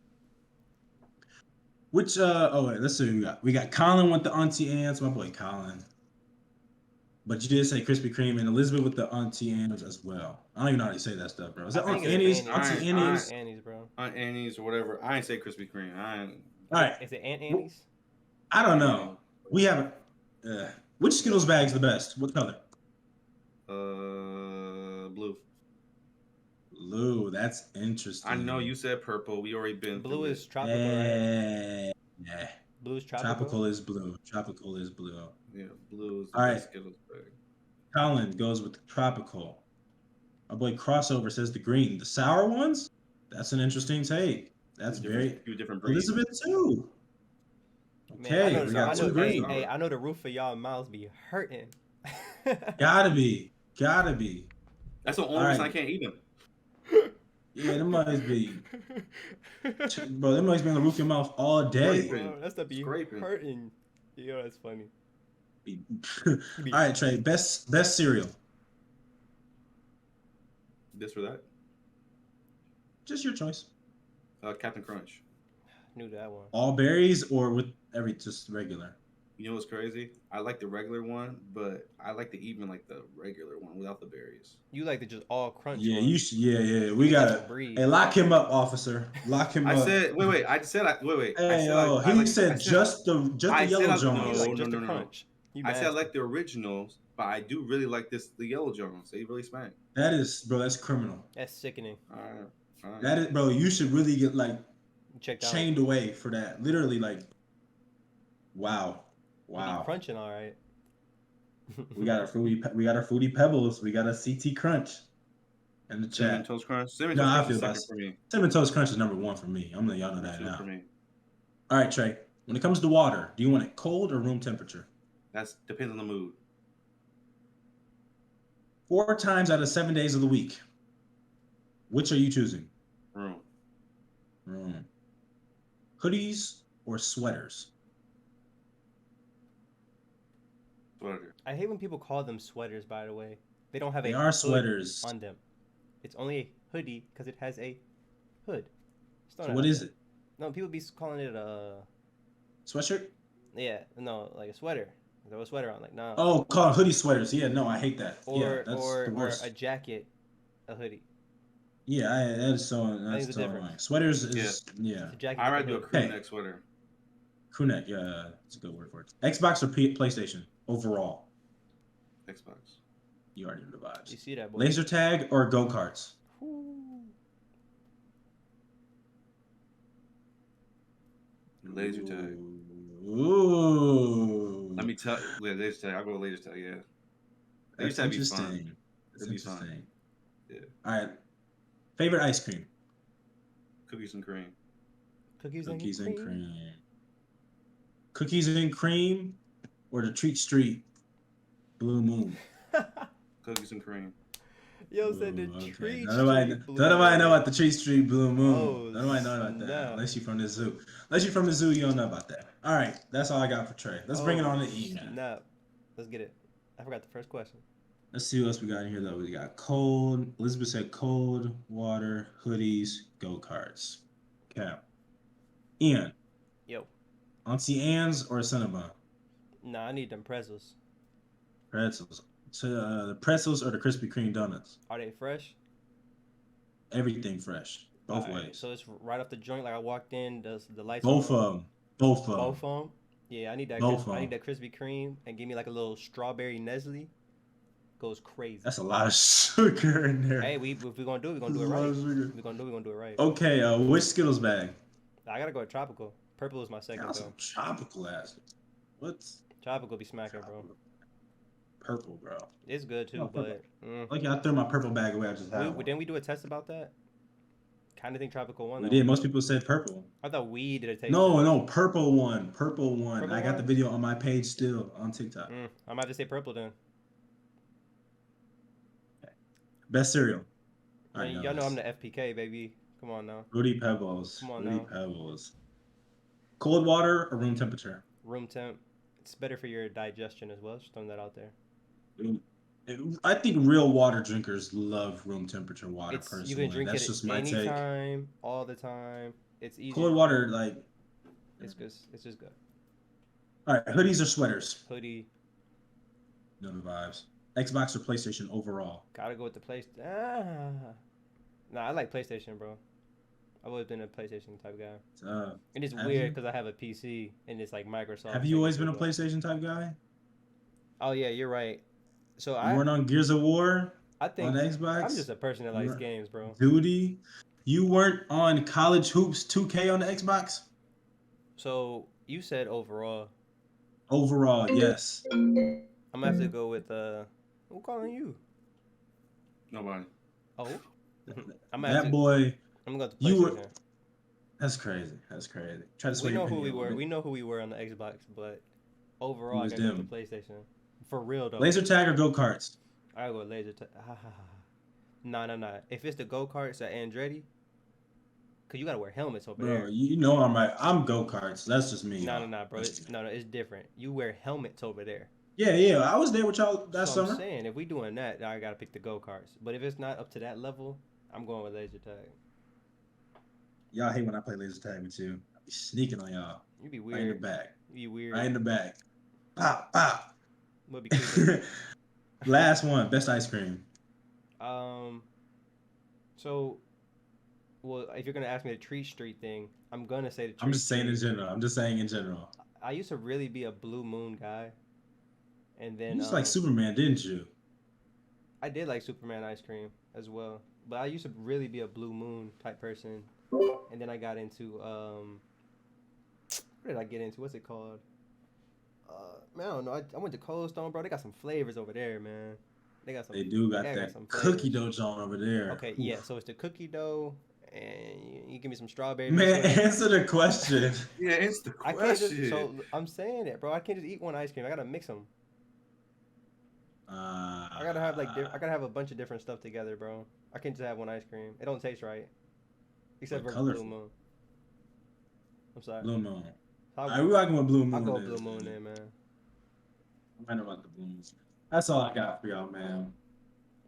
Which wait, let's see who we got. We got Colin with the Auntie Anne's, my boy Colin. But you did say Krispy Kreme and Elizabeth with the Auntie Anne's as well. I don't even know how to say that stuff, bro. Is that Aunt Annie's? Auntie Annie's?
Aunt Annie's, bro.
Aunt Annie's or whatever. I ain't say Krispy Kreme.
All right.
Is it Aunt Annie's?
I don't know. We haven't. Which Skittles bag is the best? What color?
Blue.
Blue. That's interesting.
I know you said purple. We already been.
Blue is tropical.
Yeah.
Blue is tropical.
Tropical is blue.
Yeah, blue is
all right.
Skittles bag.
Colin goes with the tropical. My boy Crossover says the green. The sour ones? That's an interesting take. That's very
different breeds.
Elizabeth too. Okay,
man,
we got two green.
Hey, I know the roof of y'all mouths be hurting.
Gotta be.
That's the only reason I can't eat them.
Yeah, them must be. Bro, them must be on the roof of your mouth all day.
Bro, that's the be hurting. Yo, that's funny.
All right, Trey. Best cereal.
This or that?
Just your choice.
Captain Crunch.
Knew that one.
All berries or with just regular?
You know what's crazy? I like the regular one, but I like to even like the regular one without the berries.
You like the just all crunch
Yeah,
one.
you should. Yeah. We
You like
gotta.
to breathe.
Hey, lock him up, officer. Lock him
I
up.
said, wait. I said, wait. I
Hey,
said,
he
like,
said
I said,
just the
I said
yellow
I-
You
Jones.
like just
no.
the crunch. You
I said I
nasty.
like the originals, but I do really like the yellow Jones. They really smack.
That is, bro. That's criminal.
That's sickening.
All right.
That is, bro. You should really get like
You checked out.
chained away for that. Literally, like, wow.
You be crunching all right.
We got our fruity pebbles. We got a CT crunch in the
Cinnamon
chat.
Toast Crunch. Cinnamon
No,
Toast
I
Crunch
feel
is
about
second for me.
Cinnamon Toast Crunch is number 1 for me. I'm letting y'all know that
Two
now.
for me.
All right, Trey. When it comes to water, do you want it cold or room temperature?
That's depends on the mood.
4 times out of 7 days of the week, which are you choosing?
Room.
Room. Hoodies or sweaters?
Sweater.
I hate when people call them sweaters. By the way, they don't have
They
a
are
hood
sweaters.
on them. It's only a hoodie because it has a hood. Just throw
So
that
what
out
is
there.
it?
No, people be calling it a
Sweatshirt?
like a sweater. Throw a sweater on, like nah.
Oh, call it hoodie sweaters. Yeah, no, I hate that.
Or
Yeah, that's the
or
worst.
a jacket, a hoodie.
Yeah, that is so.
think
That's
the
so
difference.
annoying. Sweaters is yeah.
The jacket.
I'd
with
rather
the
do a
hood.
crew
Hey.
neck sweater.
Crew neck. Yeah, that's a good word for it. Xbox or PlayStation overall?
Xbox.
You already know the vibes.
You see that, boy?
Laser tag or go karts?
Ooh.
Laser tag.
Ooh.
Let me tell you. Laser tag. I'll go with laser tag. Yeah.
That's
Laser tag be
interesting.
fun.
That's
It'd be fun.
interesting.
Yeah.
All right. Favorite ice cream?
Cookies and cream.
Cookies
and cream. Cookies and cream or the Treat Street Blue Moon?
Cookies and cream.
Yo said the
Ooh, okay.
tree.
Nobody know about the Treat Street Blue Moon.
Oh,
Nobody know about
snap.
that. Unless you're from the zoo. Unless you're from the zoo, you don't know about that. All right. That's all I got for Trey. Let's bring it on to Ian.
Snap. Let's get it. I forgot the first question.
Let's see what else we got in here, though. We got cold. Elizabeth said cold, water, hoodies, go-karts. Okay. Ian.
Yo.
Auntie Anne's or Cinnabon?
Nah, I need them pretzels.
Pretzels. So the pretzels or the Krispy Kreme donuts?
Are they fresh?
Everything fresh. Both
Alright,
ways.
So it's right off the joint. Like I walked in, the lights.
Both
on.
of them. Both of them.
Both of them. Yeah, I need that.
Both
I need
of 'em.
that Krispy Kreme and give me like a little strawberry Nestle. Goes crazy.
That's a lot of sugar in there.
Hey, if we're gonna do it, we're gonna do it
That's a lot
right.
of sugar.
We're gonna do it right.
Okay, which Skittles bag?
I gotta go with tropical. Purple is my second
Got
though.
some tropical ass. What's
Tropical be smacking, bro.
purple, bro?
It's good too,
Oh, purple.
but
Like I threw my purple bag away. I just had one.
didn't we do a test about that? Kind of think tropical won.
We
that
did.
one.
Most people said purple.
I thought we did a taste.
No, purple one. Purple one.
Purple
I got
one?
the video on my page still on TikTok.
I might just say purple then.
Best cereal.
I mean, y'all know I'm the FPK baby. Come on now.
Fruity Pebbles.
Come on
Fruity
now.
Pebbles. Cold water or room temperature?
Room temp. It's better for your digestion as well. Just throwing that out there.
I think real water drinkers love room temperature water.
You
Personally,
can drink
that's
it
just my take.
anytime, all the time. It's easy.
Cold water, like
It's good. It's just good.
all right. Hoodies or sweaters?
Hoodie.
No the vibes. Xbox or PlayStation overall?
Gotta go with the PlayStation. Nah, I like PlayStation, bro. I've always been a PlayStation type guy. And it's
Have
weird
you?
because I have a PC and it's like Microsoft.
Have you always been a
technically,
PlayStation type guy?
but- Oh yeah, you're right. So
You weren't on Gears of War
I think
on Xbox.
I'm just a person that likes
You're-
games, bro.
Duty. You weren't on College Hoops 2K on the Xbox?
So you said overall.
Overall, yes.
I'm gonna have to go with who calling you?
Nobody.
Oh, I'm gonna have
That
to,
boy,
I'm gonna go to
you were-
PlayStation.
that's crazy. That's crazy. Try to
We
sway
know
your
who we
opinion
were.
on
We
it.
know who we were on the Xbox, but overall, I
was
gotta go with
them.
the PlayStation. For real though.
Laser tag or go karts?
I gotta go with laser tag. Nah. If it's the go karts at Andretti, cause you gotta wear helmets over
Bro,
there.
you know I'm right. I'm go karts. That's just me.
No,
y'all.
bro.
That's me.
No, it's different. You wear helmets over there.
Yeah. I was there with y'all that
So I'm
summer.
saying, if we doing that, I gotta pick the go karts. But if it's not up to that level, I'm going with laser tag.
Y'all hate when I play laser tag with you. I be sneaking on y'all.
You be
Right in the
weird.
back.
You be weird.
Right in the back. Pop, pop.
Would be creepy.
Last one. Best ice cream.
So, well, if you're gonna ask me the Treat Street thing, I'm gonna say the Treat
I'm just saying in
Street.
general. I'm just saying in general.
I used to really be a Blue Moon guy, and then
You just like Superman, didn't you?
I did like Superman ice cream as well, but I used to really be a Blue Moon type person, and then I got into what did I get into? What's it called? Man, I don't know. I went to Cold Stone, bro. They got some flavors over there, man. They got some.
They do got
they
that
some
cookie
flavors.
dough John over there.
Okay,
Oof.
yeah. So it's the cookie dough, and you give me some strawberry.
Man,
mixed with it.
answer the question.
Yeah, it's the
I
question.
can't just. So I'm saying it, bro. I can't just eat one ice cream. I gotta mix them. I gotta have I gotta have a bunch of different stuff together, bro. I can't just have one ice cream. It don't taste right, except
What
for
color?
Blue Moon. I'm sorry.
Blue Moon.
I'll,
Alright, we rocking with Blue Moon.
I'll go
then.
Blue Moon then, man.
I know about the Blue Moon. That's all I got for y'all, man.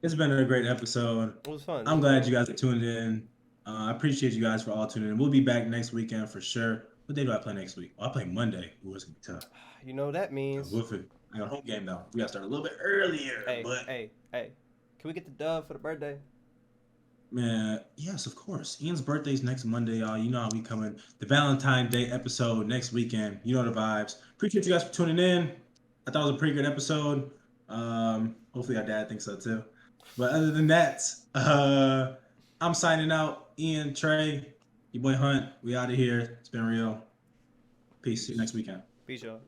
It's been a great episode.
It was fun.
I'm glad you guys are tuning in. I appreciate you guys for all tuning in. We'll be back next weekend for sure. What day do I play next week? Oh, I play Monday. Ooh, it's gonna be tough.
You know that means.
Woof it. I got a home game though. We gotta start a little bit earlier.
Hey,
but
hey. Can we get the dub for the birthday?
man, yes, of course. Ian's birthday's next Monday, y'all. You know how we coming. The Valentine's Day episode next weekend. You know the vibes. Appreciate you guys for tuning in. I thought it was a pretty good episode. Hopefully our dad thinks so too. But other than that, I'm signing out. Ian, Trey, your boy Hunt. We out of here. It's been real. Peace. See you next weekend.
Peace, y'all.